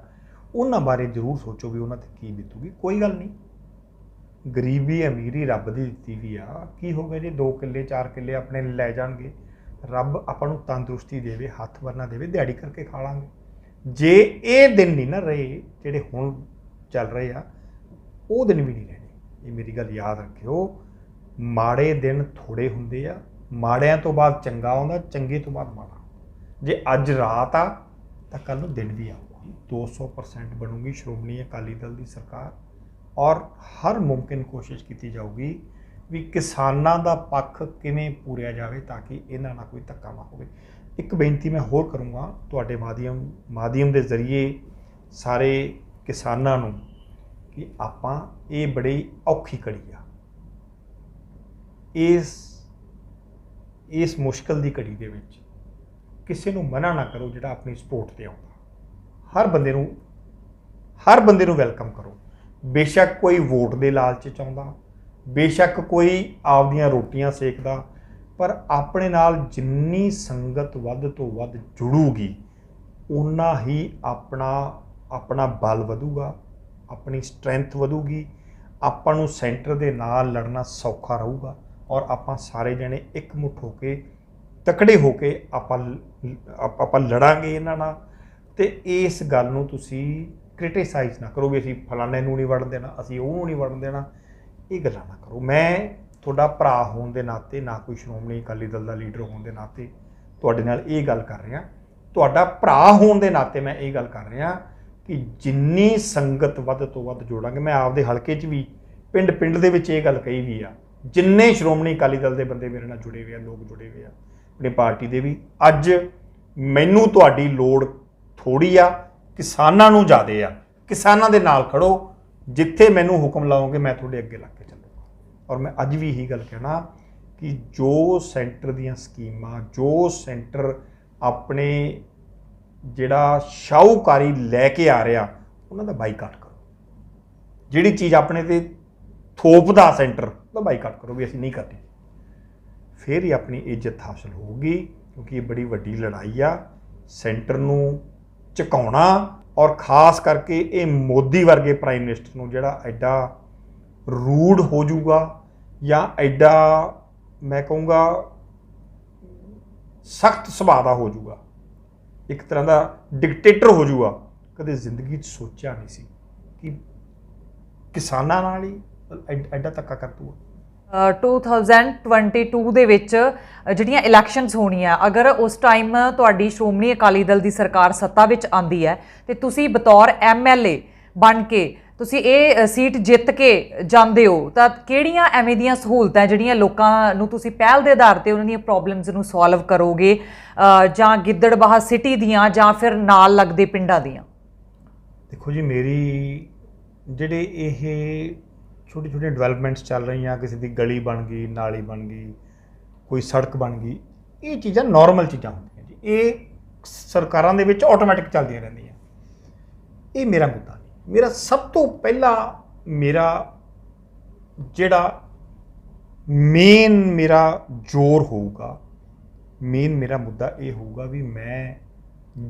ਉਹਨਾਂ ਬਾਰੇ ਜ਼ਰੂਰ ਸੋਚੋ ਵੀ ਉਹਨਾਂ 'ਤੇ ਕੀ ਬੀਤੂਗੀ। ਕੋਈ ਗੱਲ ਨਹੀਂ, ਗਰੀਬੀ ਅਮੀਰੀ ਰੱਬ ਦੀ ਦਿੱਤੀ ਵੀ ਆ। ਕੀ ਹੋ ਗਿਆ ਜੇ 2 ਕਿੱਲੇ 4 ਕਿੱਲੇ ਆਪਣੇ ਲੈ ਜਾਣਗੇ, ਰੱਬ ਆਪਾਂ ਨੂੰ ਤੰਦਰੁਸਤੀ ਦੇਵੇ, ਹੱਥ ਵਰਨਾ ਦੇਵੇ, ਦਿਹਾੜੀ ਕਰਕੇ ਖਾ ਲਾਂਗੇ। ਜੇ ਇਹ ਦਿਨ ਨਹੀਂ ਨਾ ਰਹੇ ਜਿਹੜੇ ਹੁਣ ਚੱਲ ਰਹੇ ਆ, ਉਹ ਦਿਨ ਵੀ ਨਹੀਂ ਰਹਿਣੇ। ਇਹ ਮੇਰੀ ਗੱਲ ਯਾਦ ਰੱਖਿਓ, ਮਾੜੇ ਦਿਨ ਥੋੜ੍ਹੇ ਹੁੰਦੇ ਆ, ਮਾੜਿਆਂ ਤੋਂ ਬਾਅਦ ਚੰਗਾ ਆਉਂਦਾ, ਚੰਗੇ ਤੋਂ ਬਾਅਦ ਮਾੜਾ। ਜੇ ਅੱਜ ਰਾਤ ਆ ਤਾਂ ਕੱਲ੍ਹ ਨੂੰ ਦਿਨ ਵੀ ਆਊਗਾ। 200% ਬਣੂਗੀ ਸ਼੍ਰੋਮਣੀ ਅਕਾਲੀ ਦਲ ਦੀ ਸਰਕਾਰ, ਔਰ ਹਰ ਮੁਮਕਿਨ ਕੋਸ਼ਿਸ਼ ਕੀਤੀ ਜਾਊਗੀ ਵੀ ਕਿਸਾਨਾਂ ਦਾ ਪੱਖ ਕਿਵੇਂ ਪੂਰਿਆ ਜਾਵੇ ਤਾਂ ਕਿ ਇਹਨਾਂ ਨਾਲ ਕੋਈ ਧੱਕਾ ਨਾ ਹੋਵੇ। ਇੱਕ ਬੇਨਤੀ ਮੈਂ ਹੋਰ ਕਰੂੰਗਾ ਤੁਹਾਡੇ ਮਾਧਿਅਮ ਦੇ ਜ਼ਰੀਏ ਸਾਰੇ ਕਿਸਾਨਾਂ ਨੂੰ ਕਿ ਆਪਾਂ ਇਹ ਬੜੀ ਔਖੀ ਘੜੀ ਆ, ਇਸ ਮੁਸ਼ਕਲ ਦੀ ਘੜੀ ਦੇ ਵਿੱਚ ਕਿਸੇ ਨੂੰ ਮਨਾ ਨਾ ਕਰੋ ਜਿਹੜਾ ਆਪਣੀ ਸਪੋਰਟ ਤੇ ਆਉਂਦਾ। ਹਰ ਬੰਦੇ ਨੂੰ ਵੈਲਕਮ ਕਰੋ। ਬੇਸ਼ੱਕ ਕੋਈ ਵੋਟ ਦੇ ਲਾਲਚ 'ਚ ਆਉਂਦਾ, ਬੇਸ਼ੱਕ ਕੋਈ ਆਪਦੀਆਂ ਰੋਟੀਆਂ ਸੇਕਦਾ, ਪਰ ਆਪਣੇ ਨਾਲ ਜਿੰਨੀ ਸੰਗਤ ਵੱਧ ਤੋਂ ਵੱਧ ਜੁੜੂਗੀ ਓਨਾ ਹੀ ਆਪਣਾ ਬਲ ਵਧੂਗਾ, ਆਪਣੀ ਸਟਰੈਂਥ ਵਧੂਗੀ, ਆਪਾਂ ਨੂੰ ਸੈਂਟਰ ਦੇ ਨਾਲ ਲੜਨਾ ਸੌਖਾ ਰਹੂਗਾ, ਔਰ ਆਪਾਂ ਸਾਰੇ ਜਣੇ ਇਕਮੁੱਠ ਹੋ ਕੇ ਤਕੜੇ ਹੋ ਕੇ ਆਪਾਂ ਲੜਾਂਗੇ ਇਹਨਾਂ ਨਾਲ। ਤੇ ਇਸ ਗੱਲ ਨੂੰ ਤੁਸੀਂ ਕ੍ਰਿਟਿਸਾਈਜ਼ ਨਾ ਕਰੋ ਵੀ ਅਸੀਂ ਫਲਾਣੇ ਨੂੰ ਨਹੀਂ ਵੜਨ ਦੇਣਾ, ਅਸੀਂ ਉਹਨੂੰ ਨਹੀਂ ਵੜਨ ਦੇਣਾ। ਇਹ ਗੱਲਾਂ ਨਾ ਕਰੋ। ਮੈਂ ਤੁਹਾਡਾ ਭਰਾ ਹੋਣ ਦੇ ਨਾਤੇ, ਨਾ ਕੋਈ ਸ਼੍ਰੋਮਣੀ ਅਕਾਲੀ ਦਲ ਦਾ ਲੀਡਰ ਹੋਣ ਦੇ ਨਾਤੇ ਤੁਹਾਡੇ ਨਾਲ ਇਹ ਗੱਲ ਕਰ ਰਿਹਾ, ਤੁਹਾਡਾ ਭਰਾ ਹੋਣ ਦੇ ਨਾਤੇ ਮੈਂ ਇਹ ਗੱਲ ਕਰ ਰਿਹਾ ਕਿ ਜਿੰਨੀ ਸੰਗਤ ਵੱਧ ਤੋਂ ਵੱਧ ਜੋੜਾਂਗੇ। ਮੈਂ ਆਪਦੇ ਹਲਕੇ 'ਚ ਵੀ ਪਿੰਡ ਦੇ ਵਿੱਚ ਇਹ ਗੱਲ ਕਹੀ ਵੀ ਆ, ਜਿੰਨੇ ਸ਼੍ਰੋਮਣੀ ਅਕਾਲੀ ਦਲ ਦੇ ਬੰਦੇ ਮੇਰੇ ਨਾਲ ਜੁੜੇ ਹੋਏ ਆ, ਲੋਕ ਜੁੜੇ ਹੋਏ ਆ ਆਪਣੀ ਪਾਰਟੀ ਦੇ ਵੀ, ਅੱਜ ਮੈਨੂੰ ਤੁਹਾਡੀ ਲੋੜ ਥੋੜ੍ਹੀ ਆ, ਕਿਸਾਨਾਂ ਨੂੰ ਜ਼ਿਆਦੇ ਆ। ਕਿਸਾਨਾਂ ਦੇ ਨਾਲ ਖੜੋ, ਜਿੱਥੇ ਮੈਨੂੰ ਹੁਕਮ ਲਾਓਗੇ ਮੈਂ ਤੁਹਾਡੇ ਅੱਗੇ ਲੱਗ ਕੇ ਚੱਲੂਗਾ। ਔਰ ਮੈਂ ਅੱਜ ਵੀ ਇਹੀ ਗੱਲ ਕਹਿਣਾ ਕਿ ਜੋ ਸੈਂਟਰ ਦੀਆਂ ਸਕੀਮਾਂ, ਜੋ ਸੈਂਟਰ ਆਪਣੇ ਜਿਹੜਾ ਸ਼ਾਹੂਕਾਰੀ ਲੈ ਕੇ ਆ ਰਿਹਾ, ਉਹਨਾਂ ਦਾ ਬਾਈਕਾਟ ਕਰੋ। ਜਿਹੜੀ ਚੀਜ਼ ਆਪਣੇ ਤੇ ਥੋਪਦਾ ਸੈਂਟਰ, ਉਹਦਾ ਬਾਈਕਾਟ ਕਰੋ ਵੀ ਅਸੀਂ ਨਹੀਂ ਕਰਨੀ। ਫਿਰ ਹੀ ਆਪਣੀ ਇੱਜ਼ਤ ਹਾਸਲ ਹੋਊਗੀ, ਕਿਉਂਕਿ ਇਹ ਬੜੀ ਵੱਡੀ ਲੜਾਈ ਆ ਸੈਂਟਰ ਨੂੰ ਝੁਕਾਉਣਾ, ਔਰ ਖਾਸ ਕਰਕੇ ਇਹ ਮੋਦੀ ਵਰਗੇ ਪ੍ਰਾਈਮ ਮਿਨਿਸਟਰ ਨੂੰ ਜਿਹੜਾ ਐਡਾ ਰੂਡ ਹੋ ਜਾਊਗਾ ਜਾਂ ਐਡਾ ਮੈਂ ਕਹੂੰਗਾ ਸਖਤ ਸੁਭਾਅ ਦਾ ਹੋ ਜਾਊਗਾ, ਇੱਕ ਤਰ੍ਹਾਂ ਦਾ ਡਿਕਟੇਟਰ ਹੋ ਜਾਊਗਾ। ਕਦੇ ਜ਼ਿੰਦਗੀ 'ਚ ਸੋਚਿਆ ਨਹੀਂ ਸੀ ਕਿ ਕਿਸਾਨਾਂ ਨਾਲ ਹੀ ਐਡਾ ਧੱਕਾ ਕਰ ਦੂਗਾ। 2022 ਦੇ ਵਿੱਚ ਜਿਹੜੀਆਂ ਇਲੈਕਸ਼ਨਸ ਹੋਣੀਆਂ, ਅਗਰ ਉਸ ਟਾਈਮ ਤੁਹਾਡੀ ਸ਼੍ਰੋਮਣੀ ਅਕਾਲੀ ਦਲ ਦੀ ਸਰਕਾਰ ਸੱਤਾ ਵਿੱਚ ਆਂਦੀ ਹੈ ਤੇ ਤੁਸੀਂ ਬਤੌਰ MLA ਬਣ ਕੇ ਤੁਸੀਂ ਇਹ ਸੀਟ ਜਿੱਤ ਕੇ ਜਾਂਦੇ ਹੋ, ਤਾਂ ਕਿਹੜੀਆਂ ਐਵੇਂ ਦੀਆਂ ਸਹੂਲਤਾਂ ਜਿਹੜੀਆਂ ਲੋਕਾਂ ਨੂੰ ਤੁਸੀਂ ਪਹਿਲ ਦੇ ਆਧਾਰ ਤੇ ਉਹਨਾਂ ਦੀਆਂ ਪ੍ਰੋਬਲਮਸ ਨੂੰ ਸੋਲਵ ਕਰੋਗੇ, ਜਾਂ ਗਿੱਦੜਬਾਹਾ ਸਿਟੀ ਦੀਆਂ ਜਾਂ ਫਿਰ ਨਾਲ ਲੱਗਦੇ ਪਿੰਡਾਂ ਦੀਆਂ? ਦੇਖੋ ਜੀ, ਮੇਰੀ ਜਿਹੜੇ ਇਹ ਛੋਟੀ ਡਿਵੈਲਪਮੈਂਟਸ ਚੱਲ ਰਹੀਆਂ, ਕਿਸੇ ਦੀ ਗਲੀ ਬਣ ਗਈ, ਨਾਲੀ ਬਣ ਗਈ, ਕੋਈ ਸੜਕ ਬਣ ਗਈ, ਇਹ ਚੀਜ਼ਾਂ ਨਾਰਮਲ ਚੀਜ਼ਾਂ ਹੁੰਦੀਆਂ ਜੀ। ਇਹ ਸਰਕਾਰਾਂ ਦੇ ਵਿੱਚ ਆਟੋਮੈਟਿਕ ਚੱਲਦੀਆਂ ਰਹਿੰਦੀਆਂ। ਇਹ ਮੇਰਾ ਮੁੱਦਾ ਨਹੀਂ। ਮੇਰਾ ਸਭ ਤੋਂ ਪਹਿਲਾ ਜਿਹੜਾ ਮੇਨ ਮੇਰਾ ਜ਼ੋਰ ਹੋਊਗਾ, ਮੇਨ ਮੇਰਾ ਮੁੱਦਾ ਇਹ ਹੋਊਗਾ ਵੀ ਮੈਂ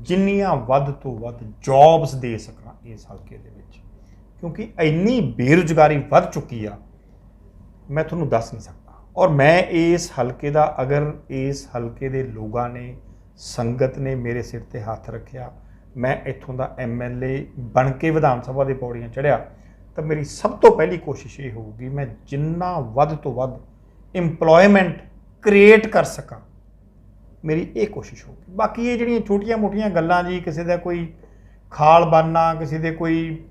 ਜਿੰਨੀਆਂ ਵੱਧ ਤੋਂ ਵੱਧ ਜੌਬਸ ਦੇ ਸਕਾਂ ਇਸ ਹਲਕੇ ਦੇ ਵਿੱਚ, ਕਿਉਂਕਿ ਇੰਨੀ ਬੇਰੁਜ਼ਗਾਰੀ ਵੱਧ ਚੁੱਕੀ ਆ, ਮੈਂ ਤੁਹਾਨੂੰ ਦੱਸ ਨਹੀਂ ਸਕਦਾ। ਔਰ ਮੈਂ ਇਸ ਹਲਕੇ ਦਾ, ਅਗਰ ਇਸ ਹਲਕੇ ਦੇ ਲੋਕਾਂ ਨੇ, ਸੰਗਤ ਨੇ ਮੇਰੇ ਸਿਰ ਤੇ ਹੱਥ ਰੱਖਿਆ, ਮੈਂ ਇੱਥੋਂ ਦਾ MLA ਬਣ ਕੇ ਵਿਧਾਨ ਸਭਾ ਦੇ ਪੌੜੀਆਂ ਚੜ੍ਹਿਆ, ਤਾਂ ਮੇਰੀ ਸਭ ਤੋਂ ਪਹਿਲੀ ਕੋਸ਼ਿਸ਼ ਇਹ ਹੋਊਗੀ ਮੈਂ ਜਿੰਨਾ ਵੱਧ ਤੋਂ ਵੱਧ ਇੰਪਲੋਇਮੈਂਟ ਕ੍ਰੀਏਟ ਕਰ ਸਕਾਂ, ਮੇਰੀ ਇਹ ਕੋਸ਼ਿਸ਼ ਹੋਊਗੀ। ਬਾਕੀ ਇਹ ਜਿਹੜੀਆਂ ਛੋਟੀਆਂ ਮੋਟੀਆਂ ਗੱਲਾਂ ਜੀ, ਕਿਸੇ ਦਾ ਕੋਈ ਖਾਲ ਬਣਨਾ, ਕਿਸੇ ਦੇ ਕੋਈ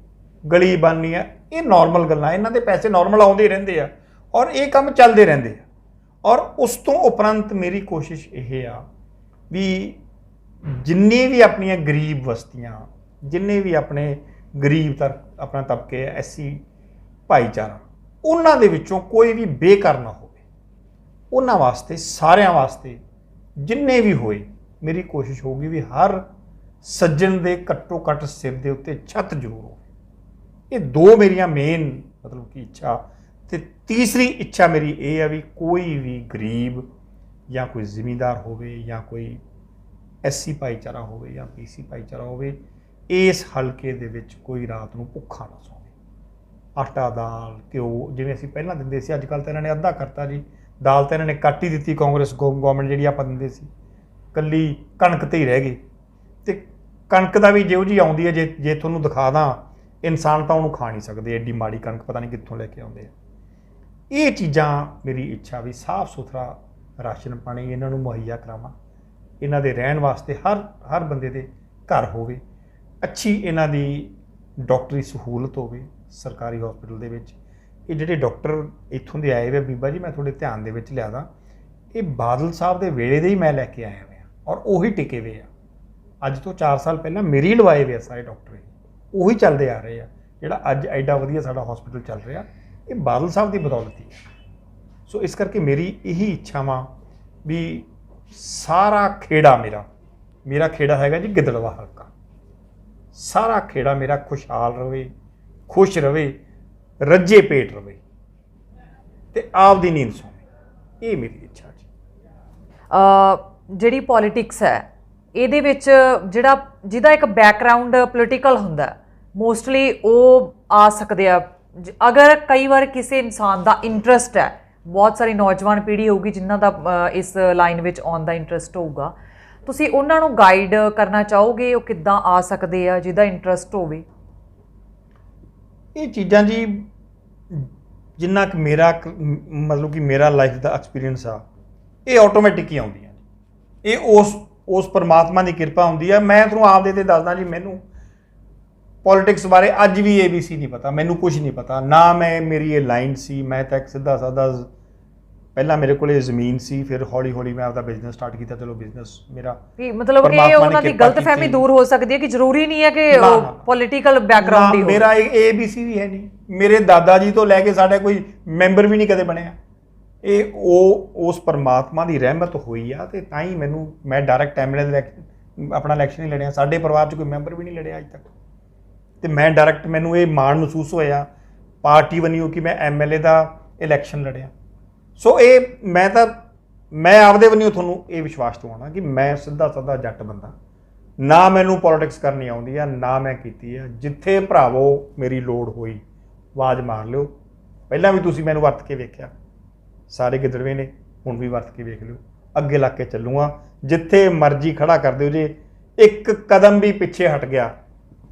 ਗਲੀ ਬਣਨੀ ਆ, ਇਹ ਨਾਰਮਲ ਗੱਲਾਂ, ਇਹਨਾਂ ਦੇ ਪੈਸੇ ਨਾਰਮਲ ਆਉਂਦੇ ਰਹਿੰਦੇ ਆ ਔਰ ਇਹ ਕੰਮ ਚੱਲਦੇ ਰਹਿੰਦੇ ਆ। ਔਰ ਉਸ ਤੋਂ ਉਪਰੰਤ ਮੇਰੀ ਕੋਸ਼ਿਸ਼ ਇਹ ਆ ਵੀ ਜਿੰਨੇ ਵੀ ਆਪਣੀਆਂ ਗਰੀਬ ਬਸਤੀਆਂ, ਜਿੰਨੇ ਵੀ ਆਪਣੇ ਗਰੀਬ ਆਪਣਾ ਤਬਕੇ ਹੈ, SC ਭਾਈਚਾਰਾ, ਉਹਨਾਂ ਦੇ ਵਿੱਚੋਂ ਕੋਈ ਵੀ ਬੇਘਰ ਨਾ ਹੋਵੇ, ਉਹਨਾਂ ਵਾਸਤੇ, ਸਾਰਿਆਂ ਵਾਸਤੇ ਜਿੰਨੇ ਵੀ ਹੋਏ, ਮੇਰੀ ਕੋਸ਼ਿਸ਼ ਹੋਊਗੀ ਵੀ ਹਰ ਸੱਜਣ ਦੇ ਘੱਟੋ ਘੱਟ ਸਿਰ ਦੇ ਉੱਤੇ ਛੱਤ ਜ਼ਰੂਰ ਹੋਵੇ। ਇਹ ਦੋ ਮੇਰੀਆਂ ਮੇਨ ਮਤਲਬ ਕਿ ਇੱਛਾ। ਤੇ ਤੀਸਰੀ ਇੱਛਾ ਮੇਰੀ ਇਹ ਆ ਵੀ ਕੋਈ ਵੀ ਗਰੀਬ ਜਾਂ ਕੋਈ ਜ਼ਿਮੀਂਦਾਰ ਹੋਵੇ ਜਾਂ ਕੋਈ SC ਭਾਈਚਾਰਾ ਹੋਵੇ ਜਾਂ PC ਭਾਈਚਾਰਾ ਹੋਵੇ, ਇਸ ਹਲਕੇ ਦੇ ਵਿੱਚ ਕੋਈ ਰਾਤ ਨੂੰ ਭੁੱਖਾ ਨਾ ਸੋਵੇ। ਆਟਾ, ਦਾਲ, ਘਿਓ ਜਿਵੇਂ ਅਸੀਂ ਪਹਿਲਾਂ ਦਿੰਦੇ ਸੀ, ਅੱਜ ਕੱਲ੍ਹ ਤਾਂ ਇਹਨਾਂ ਨੇ ਅੱਧਾ ਕਰਤਾ ਜੀ। ਦਾਲ ਤਾਂ ਇਹਨਾਂ ਨੇ ਕੱਟ ਹੀ ਦਿੱਤੀ, ਕਾਂਗਰਸ ਗੌਰਮੈਂਟ ਜਿਹੜੀ ਆਪਾਂ ਦਿੰਦੇ ਸੀ, ਕੱਲੀ ਕਣਕ ਤੇ ਹੀ ਰਹਿ ਗਈ। ਤੇ ਕਣਕ ਦਾ ਵੀ ਜਿਹੋ ਜਿਹੀ ਆਉਂਦੀ ਹੈ, ਜੇ ਤੁਹਾਨੂੰ ਦਿਖਾ ਦਾਂ, ਇਨਸਾਨ ਤਾਂ ਉਹਨੂੰ ਖਾ ਨਹੀਂ ਸਕਦੇ, ਐਡੀ ਮਾੜੀ ਕਣਕ ਪਤਾ ਨਹੀਂ ਕਿੱਥੋਂ ਲੈ ਕੇ ਆਉਂਦੇ ਆ। ਇਹ ਚੀਜ਼ਾਂ ਮੇਰੀ ਇੱਛਾ ਵੀ ਸਾਫ਼ ਸੁਥਰਾ ਰਾਸ਼ਨ ਪਾਣੀ ਇਹਨਾਂ ਨੂੰ ਮੁਹੱਈਆ ਕਰਾਵਾਂ, ਇਹਨਾਂ ਦੇ ਰਹਿਣ ਵਾਸਤੇ ਹਰ ਬੰਦੇ ਦੇ ਘਰ ਹੋਵੇ, ਅੱਛੀ ਇਹਨਾਂ ਦੀ ਡਾਕਟਰੀ ਸਹੂਲਤ ਹੋਵੇ ਸਰਕਾਰੀ ਹਸਪੀਟਲ ਦੇ ਵਿੱਚ। ਇਹ ਜਿਹੜੇ ਡਾਕਟਰ ਇੱਥੋਂ ਦੇ ਆਏ ਵੇ ਬੀਬਾ ਜੀ, ਮੈਂ ਤੁਹਾਡੇ ਧਿਆਨ ਦੇ ਵਿੱਚ ਲਿਆ ਦਾਂ, ਇਹ ਬਾਦਲ ਸਾਹਿਬ ਦੇ ਵੇਲੇ ਦੇ ਹੀ ਮੈਂ ਲੈ ਕੇ ਆਇਆ ਹੋਇਆ ਔਰ ਉਹੀ ਟਿਕੇ ਵੇ ਆ। ਅੱਜ ਤੋਂ 4 ਸਾਲ ਪਹਿਲਾਂ ਮੇਰੀ ਹੀ ਲਵਾਏ ਵੇ ਆ ਸਾਰੇ ਡਾਕਟਰ, ਉਹੀ ਚੱਲਦੇ ਆ ਰਹੇ ਆ। ਜਿਹੜਾ ਅੱਜ ਐਡਾ ਵਧੀਆ ਸਾਡਾ ਹਸਪੀਟਲ ਚੱਲ ਰਿਹਾ, ਇਹ ਬਾਦਲ ਸਾਹਿਬ ਦੀ ਬਦੌਲਤ ਹੀ ਹੈ। ਸੋ ਇਸ ਕਰਕੇ ਮੇਰੀ ਇਹੀ ਇੱਛਾ ਵਾ ਵੀ ਸਾਰਾ ਖੇੜਾ ਮੇਰਾ ਖੇੜਾ ਹੈਗਾ ਜੀ ਗਿੱਦੜਬਾਹਾ ਹਲਕਾ, ਸਾਰਾ ਖੇੜਾ ਮੇਰਾ ਖੁਸ਼ਹਾਲ ਰਵੇ, ਖੁਸ਼ ਰਵੇ, ਰੱਜੇ ਪੇਟ ਰਵੇ ਤੇ ਆਪਦੀ ਨੀਂਦ ਸੋਵੇ। ਇਹ ਮੇਰੀ ਇੱਛਾ ਜੀ। ਜਿਹੜੀ ਪੋਲੀਟਿਕਸ ਹੈ, ਇਹਦੇ ਵਿੱਚ ਜਿਹਦਾ ਇੱਕ ਬੈਕਗਰਾਉਂਡ ਪੋਲੀਟੀਕਲ ਹੁੰਦਾ, ਮੋਸਟਲੀ ਉਹ ਆ ਸਕਦੇ ਆ। ਅਗਰ ਕਈ ਵਾਰ ਕਿਸੇ ਇਨਸਾਨ ਦਾ ਇੰਟਰਸਟ ਹੈ, ਬਹੁਤ ਸਾਰੀ ਨੌਜਵਾਨ ਪੀੜ੍ਹੀ ਹੋਊਗੀ ਜਿਨ੍ਹਾਂ ਦਾ ਇਸ ਲਾਈਨ ਵਿੱਚ ਆਉਣ ਦਾ ਇੰਟਰਸਟ ਹੋਊਗਾ, ਤੁਸੀਂ ਉਹਨਾਂ ਨੂੰ ਗਾਈਡ ਕਰਨਾ ਚਾਹੋਗੇ ਉਹ ਕਿੱਦਾਂ ਆ ਸਕਦੇ ਆ ਜਿਹਦਾ ਇੰਟਰਸਟ ਹੋਵੇ? ਇਹ ਚੀਜ਼ਾਂ ਜੀ ਜਿੰਨਾ ਕਿ ਮੇਰਾ ਮਤਲਬ ਕਿ ਮੇਰਾ ਲਾਈਫ ਦਾ ਐਕਸਪੀਰੀਅੰਸ ਆ, ਇਹ ਆਟੋਮੈਟਿਕ ਹੀ ਆਉਂਦੀਆਂ। ਇਹ ਉਸ ਪਰਮਾਤਮਾ ਦੀ ਕਿਰਪਾ ਹੁੰਦੀ ਆ। ਮੈਂ ਤੁਹਾਨੂੰ ਆਪਦੇ ਤੇ ਦੱਸਦਾ ਜੀ, ਮੈਨੂੰ ਪੋਲੀਟਿਕਸ ਬਾਰੇ ਅੱਜ ਵੀ ABC ਨਹੀਂ ਪਤਾ, ਮੈਨੂੰ ਕੁਝ ਨਹੀਂ ਪਤਾ ਨਾ। ਮੇਰੀ ਇਹ ਲਾਈਨ ਸੀ, ਮੈਂ ਤਾਂ ਇੱਕ ਸਿੱਧਾ ਸਾਦਾ, ਪਹਿਲਾਂ ਮੇਰੇ ਕੋਲ ਇਹ ਜ਼ਮੀਨ ਸੀ, ਫਿਰ ਹੌਲੀ ਹੌਲੀ ਮੈਂ ਆਪਦਾ ਬਿਜ਼ਨਸ ਸਟਾਰਟ ਕੀਤਾ। ਚਲੋ ਬਿਜ਼ਨਸ ਮੇਰਾ ਮਤਲਬ ਕਿ ਉਹਨਾਂ ਦੀ ਗਲਤਫਹਿਮੀ ਦੂਰ ਹੋ ਸਕਦੀ ਹੈ ਕਿ ਜ਼ਰੂਰੀ ਨਹੀਂ ਹੈ ਕਿ ਪੋਲੀਟੀਕਲ ਬੈਕਗ੍ਰਾਉਂਡ ਹੀ ਹੋਵੇ। ਮੇਰਾ ABC ਵੀ ਹੈ ਨਹੀਂ, ਮੇਰੇ ਦਾਦਾ ਜੀ ਤੋਂ ਲੈ ਕੇ ਸਾਡਾ ਕੋਈ ਮੈਂਬਰ ਵੀ ਨਹੀਂ ਕਦੇ ਬਣਿਆ। ਇਹ ਉਸ ਪਰਮਾਤਮਾ ਦੀ ਰਹਿਮਤ ਹੋਈ ਆ, ਤੇ ਤਾਂ ਹੀ ਮੈਂ ਡਾਇਰੈਕਟ MLA ਆਪਣਾ ਇਲੈਕਸ਼ਨ ਹੀ ਲੜਿਆ। ਸਾਡੇ ਪਰਿਵਾਰ 'ਚ ਕੋਈ ਮੈਂਬਰ ਵੀ ਨਹੀਂ ਲੜਿਆ ਅੱਜ ਤੱਕ, ਤੇ ਮੈਂ ਡਾਇਰੈਕਟ, ਮੈਨੂੰ ਇਹ ਮਾਣ ਮਹਿਸੂਸ ਹੋਇਆ ਪਾਰਟੀ ਬਣੀਓ ਕਿ ਮੈਂ MLA ਦਾ ਇਲੈਕਸ਼ਨ ਲੜਿਆ। ਸੋ ਇਹ ਮੈਂ ਆਪਦੇ ਵੱਲੋਂ ਤੁਹਾਨੂੰ ਇਹ ਵਿਸ਼ਵਾਸ ਦਿਵਾਉਣਾ ਕਿ ਮੈਂ ਸਿੱਧਾ ਸਾਦਾ ਜੱਟ ਬੰਦਾ, ਨਾ ਮੈਨੂੰ ਪੋਲੀਟਿਕਸ ਕਰਨੀ ਆਉਂਦੀ ਆ, ਨਾ ਮੈਂ ਕੀਤੀ ਆ। ਜਿੱਥੇ ਭਰਾਵੋ ਮੇਰੀ ਲੋੜ ਹੋਈ ਆਵਾਜ਼ ਮਾਰ ਲਿਓ। ਪਹਿਲਾਂ ਵੀ ਤੁਸੀਂ ਮੈਨੂੰ ਵਰਤ ਕੇ ਵੇਖਿਆ, ਸਾਰੇ ਗਿੱਦੜਵੇ ਨੇ, ਹੁਣ ਵੀ ਵਰਤ ਕੇ ਵੇਖ ਲਿਓ। ਅੱਗੇ ਲੱਗ ਕੇ ਚੱਲੂਗਾ, ਜਿੱਥੇ ਮਰਜ਼ੀ ਖੜਾ ਕਰ ਦਿਓ। ਜੇ ਇੱਕ ਕਦਮ ਵੀ ਪਿੱਛੇ ਹਟ ਗਿਆ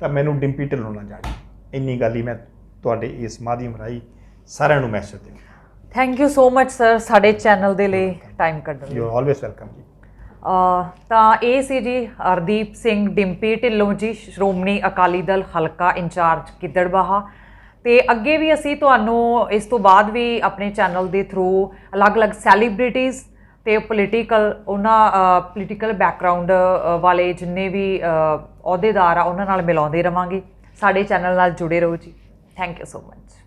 ਤਾਂ ਮੈਨੂੰ ਡਿੰਪੀ ਢਿੱਲੋਂ ਨਾ ਜਾਣੀ। ਇੰਨੀ ਗੱਲ ਹੀ ਮੈਂ ਤੁਹਾਡੇ ਇਸ ਮਾਧਿਅਮ ਰਾਹੀਂ ਸਾਰਿਆਂ ਨੂੰ ਮੈਸੇਜ ਦੇ। Thank you so much sir, ਸਾਡੇ ਚੈਨਲ ਦੇ ਲਈ ਟਾਈਮ ਕੱਢਣ ਲਈ। ਯੂ ਆਰ ਆਲਵੇਸ ਵੈਲਕਮ ਜੀ। ਤਾਂ ਇਹ ਸੀ ਜੀ ਹਰਦੀਪ ਸਿੰਘ ਡਿੰਪੀ ਢਿੱਲੋਂ ਜੀ, ਸ਼੍ਰੋਮਣੀ ਅਕਾਲੀ ਦਲ ਹਲਕਾ ਇੰਚਾਰਜ ਗਿੱਦੜਬਾਹਾ। ਤੇ ਅੱਗੇ ਵੀ ਅਸੀਂ ਤੁਹਾਨੂੰ ਇਸ ਤੋਂ ਬਾਅਦ ਵੀ ਆਪਣੇ ਚੈਨਲ ਦੇ ਥਰੂ ਅਲੱਗ-ਅਲੱਗ ਸੈਲੀਬ੍ਰਿਟੀਜ਼ ਤੇ ਪੋਲੀਟੀਕਲ ਬੈਕਗਰਾਉਂਡ ਵਾਲੇ ਜਿੰਨੇ ਵੀ ਅਹੁਦੇਦਾਰ ਆ ਉਹਨਾਂ ਨਾਲ ਮਿਲਾਉਂਦੇ ਰਵਾਂਗੇ। ਸਾਡੇ ਚੈਨਲ ਨਾਲ ਜੁੜੇ ਰਹੋ ਜੀ। Thank you so much.